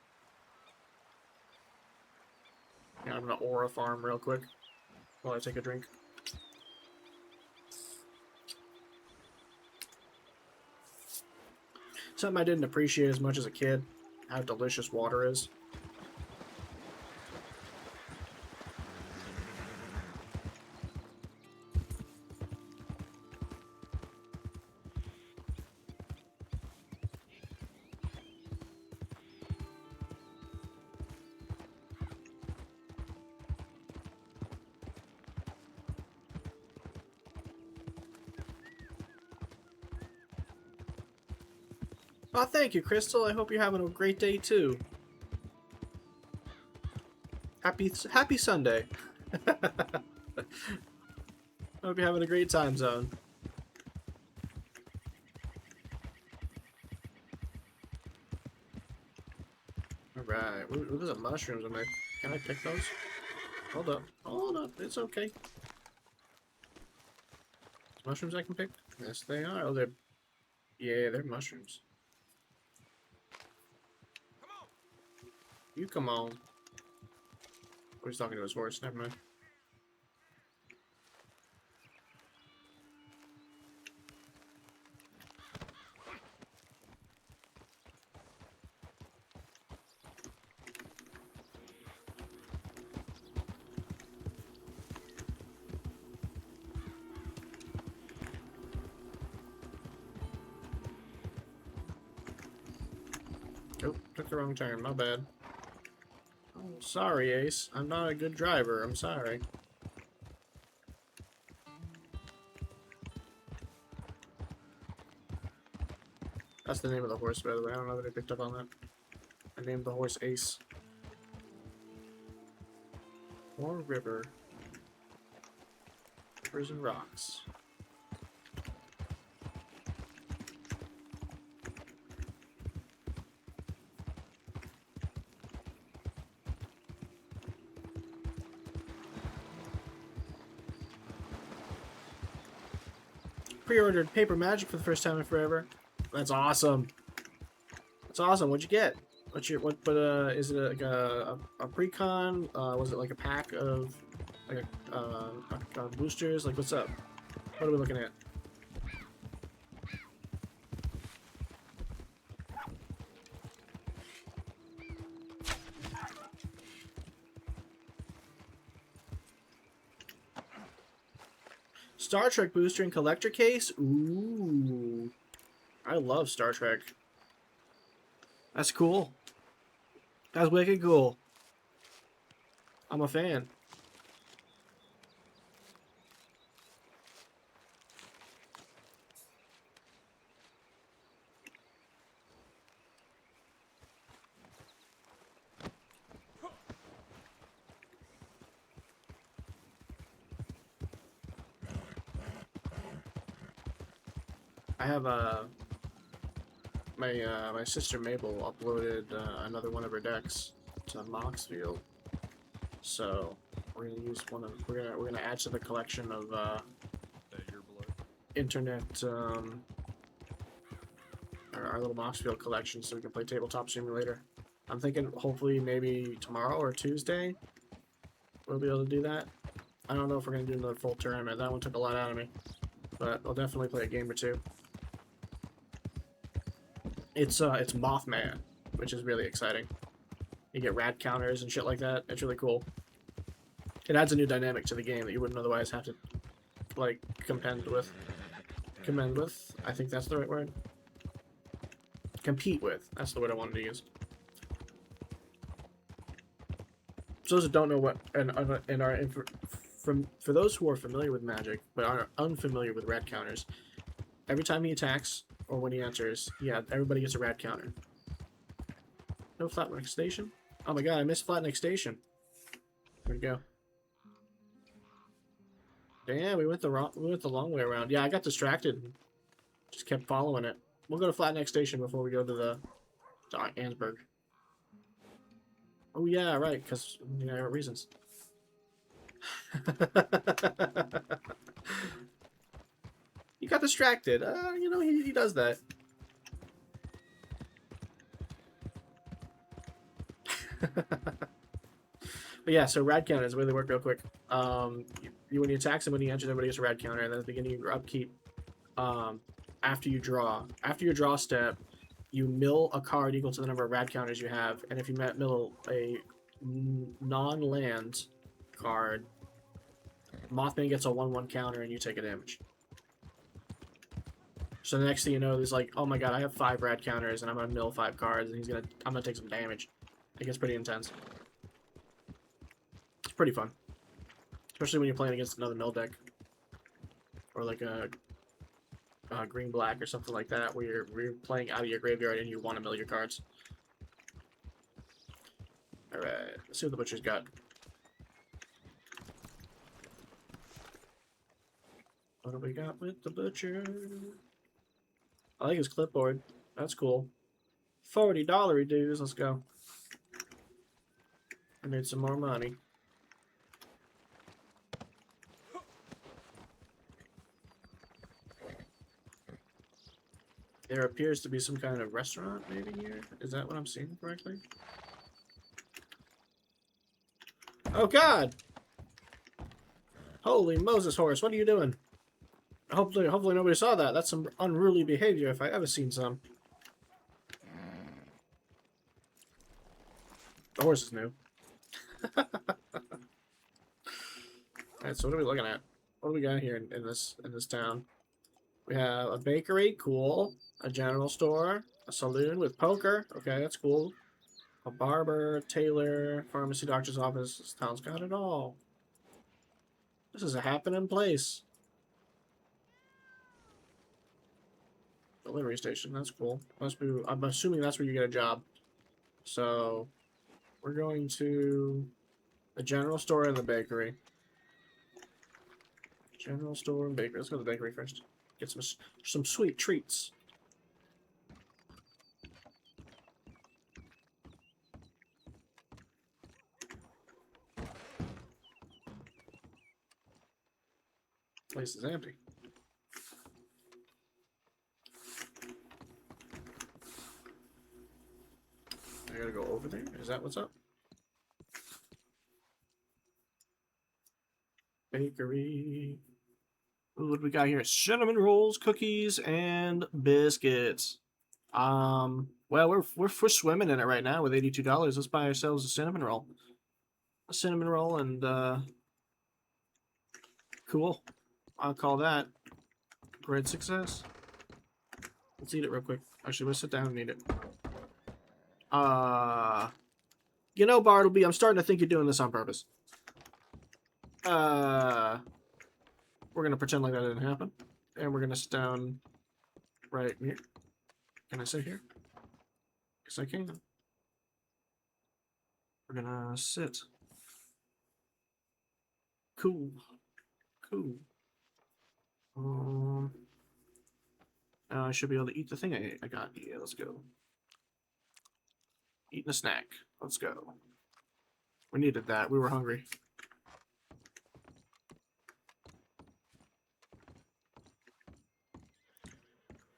Yeah, I'm gonna aura farm real quick while I take a drink. Something I didn't appreciate as much as a kid, how delicious water is. Oh, thank you, Crystal. I hope you're having a great day too. Happy Sunday. Hope you're having a great time zone. Alright, there's some mushrooms in there. Can I pick those? Hold up. Hold up. It's okay. mushrooms I can pick? Yes, they are. Oh, they're... Yeah, they're mushrooms. You come on. Oh, he's talking to his horse. Never mind. Oh, took the wrong turn. My bad. Oh, sorry, Ace. I'm not a good driver. I'm sorry. That's the name of the horse, by the way. I don't know that I picked up on that. I named the horse Ace. More river. Rivers and rocks. Pre-ordered Paper Magic for the first time in forever. That's awesome. That's awesome. What'd you get? Is it like a pre-con? Was it like a pack of like boosters? Like, what's up? What are we looking at? Star Trek booster and collector case? Ooh. I love Star Trek. That's cool. That's wicked cool. I'm a fan. I have my sister Mabel uploaded another one of her decks to Moxfield, so we're gonna use one of we're gonna add to the collection of internet our little Moxfield collection, so we can play Tabletop Simulator. I'm thinking hopefully maybe tomorrow or Tuesday we'll be able to do that. I don't know if we're gonna do another full tournament. That one took a lot out of me, but I'll definitely play a game or two. It's Mothman, which is really exciting. You get rad counters and shit like that. It's really cool. It adds a new dynamic to the game that you wouldn't otherwise have to like contend with. Commend with. I think that's the right word. Compete with. That's the word I wanted to use. For those who don't know what for those who are familiar with Magic but are unfamiliar with rad counters, every time he attacks or when he enters, yeah, everybody gets a rad counter. No flat next station? Oh my god, I missed flat next station. There we go. Damn, we went the long way around. Yeah, I got distracted. Just kept following it. We'll go to flat next station before we go to Ansburg. Oh yeah, right, because reasons. You got distracted. He does that. But yeah, so rad counters, the way they work real quick. When you attack somebody, you enter everybody gets a rad counter, and then at the beginning of your upkeep, after your draw step, you mill a card equal to the number of rad counters you have, and if you mill a non-land card, Mothman gets a 1/1 counter and you take a damage. So the next thing you know, there's like, oh my god, I have 5 rad counters and I'm gonna mill 5 cards and I'm gonna take some damage. It gets pretty intense. It's pretty fun. Especially when you're playing against another mill deck. Or like a green-black or something like that, where you're playing out of your graveyard and you want to mill your cards. Alright, let's see what the butcher's got. What do we got with the butcher? I like his clipboard. That's cool. $40 dues. Let's go. I made some more money. There appears to be some kind of restaurant maybe here. Is that what I'm seeing correctly? Oh God! Holy Moses, horse! What are you doing? Hopefully nobody saw that. That's some unruly behavior if I ever seen some. The horse is new. Alright, so what are we looking at? What do we got here in this town? We have a bakery, cool. A general store, a saloon with poker. Okay, that's cool. A barber, tailor, pharmacy, doctor's office. This town's got it all. This is a happening place. Delivery station, that's cool. Must be. I'm assuming that's where you get a job. So, we're going to the general store and the bakery. General store and bakery. Let's go to the bakery first. Get some sweet treats. Place is empty. I gotta go over there? Is that what's up? Bakery. Ooh, what do we got here? Cinnamon rolls, cookies, and biscuits. Well, we're swimming in it right now with $82. Let's buy ourselves a cinnamon roll. A cinnamon roll and cool. I'll call that great success. Let's eat it real quick. Actually, let's sit down and eat it. You know, Bartleby, I'm starting to think you're doing this on purpose. We're gonna pretend like that didn't happen, and we're gonna sit down right here. Can I sit here? Yes, I can. We're gonna sit. Cool. Cool. Now I should be able to eat the thing I got. Yeah, let's go. Eating a snack. Let's go. We needed that. We were hungry.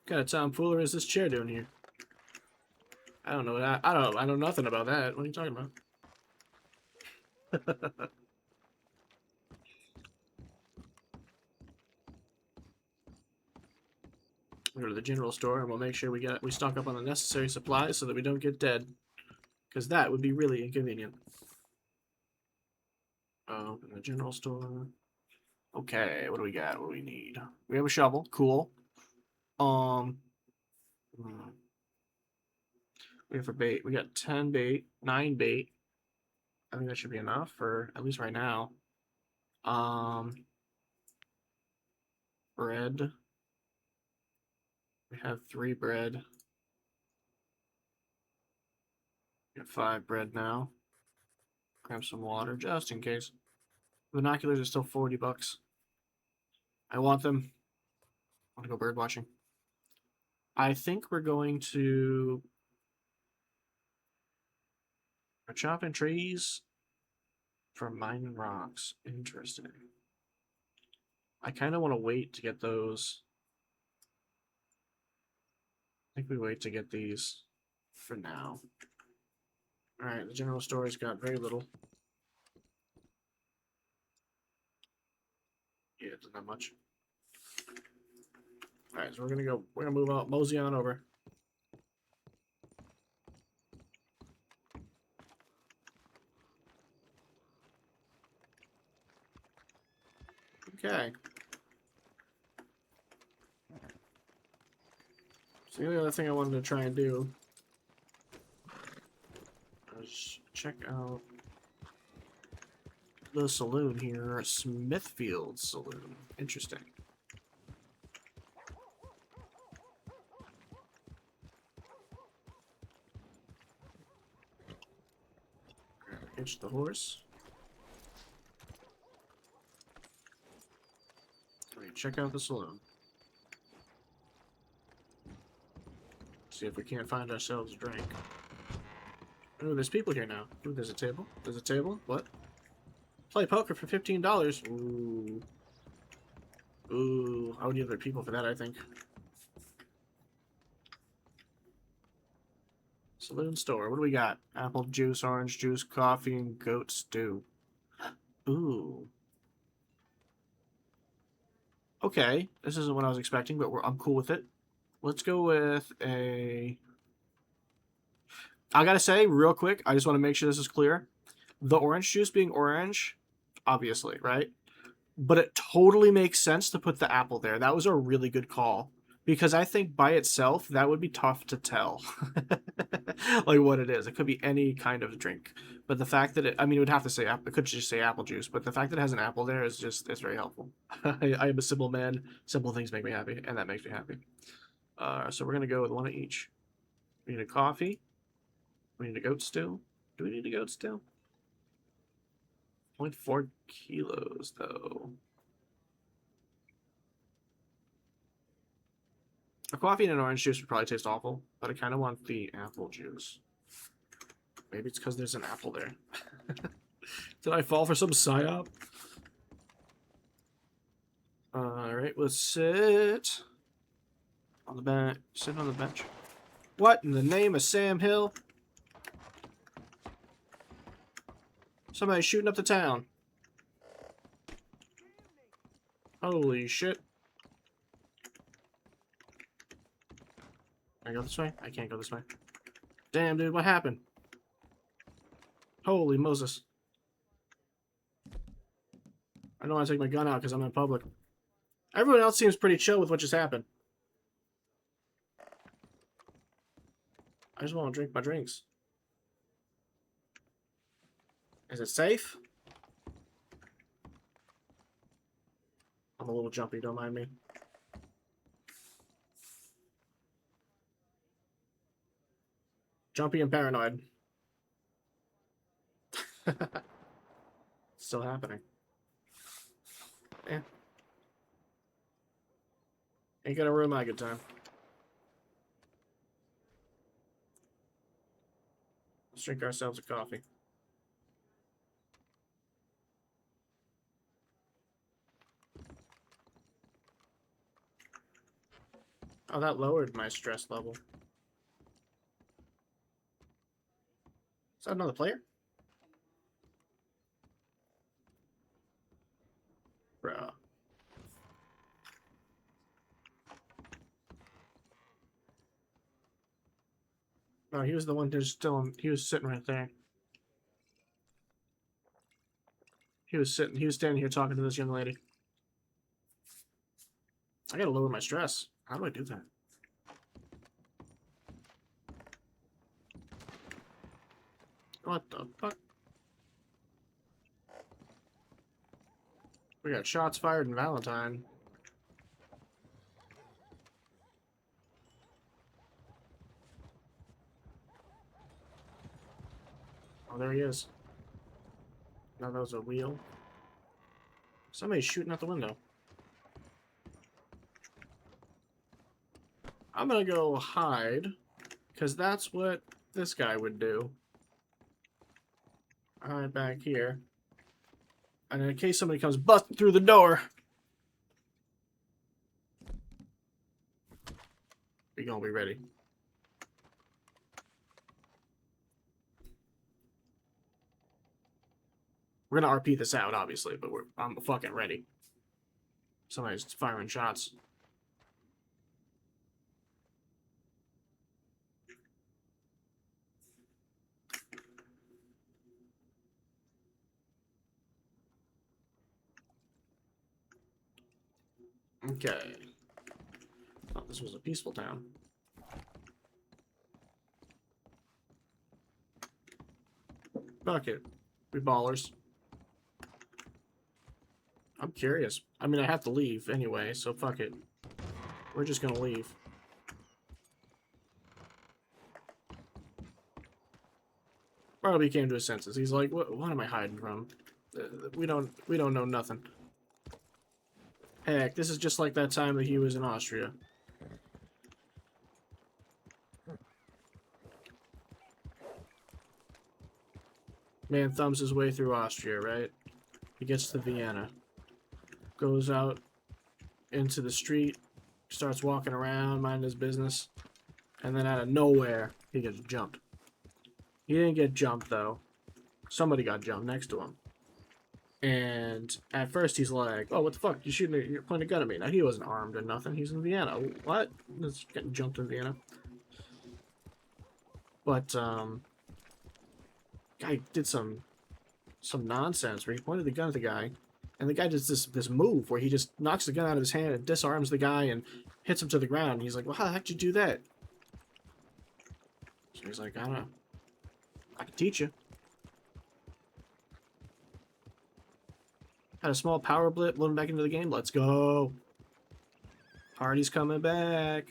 What kind of tomfoolery is this chair doing here? I don't know. I know nothing about that. What are you talking about? We go to the general store and we'll make sure we stock up on the necessary supplies so that we don't get dead. Because that would be really inconvenient. Oh, in the general store. Okay, what do we got? What do we need? We have a shovel. Cool. We have for bait. We got 10 bait, 9 bait. I think that should be enough for at least right now. Bread. We have 3 bread. We got 5 bread now. Grab some water just in case. Binoculars are still $40. I want them. I want to go bird watching. I think we're going to. We're chopping trees for mining rocks. Interesting. I kind of want to wait to get those. I think we wait to get these for now. Alright, the general store's got very little. Yeah, it doesn't have much. Alright, so we're gonna move out, mosey on over. Okay. So the only other thing I wanted to try and do is check out the saloon here, Smithfield Saloon. Interesting. Hitch the horse. Check out the saloon. See if we can't find ourselves a drink. Oh, there's people here now. Ooh, there's a table. There's a table. What? Play poker for $15. Ooh. Ooh. I would need other people for that, I think. Saloon store. What do we got? Apple juice, orange juice, coffee, and goat stew. Ooh. Okay, this isn't what I was expecting, but I'm cool with it. Let's go with a... I gotta say, real quick, I just want to make sure this is clear. The orange juice being orange, obviously, right? But it totally makes sense to put the apple there. That was a really good call. Because I think by itself, that would be tough to tell. Like what it is. It could be any kind of drink. But the fact that it would have to say, it could just say apple juice. But the fact that it has an apple there is it's very helpful. I am a simple man. Simple things make me happy. And that makes me happy. So we're going to go with one of each. We need a coffee. We need a goat stew. Do we need a goat stew? 0.4 kilos, though. A coffee and an orange juice would probably taste awful, but I kind of want the apple juice. Maybe it's because there's an apple there. Did I fall for some psyop? Alright, let's sit on the bench. Sit on the bench. What in the name of Sam Hill? Somebody's shooting up the town. Holy shit. Can I go this way? I can't go this way. Damn, dude, what happened? Holy Moses. I don't want to take my gun out because I'm in public. Everyone else seems pretty chill with what just happened. I just want to drink my drinks. Is it safe? I'm a little jumpy, don't mind me. Jumpy and paranoid. Still happening. Yeah. Ain't gonna ruin my good time. Let's drink ourselves a coffee. Oh, that lowered my stress level. Is that another player? Bruh. No, he was the one who's still he was sitting right there. He was standing here talking to this young lady. I gotta lower my stress. How do I do that? What the fuck? We got shots fired in Valentine. Oh, there he is. Now that was a wheel. Somebody's shooting out the window. I'm gonna go hide, because that's what this guy would do. Hide back here. And in case somebody comes busting through the door, we gonna be ready. We're gonna RP this out, obviously, but I'm fucking ready. Somebody's firing shots. Okay. Thought this was a peaceful town. Fuck it. We ballers. I'm curious. I mean, I have to leave anyway, so fuck it. We're just gonna leave. Bartleby came to his senses. He's like, what am I hiding from? We don't know nothing. Heck, this is just like that time that he was in Austria. Man thumbs his way through Austria, right? He gets to Vienna. Goes out into the street, starts walking around, minding his business, and then out of nowhere, he gets jumped. He didn't get jumped, though. Somebody got jumped next to him. And at first he's like, oh, what the fuck? You're pointing a gun at me. Now, he wasn't armed or nothing. He's in Vienna. What? He's getting jumped in Vienna. But, guy did some nonsense where he pointed the gun at the guy. And the guy does this move where he just knocks the gun out of his hand and disarms the guy and hits him to the ground. And he's like, well, how the heck did you do that? So he's like, I don't know. I can teach you. Had a small power blip, loading back into the game. Let's go. Party's coming back.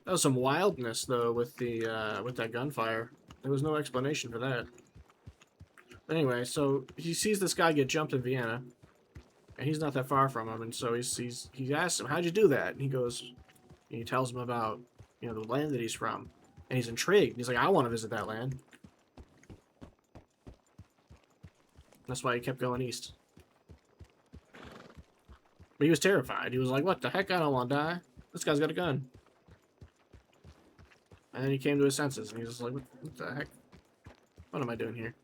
That was some wildness though with that gunfire. There was no explanation for that. But anyway, so he sees this guy get jumped in Vienna, and he's not that far from him, and so he asks him, "How'd you do that?" And he goes, and he tells him about the land that he's from. And he's intrigued. He's like, I want to visit that land. That's why he kept going east. But he was terrified. He was like, what the heck? I don't want to die. This guy's got a gun. And then he came to his senses. And he was like, what the heck? What am I doing here?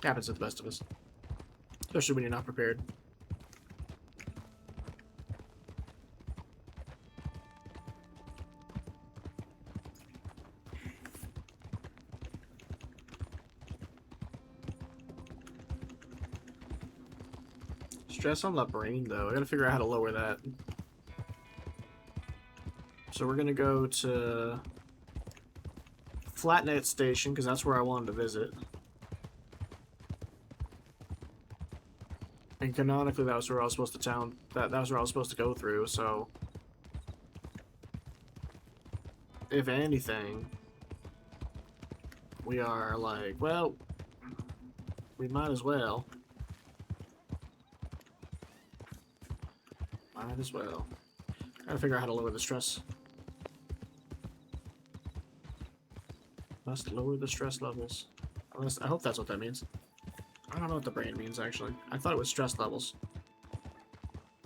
Happens to the best of us. Especially when you're not prepared. Stress on the brain, though. I gotta figure out how to lower that. So we're gonna go to Flatnet Station, because that's where I wanted to visit. And canonically, that was where I was supposed to that was where I was supposed to go through, so if anything, we are like, well, we might as well. Might as well. Gotta figure out how to lower the stress. Must lower the stress levels. Unless, I hope that's what that means. I don't know what the brain means, actually. I thought it was stress levels.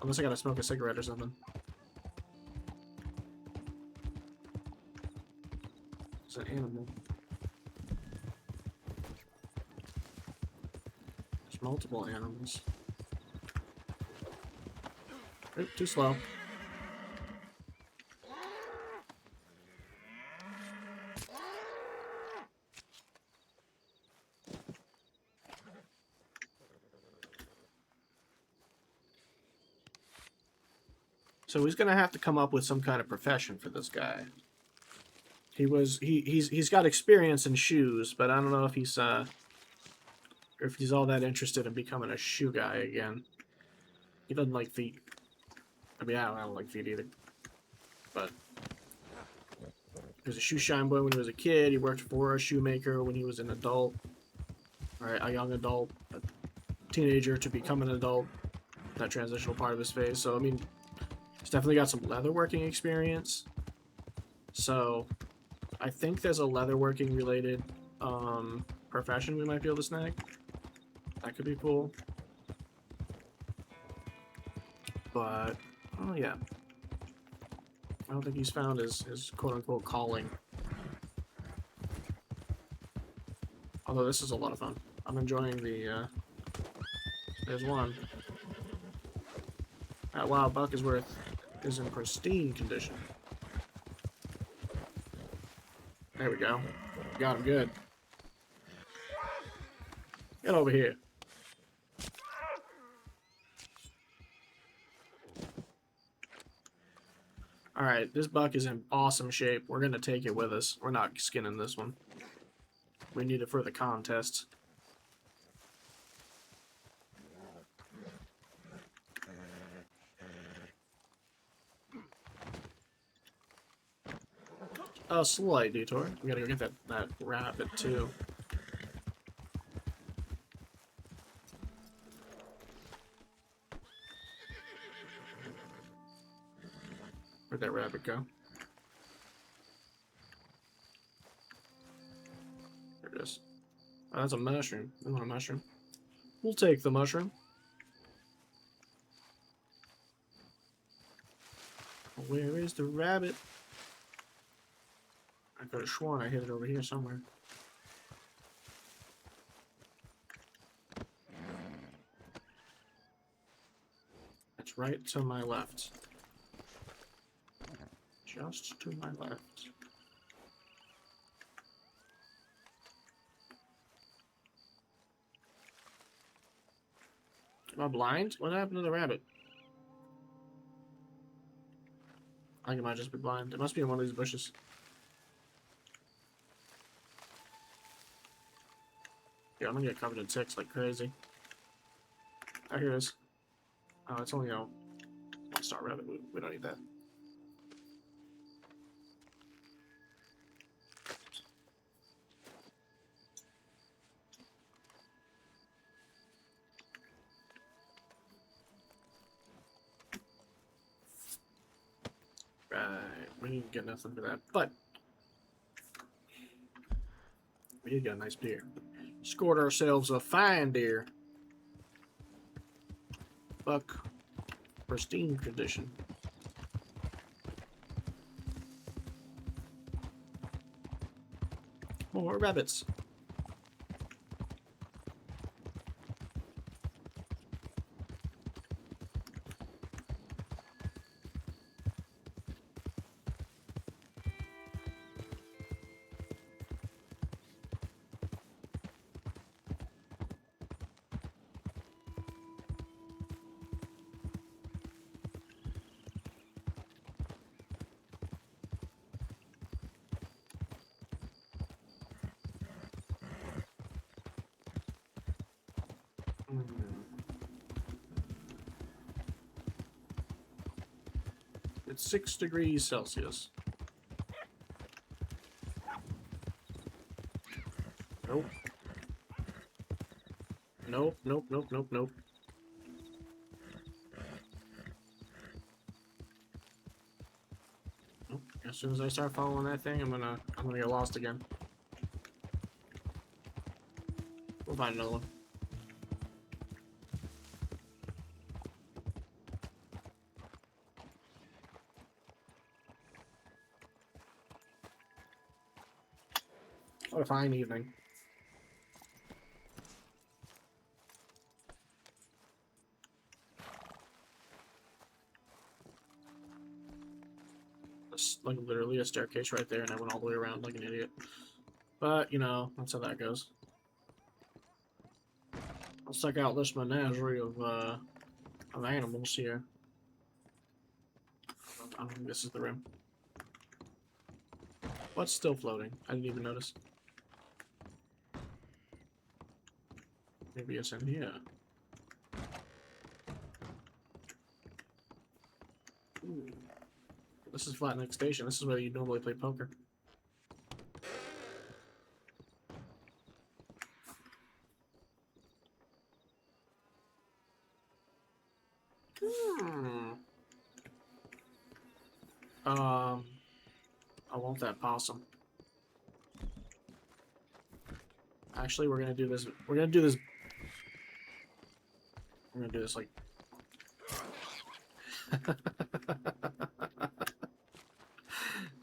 Unless I gotta smoke a cigarette or something. It's an animal. There's multiple animals. Oop, too slow. So he's gonna have to come up with some kind of profession for this guy. He's got experience in shoes, but I don't know if he's all that interested in becoming a shoe guy again. He doesn't like feet. I mean, I don't like feet either. But he was a shoe shine boy when he was a kid. He worked for a shoemaker when he was an adult, or a young adult, a teenager to become an adult. That transitional part of his phase. So I mean, he's definitely got some leatherworking experience. So I think there's a leatherworking related profession we might be able to snag. That could be cool. But, oh yeah. I don't think he's found his quote-unquote calling. Although this is a lot of fun. I'm enjoying the, there's one. That wild buck is in pristine condition. There we go. Got him good. Get over here. Alright, this buck is in awesome shape. We're going to take it with us. We're not skinning this one. We need it for the contest. A slight detour. We gotta go get that rabbit too. Where'd that rabbit go? There it is. Oh, that's a mushroom. We want a mushroom. We'll take the mushroom. Where is the rabbit? I could have sworn I hit it over here somewhere. It's right to my left. Just to my left. Am I blind? What happened to the rabbit? I think it might just be blind. It must be in one of these bushes. Yeah, I'm gonna get covered in ticks like crazy. Oh, here it is. Oh, it's only a one-star rabbit. We don't need that. Right, we didn't get nothing for that, but we did get a nice deer. Scored ourselves a fine deer. Buck, pristine condition. More rabbits. It's 6 degrees Celsius. Nope. Nope, nope, nope, nope, nope. Nope. As soon as I start following that thing, I'm gonna get lost again. We'll find another one. What a fine evening. There's like literally a staircase right there, and I went all the way around like an idiot. But, you know, that's how that goes. Let's check out this menagerie of animals here. I don't think this is the room. What's still floating? I didn't even notice. Maybe it's in here. Ooh. This is Flat Neck Station. This is where you normally play poker. I want that possum. Actually, we're gonna do this. We're gonna do this. We're gonna do this like.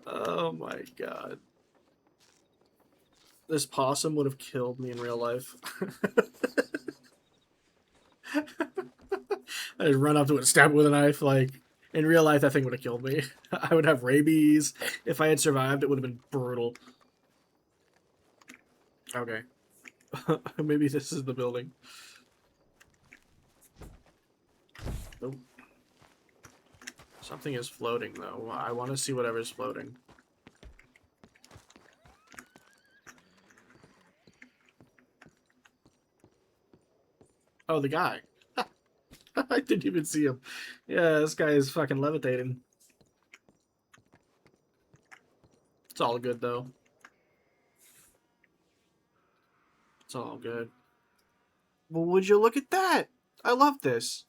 Oh my god. This possum would have killed me in real life. I just run up to it and stab it with a knife. Like, in real life, that thing would have killed me. I would have rabies. If I had survived, it would have been brutal. Okay. Maybe this is the building. Nope. Something is floating, though. I want to see whatever's floating. Oh, the guy. I didn't even see him. Yeah, this guy is fucking levitating. It's all good, though. It's all good. Well, would you look at that? I love this.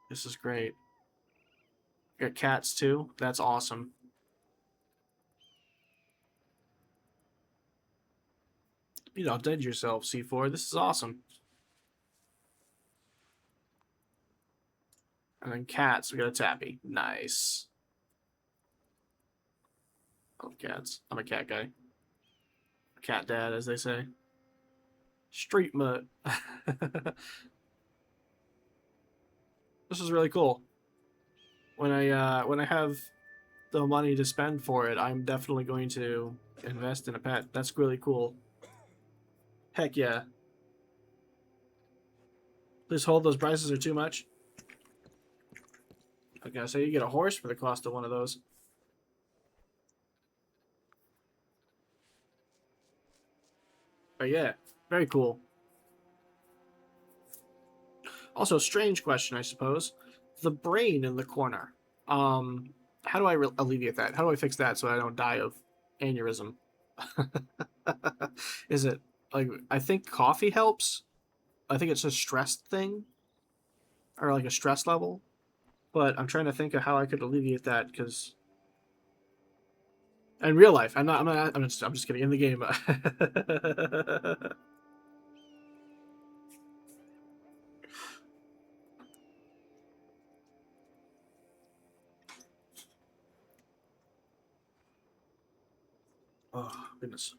This is great. Got cats, too. That's awesome. You outdid yourself, C4. This is awesome. And then cats, we got a Tappy. Nice. I love cats. I'm a cat guy. Cat dad, as they say. Street mutt. This is really cool. When I have the money to spend for it, I'm definitely going to invest in a pet. That's really cool. Heck yeah. Please hold, those prices are too much. I gotta say, you get a horse for the cost of one of those. But yeah, very cool. Also, strange question, I suppose. The brain in the corner. How do I alleviate that? How do I fix that so I don't die of aneurysm? Is it like, I think coffee helps? I think it's a stress thing, or like a stress level. But I'm trying to think of how I could alleviate that, because in real life, I'm just kidding. In the game, oh goodness.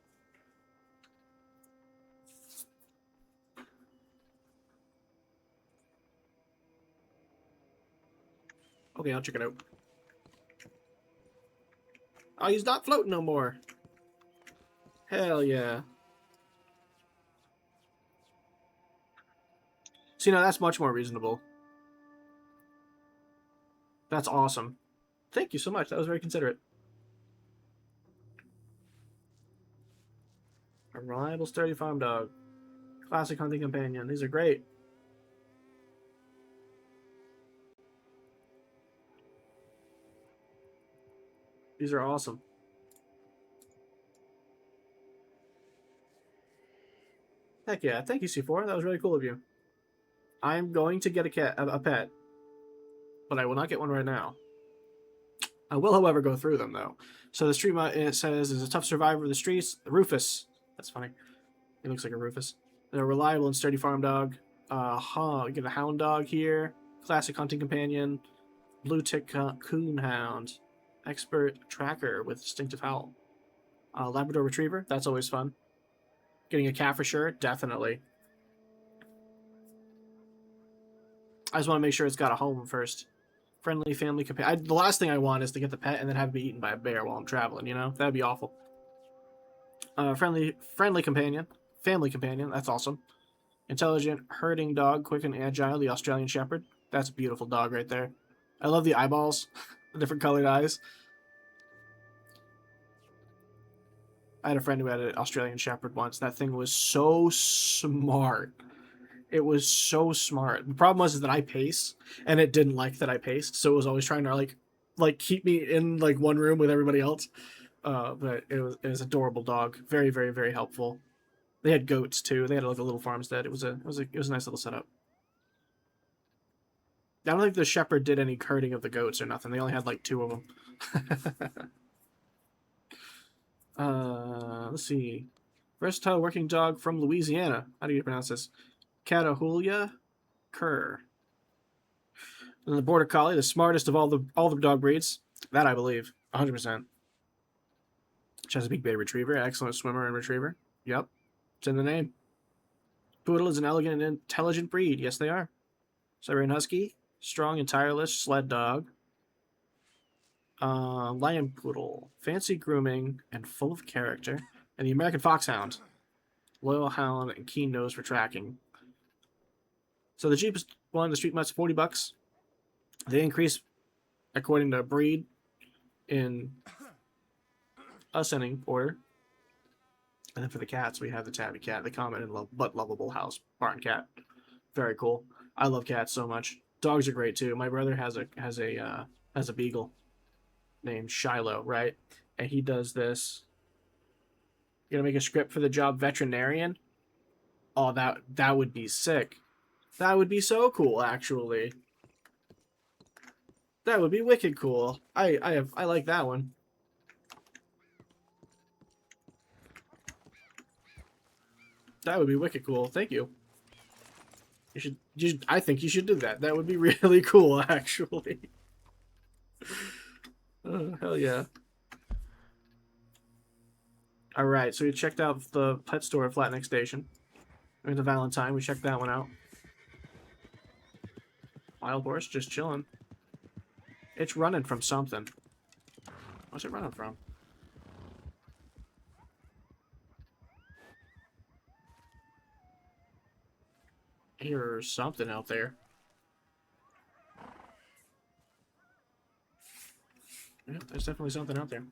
Okay, I'll check it out. Oh, he's not floating no more. Hell yeah. See, now that's much more reasonable. That's awesome. Thank you so much. That was very considerate. A reliable, sturdy farm dog. Classic hunting companion. These are great. These are awesome. Heck yeah. Thank you, C4. That was really cool of you. I'm going to get a pet, but I will not get one right now. I will, however, go through them, though. So the street mod, it says, is a tough survivor of the streets. Rufus. That's funny. He looks like a Rufus. They're a reliable and sturdy farm dog. We get a hound dog here. Classic hunting companion. Blue tick coon hound. Expert tracker with distinctive howl. Labrador retriever. That's always fun. Getting a cat for sure. Definitely. I just want to make sure it's got a home first. Friendly family companion. The last thing I want is to get the pet and then have it be eaten by a bear while I'm traveling, you know? That'd be awful. Friendly companion. Family companion. That's awesome. Intelligent herding dog. Quick and agile. The Australian Shepherd. That's a beautiful dog right there. I love the eyeballs. The different colored eyes. I had a friend who had an Australian Shepherd once. That thing was so smart. It was so smart. The problem was is that I pace, and it didn't like that I paced, so it was always trying to like keep me in like one room with everybody else. But it was adorable dog. Very, very, very helpful. They had goats too. They had like a little farmstead. It was a nice little setup. I don't think the shepherd did any herding of the goats or nothing. They only had like 2 of them. Let's see. Versatile working dog from Louisiana. How do you pronounce this? Catahoula Cur. And the Border Collie, the smartest of all the dog breeds. That I believe. 100%. Chesapeake Bay Retriever. Excellent swimmer and retriever. Yep. It's in the name. Poodle is an elegant and intelligent breed. Yes, they are. Siberian Husky. Strong and tireless sled dog. Lion Poodle. Fancy grooming and full of character. And the American Foxhound. Loyal hound and keen nose for tracking. So the cheapest one, the street mutt's $40. They increase according to breed in ascending order. And then for the cats, we have the tabby cat, the common and but lovable house barn cat. Very cool. I love cats so much. Dogs are great too. My brother has a beagle named Shiloh, right? And he does this. You gonna make a script for the job veterinarian? Oh, that would be sick. That would be so cool, actually. That would be wicked cool. I like that one. That would be wicked cool. Thank you. I think you should do that. That would be really cool, actually. Oh, hell yeah. Alright, so we checked out the pet store at Flatneck Station. We went to Valentine, we checked that one out. Wild horse, just chilling. It's running from something. What's it running from? Here's something out there. Yeah, there's definitely something out there.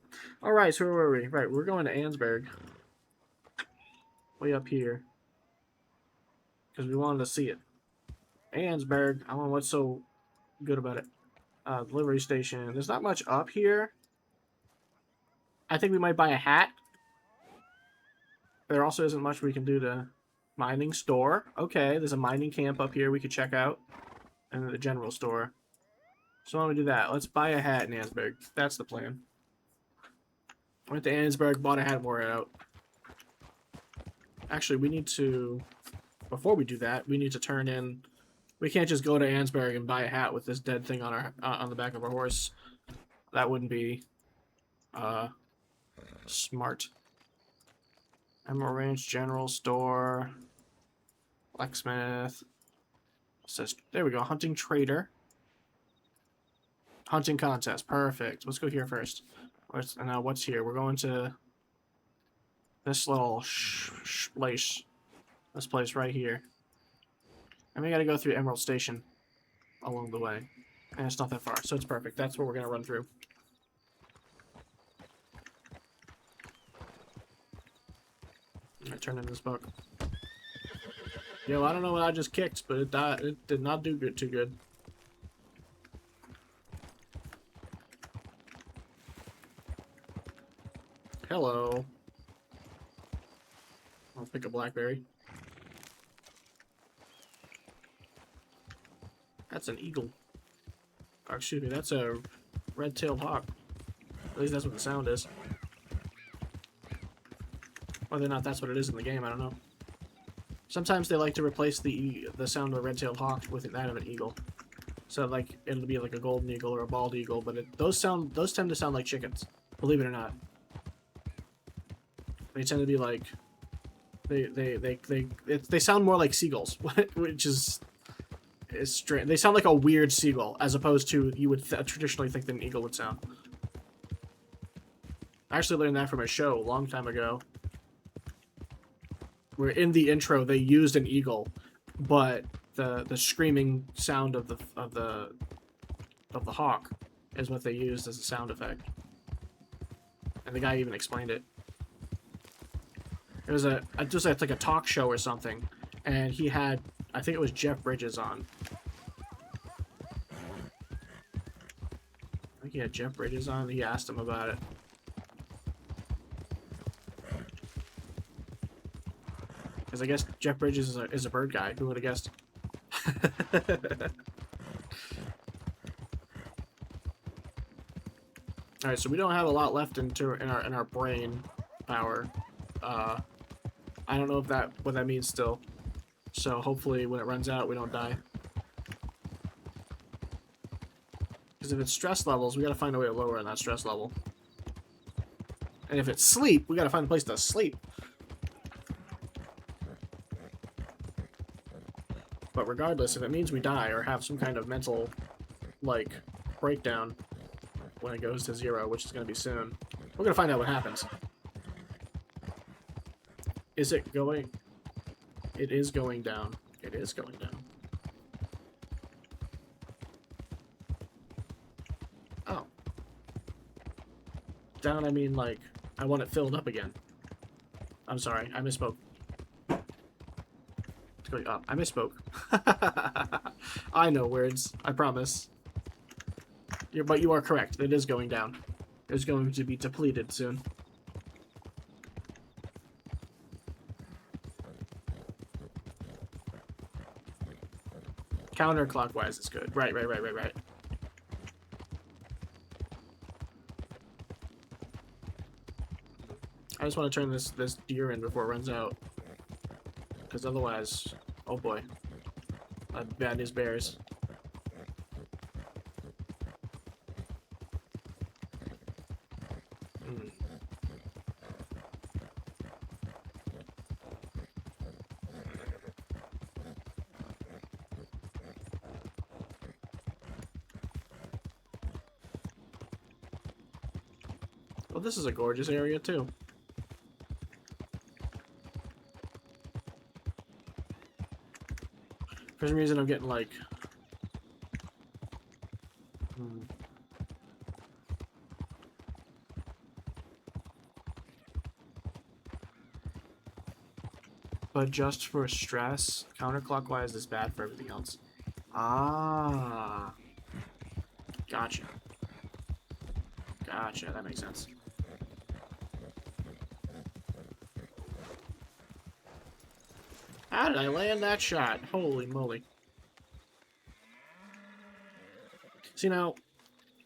Alright, so where were we? Right, we're going to Ansberg. Way up here. Because we wanted to see it. Ansberg. I don't know what's so good about it. Delivery station. There's not much up here. I think we might buy a hat. There also isn't much we can do to... Mining store. Okay, there's a mining camp up here we could check out. And the general store. So why don't we do that? Let's buy a hat in Ansberg. That's the plan. Went to Ansberg, bought a hat, and wore it out. Actually, we need to... Before we do that, we need to turn in... We can't just go to Ansberg and buy a hat with this dead thing on our on the back of our horse. That wouldn't be... smart. Emerald Ranch General Store. Blacksmith. Says, there we go. Hunting Trader. Hunting Contest. Perfect. Let's go here first. What's here? We're going to this little place. This place right here. And we gotta go through Emerald Station along the way. And it's not that far, so it's perfect. That's what we're gonna run through. I turn in this book. Yo, I don't know what I just kicked, but it did not do too good. Hello. I'll pick a blackberry. That's an eagle. Or, excuse me, that's a red-tailed hawk. At least that's what the sound is. Whether or not that's what it is in the game, I don't know. Sometimes they like to replace the sound of a red-tailed hawk with that of an eagle. So like it'll be like a golden eagle or a bald eagle, but those tend to sound like chickens. Believe it or not. They tend to be like they sound more like seagulls, which is strange. They sound like a weird seagull as opposed to you would traditionally think that an eagle would sound. I actually learned that from a show a long time ago. Where in the intro they used an eagle, but the screaming sound of the hawk is what they used as a sound effect. And the guy even explained it. It was just like a talk show or something, and he had, I think it was Jeff Bridges on. I think he had Jeff Bridges on. He asked him about it. Because I guess Jeff Bridges is a bird guy. Who would have guessed? All right, so we don't have a lot left in our brain power. I don't know what that means still. So hopefully, when it runs out, we don't die. Because if it's stress levels, we gotta find a way to lower in that stress level. And if it's sleep, we gotta find a place to sleep. But regardless, if it means we die or have some kind of mental, like, breakdown when it goes to 0, which is going to be soon, we're going to find out what happens. Is it going? It is going down. It is going down. Oh. Down, I mean, like, I want it filled up again. I'm sorry, I misspoke. Going up. I misspoke. I know words. I promise. But you are correct. It is going down. It's going to be depleted soon. Counterclockwise is good. Right. I just want to turn this deer in before it runs out. Because otherwise... Oh boy. Bad news bears. Mm. Well, this is a gorgeous area too. For some reason, I'm getting like. But just for stress, counterclockwise is bad for everything else. Ah. Gotcha. Gotcha, that makes sense. How did I land that shot? Holy moly. See, now,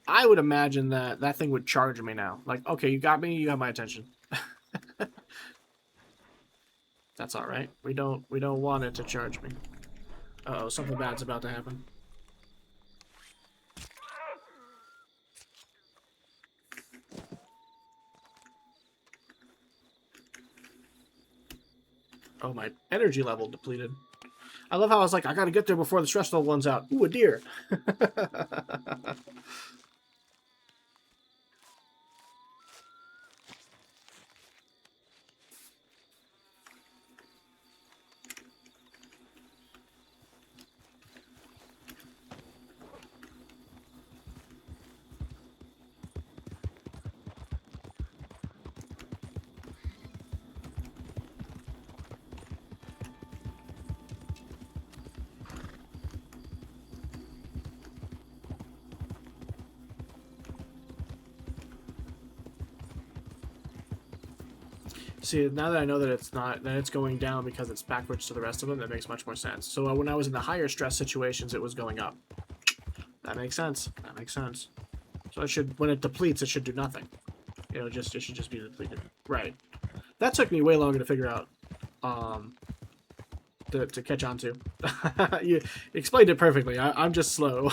I would imagine that that thing would charge me now. Like, okay, you got me, you have my attention. That's alright. We don't want it to charge me. Uh-oh, something bad's about to happen. Oh, my energy level depleted. I love how I was like, I gotta get there before the stress level runs out. Ooh, a deer. See, now that I know that it's not, that it's going down because it's backwards to the rest of them, that makes much more sense. So when I was in the higher stress situations, it was going up. That makes sense. That makes sense. So it should, when it depletes, it should do nothing. You know, it should just be depleted. Right. That took me way longer to figure out. To catch on to. You explained it perfectly. I'm just slow.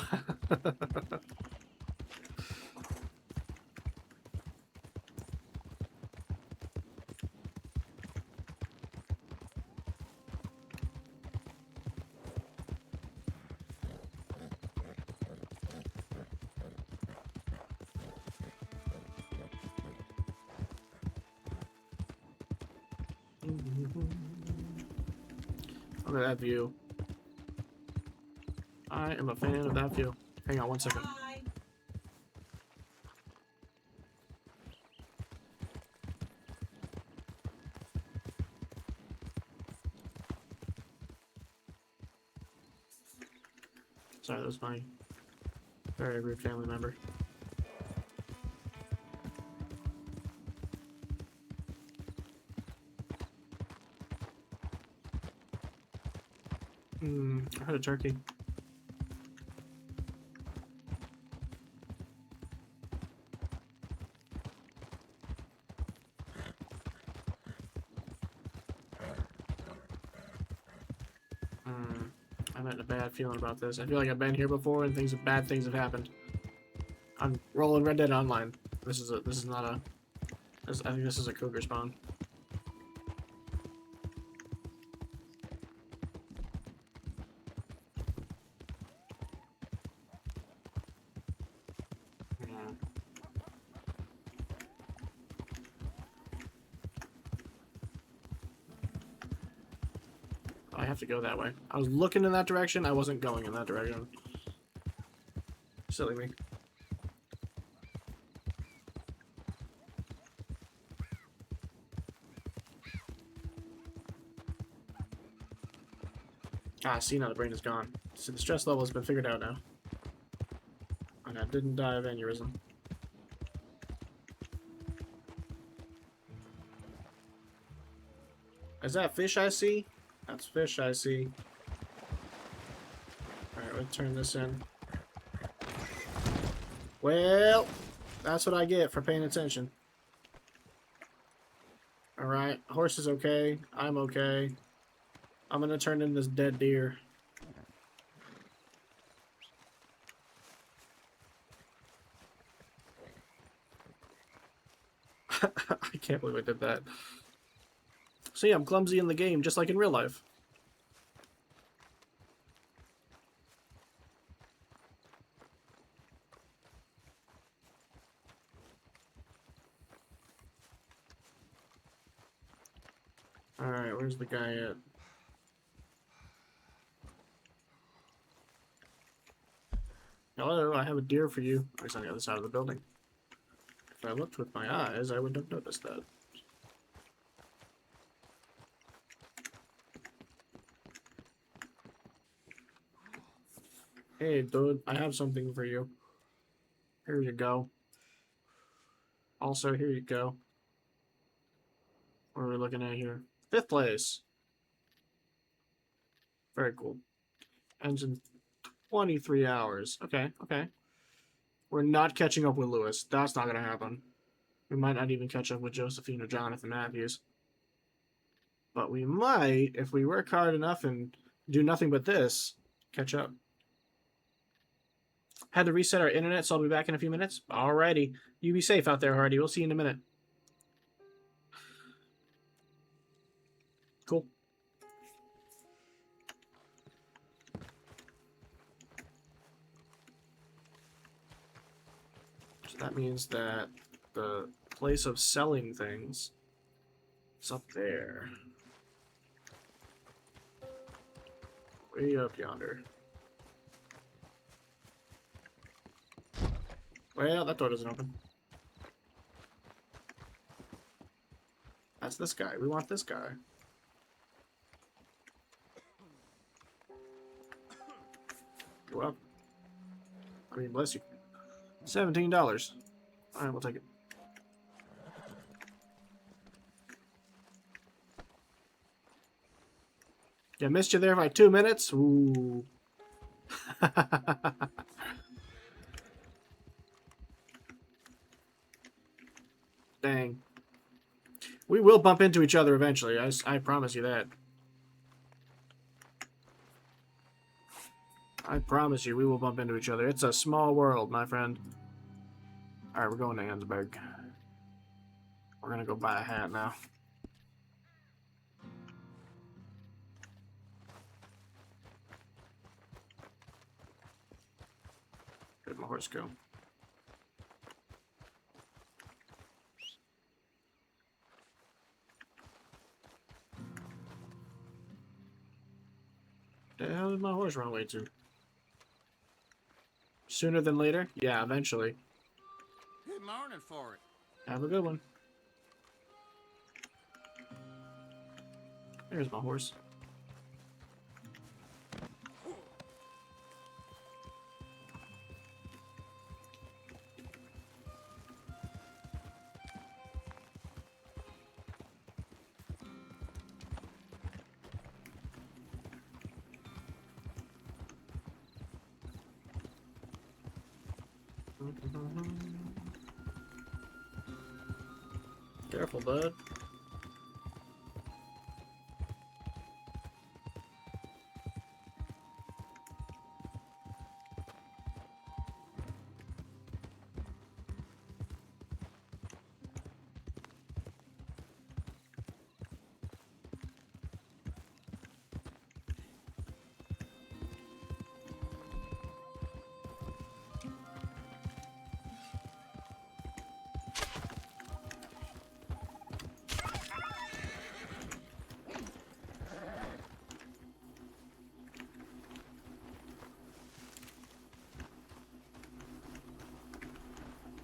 Look at that view. I am a fan of that view. Hang on one second. Sorry, that was my very rude family member. I heard a turkey. I'm having a bad feeling about this. I feel like I've been here before and bad things have happened. I'm rolling Red Dead Online. I think this is a cougar spawn. I have to go that way. I was looking in that direction. I wasn't going in that direction. Silly me. Ah, see, now the brain is gone. So the stress level has been figured out now. And I didn't die of aneurysm. Is that fish I see? That's fish I see. Alright, we'll turn this in. Well, that's what I get for paying attention. Alright, horse is okay. I'm okay. I'm gonna turn in this dead deer. I can't believe I did that. So yeah, I'm clumsy in the game, just like in real life. Alright, where's the guy at? Hello, I have a deer for you. Oh, he's on the other side of the building. If I looked with my eyes, I would have noticed that. Hey, dude, I have something for you. Here you go. Also, here you go. What are we looking at here? 5th place. Very cool. Ends in 23 hours. Okay, okay. We're not catching up with Lewis. That's not going to happen. We might not even catch up with Josephine or Jonathan Matthews. But we might, if we work hard enough and do nothing but this, catch up. Had to reset our internet, so I'll be back in a few minutes. Alrighty. You be safe out there, Hardy. We'll see you in a minute. Cool. So that means that the place of selling things is up there. Way up yonder. Well, that door doesn't open. That's this guy. We want this guy. Go up. I mean, bless you. $17. Alright, we'll take it. Yeah, missed you there by 2 minutes. Ooh. Dang. We will bump into each other eventually. I promise you that. I promise you we will bump into each other. It's a small world, my friend. Alright, we're going to Ansberg. We're gonna go buy a hat now. Where'd my horse go? The hell did my horse run away to? Sooner than later? Yeah, eventually. Good morning for it. Have a good one. There's my horse. Careful, bud.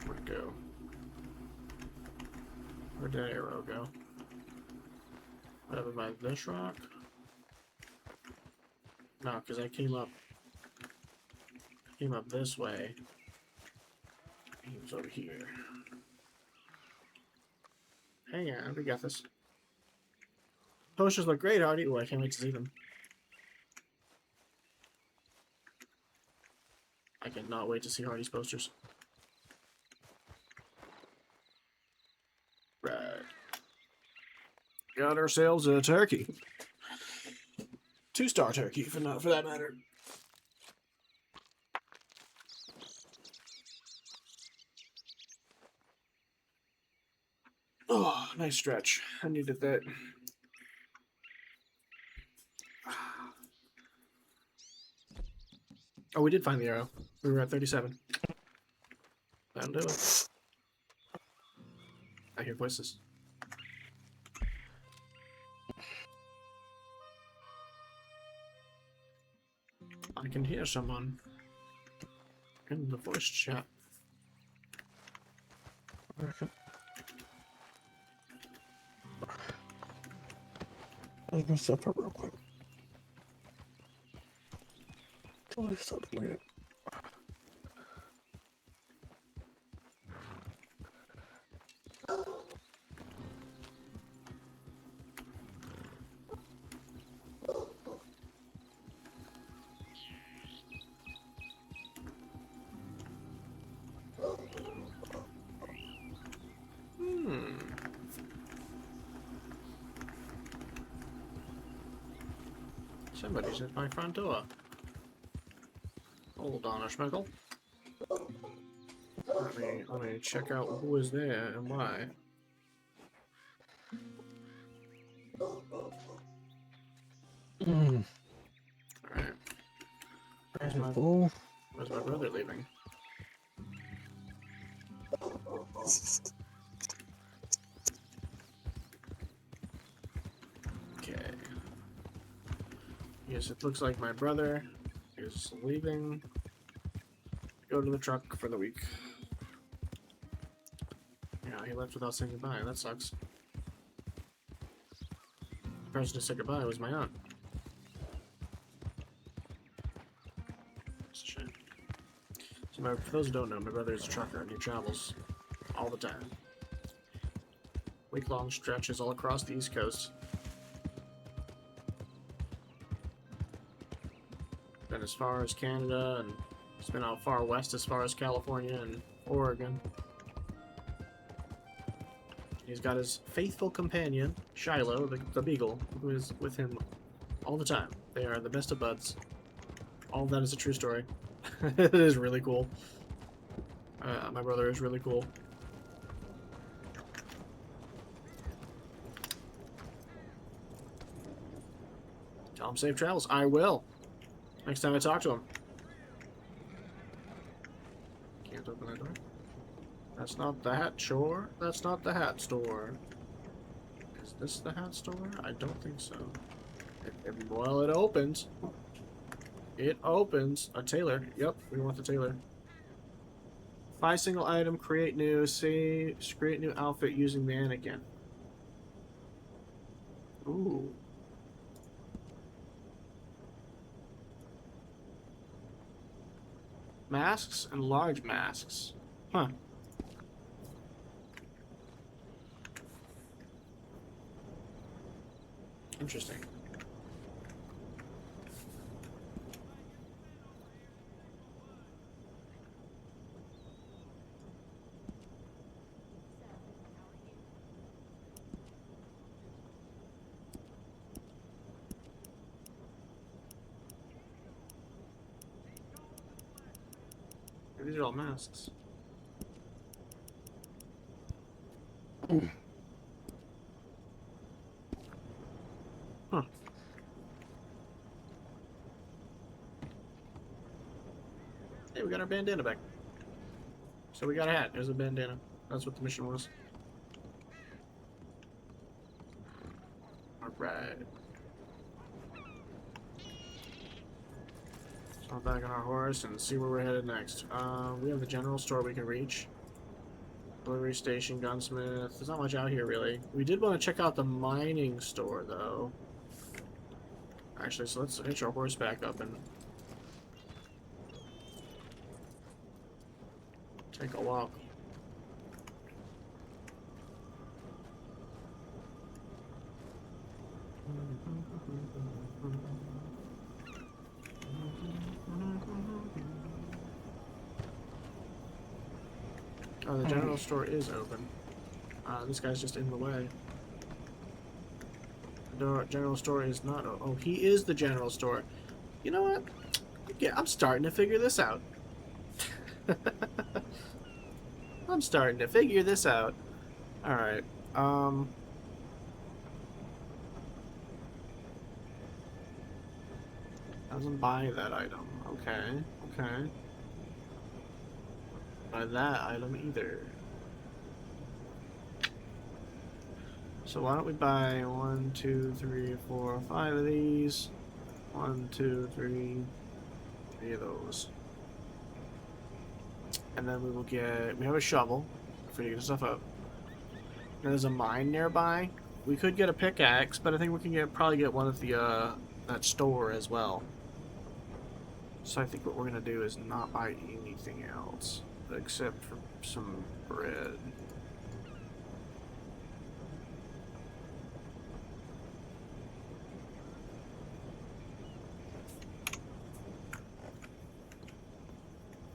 Where'd it go? Where'd that arrow go? Over by this rock? No, because I came up this way. He was over here. Hang on, we got this. Posters look great, Hardy. Oh, I can't wait to see them. I cannot wait to see Hardy's posters. Right. Got ourselves a turkey. 2-star turkey, for that matter. Oh, nice stretch. I needed that. Oh, we did find the arrow. We were at 37. That'll do it. I hear voices. I can hear someone in the voice chat. I'll go step up real quick. Totally suddenly. Somebody's at my front door. Hold on a schmeckle. Let me check out who is there and why. Alright. Where's my brother leaving? Okay. Yes, it looks like my brother is leaving. Go to the truck for the week. Yeah, he left without saying goodbye. That sucks. The person to say goodbye was my aunt. It's a shame. So for those who don't know, my brother is a trucker and he travels all the time. Week-long stretches all across the East Coast. Been as far as Canada, and he's been out far west as far as California and Oregon. He's got his faithful companion, Shiloh, the beagle, who is with him all the time. They are the best of buds. All of that is a true story. It is really cool. My brother is really cool. Tell him safe travels. I will. Next time I talk to him. Can't open that door. That's not the hat store. That's not the hat store. Is this the hat store? I don't think so. Well, it opens. It opens. A tailor. Yep, we want the tailor. Buy single item, create new, create new outfit using mannequin. Ooh. Masks and large masks. Huh. Interesting. These are all masks. Huh. Hey, we got our bandana back. So we got a hat. There's a bandana. That's what the mission was. Alright. So we're back on our horse and see where we're headed next. We have the general store we can reach. Delivery station, gunsmith. There's not much out here, really. We did want to check out the mining store, though. Actually, so let's hitch our horse back up and take a walk. Oh, the general store is open. This guy's just in the way. The general store is not. Oh, he is the general store. You know what? Yeah, I'm starting to figure this out. I'm starting to figure this out. Alright. Doesn't buy that item. Okay, okay. Buy that item either. So why don't we buy 1, 2, 3, 4, 5 of these? 1, 2, 3, 3 of those. And then we will get. We have a shovel for digging stuff up. There's a mine nearby. We could get a pickaxe, but I think we can probably get one at the that store as well. So I think what we're gonna do is not buy anything else except for some bread.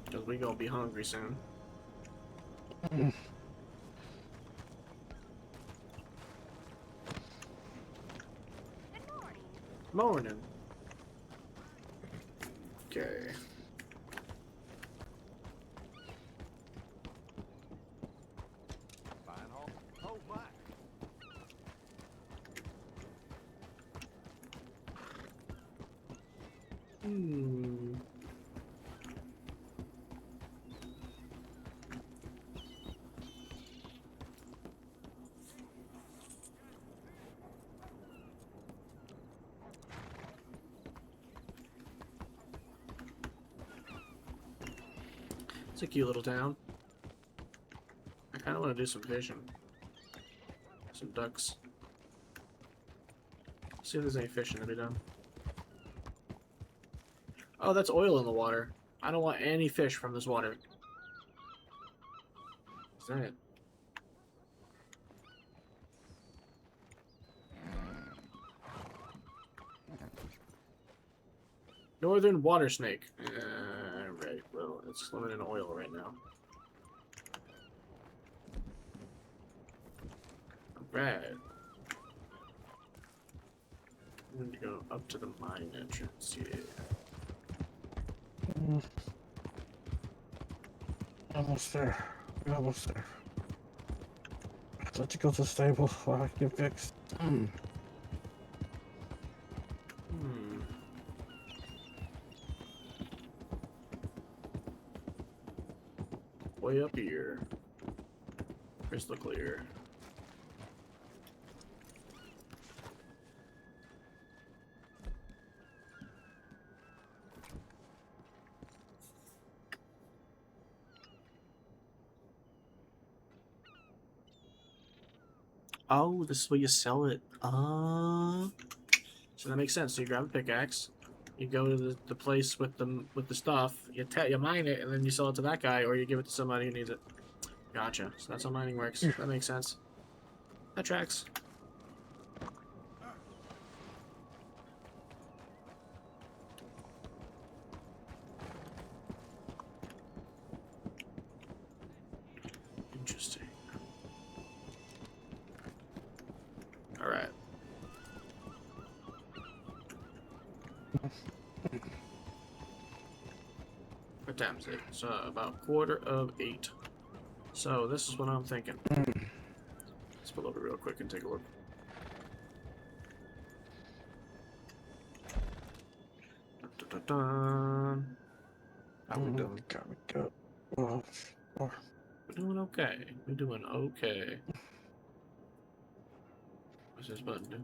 Because we gonna be hungry soon. Morning. Okay. Hmm. It's a cute little town. I kind of want to do some fishing. Some ducks. See if there's any fishing to be done. Oh, that's oil in the water. I don't want any fish from this water. Is that it? Northern water snake. Right. Well, it's swimming in oil right now. Alright. I'm going to go up to the mine entrance. Yeah. Almost there. We're almost there. Let you go to the stable while I get fixed. Hmm. Way up here. Crystal clear. Oh, this is where you sell it. So that makes sense. So you grab a pickaxe, you go to the place with the stuff, you mine it, and then you sell it to that guy, or you give it to somebody who needs it. Gotcha. So that's how mining works. That makes sense. That tracks. Interesting. All right. What time is it? It's about 7:45. So this is what I'm thinking. Let's pull over real quick and take a look. Dun, dun, dun. How we doing? Got. Well, or We're doing okay. We're doing okay. What's this button do?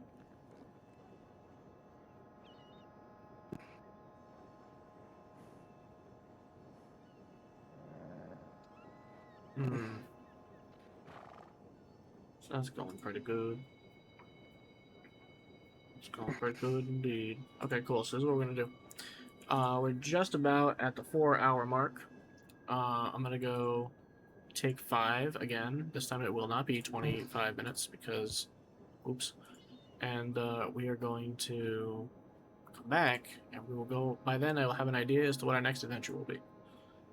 So that's going pretty good. It's going pretty good indeed. Okay, cool. So this is what we're gonna do. We're just about at the 4-hour mark. I'm gonna go take 5 again. This time it will not be 25 minutes because, oops. And we are going to come back and we will go. By then, I will have an idea as to what our next adventure will be.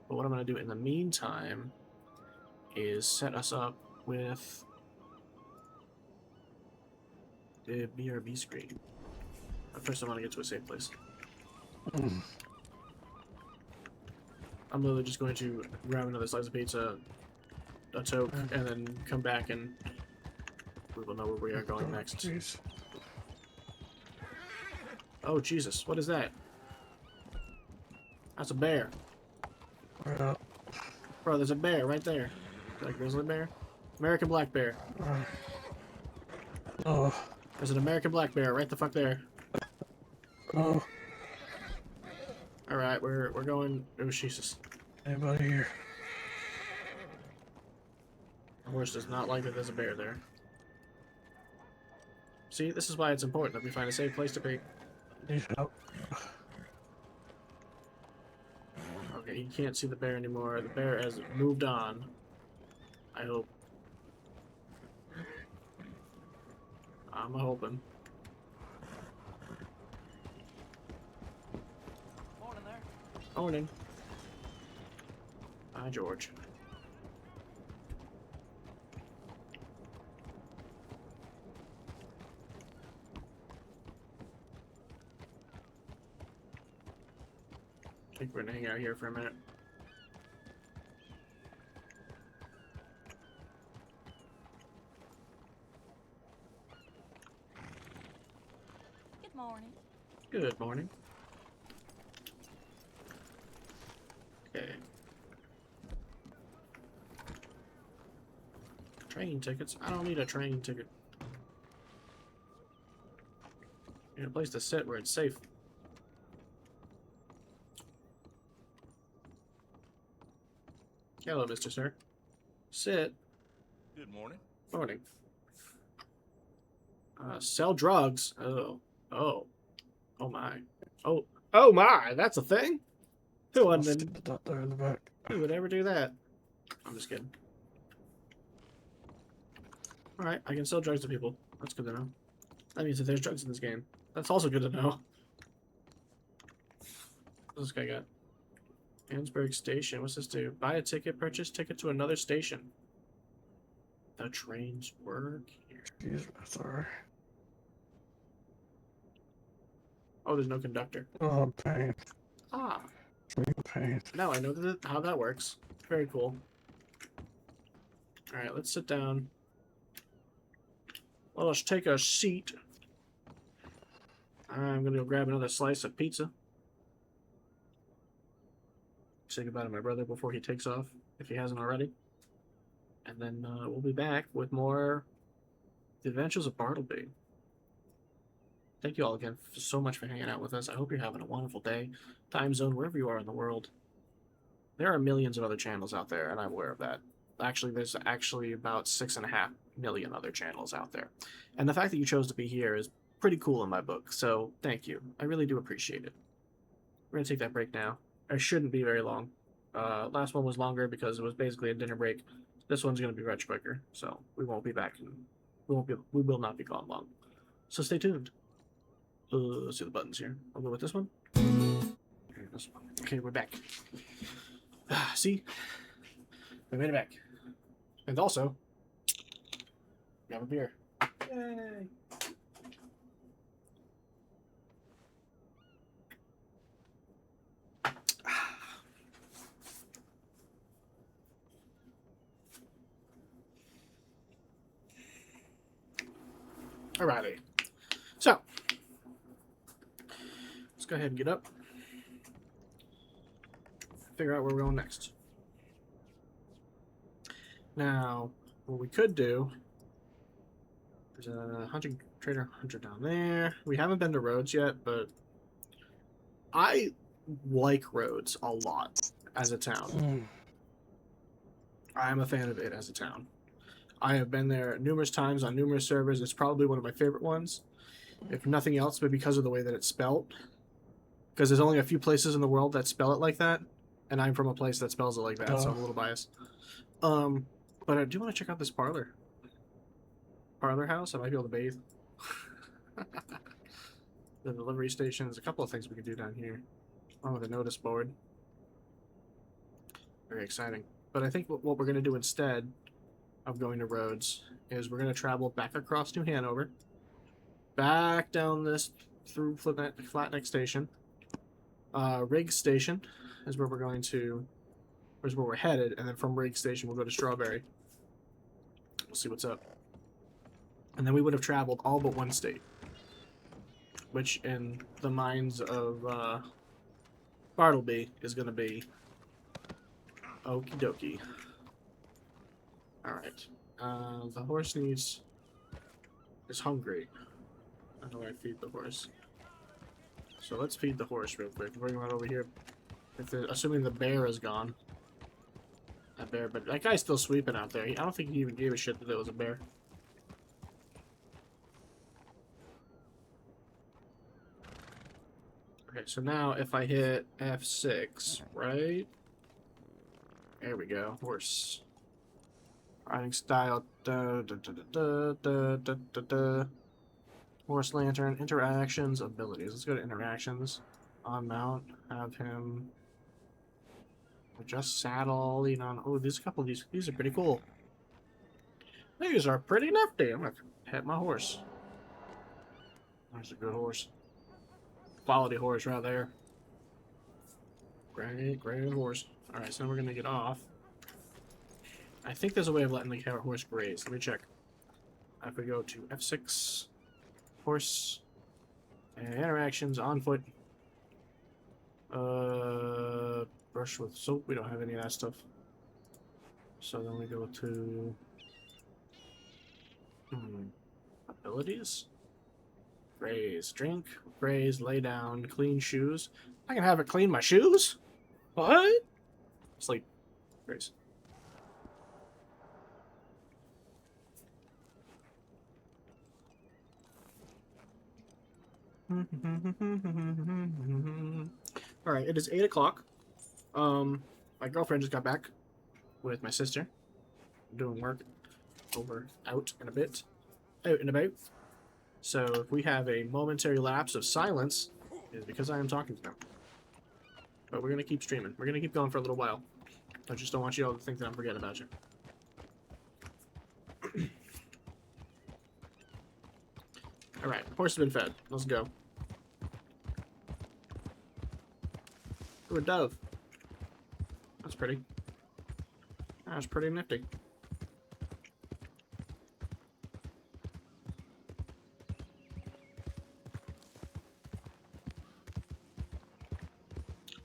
But what I'm gonna do in the meantime is set us up with the BRB screen. But first, I want to get to a safe place. I'm literally just going to grab another slice of pizza, a toke, and then come back and We will know where we are going next. Jeez. Oh, Jesus. What is that? That's a bear. Right up. Bro, there's a bear right there. Is that a grizzly bear? American black bear. Oh. There's an American black bear right the fuck there. Oh. Alright, we're going... Oh, Jesus. Anybody here? The horse does not like that there's a bear there. See, this is why it's important that we find a safe place to be. Need help. Okay, you can't see the bear anymore. The bear has moved on. I hope. I'm hoping. Morning there. Morning. Hi, George. I think we're gonna hang out here for a minute. Good morning. Good morning. Okay. Train tickets? I don't need a train ticket. I need a place to sit where it's safe. Hello, Mr. Sir. Sit. Good morning. Morning. Sell drugs. Oh. Oh. Oh my. Oh. Oh my! That's a thing? Who I'll would, stick the dot there in the back. who would ever do that? I'm just kidding. Alright, I can sell drugs to people. That's good to know. That means that there's drugs in this game. That's also good to know. What's this guy got? Ansburg Station. What's this do? Buy a ticket, purchase ticket to another station. The trains work here. Excuse me, sorry. Oh, there's no conductor. Oh, pain. Ah, Real pain. now I know how that works. Very cool. Alright, let's sit down. Well, let's take a seat. I'm gonna go grab another slice of pizza. Say goodbye to my brother before he takes off, if he hasn't already. And then we'll be back with more The Adventures of Bartleby. Thank you all again so much for hanging out with us. I hope you're having a wonderful day, time zone, wherever you are in the world. There are millions of other channels out there, and I'm aware of that. Actually, there's actually about 6.5 million other channels out there. And the fact that you chose to be here is pretty cool in my book, so thank you. I really do appreciate it. We're going to take that break now. It shouldn't be very long. Last one was longer because it was basically a dinner break. This one's going to be much quicker, so we won't be back. We will not be gone long. So stay tuned. Let's see the buttons here. I'll go with this one. Okay, this one. Okay, we're back. See? We made it back. And also, we have a beer. Yay! Alrighty. So, let's go ahead and get up. Figure out where we're going next. Now, what we could do, there's a trader hunter down there. We haven't been to Rhodes yet, but I like Rhodes a lot as a town. I'm a fan of it as a town. I have been there numerous times on numerous servers. It's probably one of my favorite ones, if nothing else, but because of the way that it's spelt. Because there's only a few places in the world that spell it like that, and I'm from a place that spells it like that, so I'm a little biased. But I do want to check out this parlor house. I might be able to bathe. The delivery station. There's a couple of things we can do down here. Oh, the notice board. Very exciting. But I think what we're going to do instead of going to Rhodes is we're going to travel back across New Hanover, back down this through Flatneck Station. Riggs Station is where we're going to, is where we're headed, and then from Riggs Station we'll go to Strawberry. We'll see what's up. And then we would have traveled all but one state. Which, in the minds of Bartleby, is going to be okie dokie. Alright. The horse is hungry. How do I feed the horse? So let's feed the horse real quick. Bring that over here. Assuming the bear is gone. That bear, but that guy's still sweeping out there. I don't think he even gave a shit that it was a bear. Okay, so now if I hit F6, right? There we go. Horse. Riding style. Da, da, da, da, da, da, da, da. Horse lantern. Interactions. Abilities. Let's go to interactions. On mount. Have him adjust saddle. Lean on. Oh, there's a couple of these. These are pretty cool. These are pretty nifty. I'm gonna pet my horse. There's a good horse. Quality horse right there. Great horse. Alright, so now we're gonna get off. I think there's a way of letting the horse graze. Let me check. If we go to F6, horse, and interactions on foot. Brush with soap. We don't have any of that stuff. So then we go to abilities. Graze, drink, graze, lay down, clean shoes. I can have it clean my shoes? What? Sleep. Graze. Alright, it is 8 o'clock. My girlfriend just got back with my sister. Doing work out and about. So if we have a momentary lapse of silence, it's because I am talking to them. But we're gonna keep streaming. We're gonna keep going for a little while. I just don't want you all to think that I'm forgetting about you. Alright, horse has been fed. Let's go. Ooh, a dove. That's pretty. That's pretty nifty.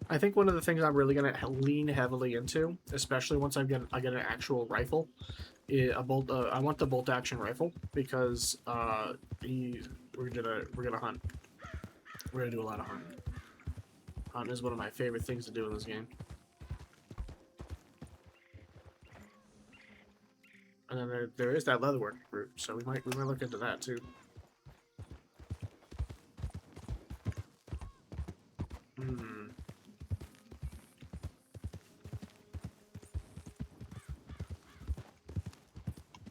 I think one of the things I'm really gonna lean heavily into, especially once I get an actual rifle, I want the bolt action rifle because we're gonna hunt. We're gonna do a lot of hunting. Hunting is one of my favorite things to do in this game. And then there is that leatherwork route, so we might look into that too.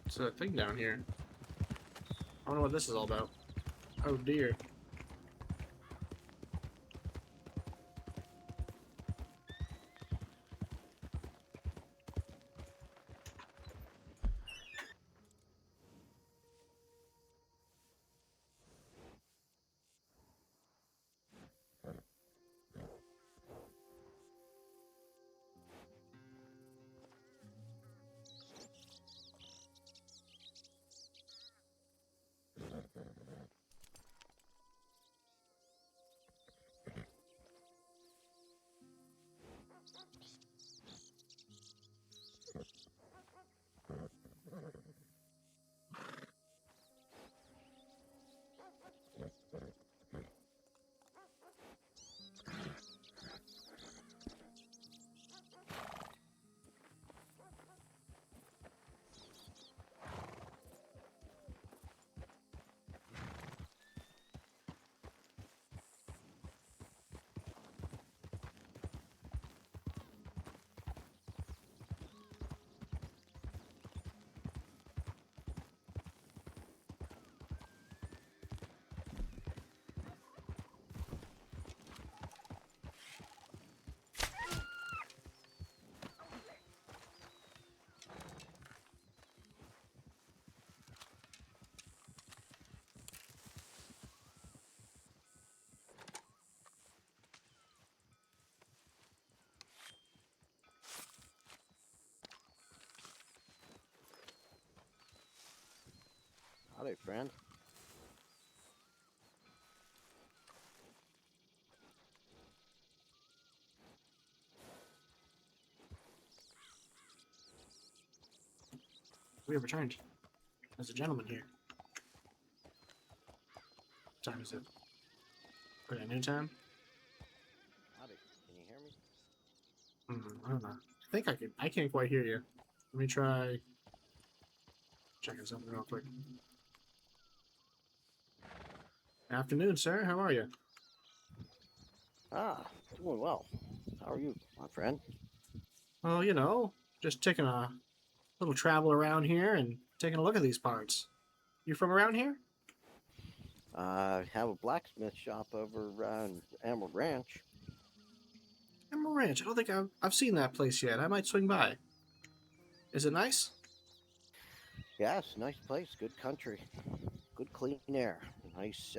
It's a thing down here. I don't know what this is all about. Oh dear. Ahoy, friend. We have returned. There's a gentleman here. What time is it? Are it noon time? Howdy. Can you hear me? I don't know. I think I can. I can't quite hear you. Let me try checking something real quick. Afternoon, sir. How are you? Ah, doing well. How are you, my friend? Well, you know, just taking a little travel around here and taking a look at these parts. You from around here? I have a blacksmith shop over in Emerald Ranch. Emerald Ranch. I don't think I've seen that place yet. I might swing by. Is it nice? Yes, nice place, good country, good clean air, nice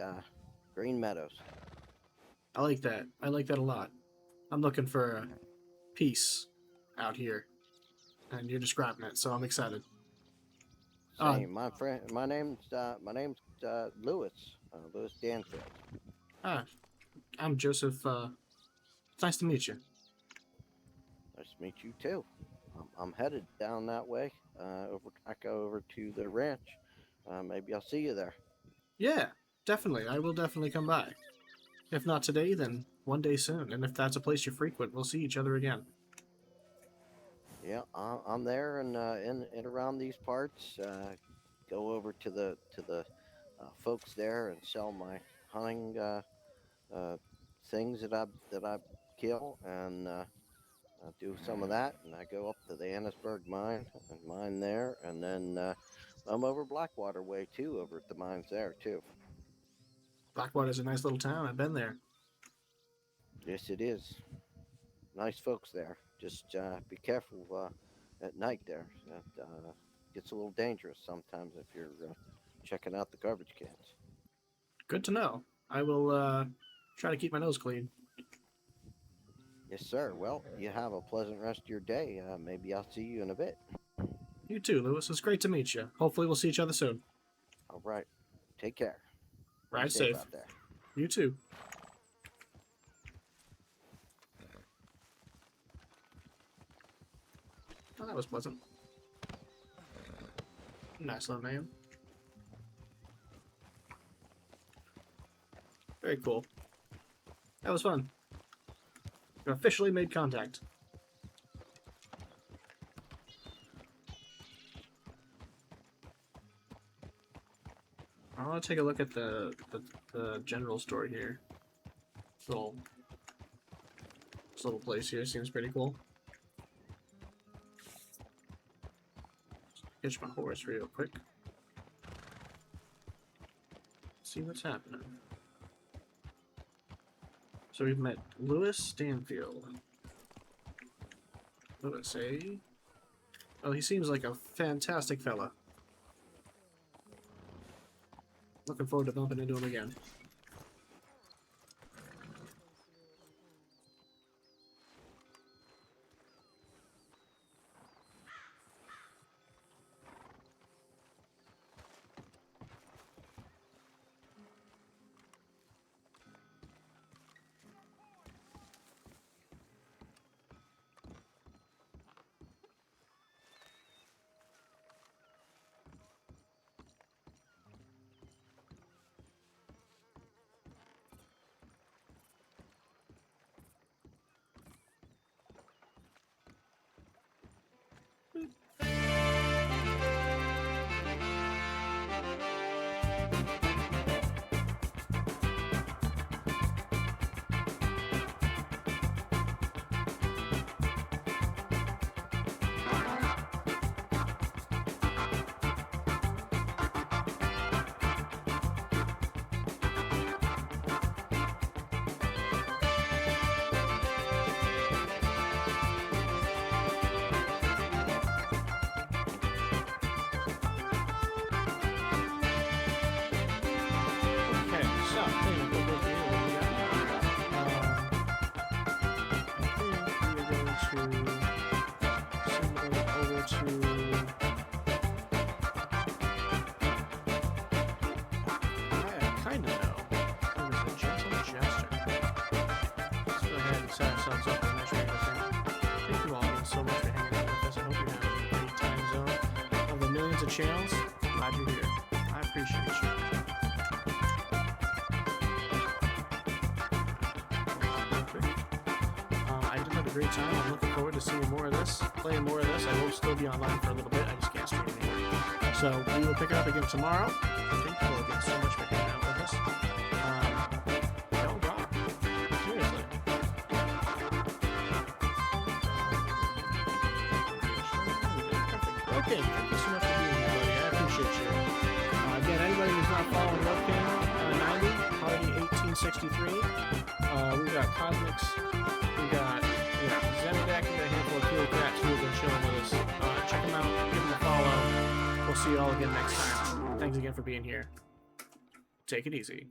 green meadows. I like that. I like that a lot. I'm looking for peace out here, and you're describing it, so I'm excited. Same, my friend. My name's Lewis. Lewis Danfield. Ah, I'm Joseph. It's nice to meet you. Nice to meet you too. I'm headed down that way. I go over to the ranch. Maybe I'll see you there. Yeah, definitely. I will definitely come by. If not today, then one day soon. And if that's a place you frequent, we'll see each other again. Yeah, I'm there and in around these parts. Go over to the folks there and sell my hunting uh, things that I kill and do some of that. And I go up to the Annisburg mine and mine there, and then I'm over Blackwater Way too, over at the mines there too. Blackwater's a nice little town. I've been there. Yes, it is. Nice folks there. Just be careful at night there. It gets a little dangerous sometimes if you're checking out the garbage cans. Good to know. I will try to keep my nose clean. Yes, sir. Well, you have a pleasant rest of your day. Maybe I'll see you in a bit. You too, Lewis. It's great to meet you. Hopefully, we'll see each other soon. All right. Take care. Be Ride safe. out there. You too. Oh, that was pleasant. Nice little man. Very cool. That was fun. We officially made contact. I want to take a look at the general store here. This little place here seems pretty cool. Hitch my horse real quick. See what's happening. So we've met Lewis Stanfield. Lewis, eh? Oh, he seems like a fantastic fella. Looking forward to bumping into him again. thumbs up and a nice rating. Thank you all again so much for hanging out with us. I hope you're having a great time zone of the millions of channels. Glad you're here. I appreciate you. I did have a great time. I'm looking forward to seeing more of this, playing more of this. I will still be online for a little bit. I just can't stream anymore. So we will pick it up again tomorrow. Thank you all again so much for hanging out with us. Don't rock. Seriously. Okay, thank you so much for being here, buddy. I appreciate you. Again, anybody who's not following Webcam 90, Hardy 1863, we got Cosmics, we got Zenidak, we got a handful of cool cats who have been chilling with us. Check them out, give them a follow. We'll see you all again next time. Thanks again for being here. Take it easy.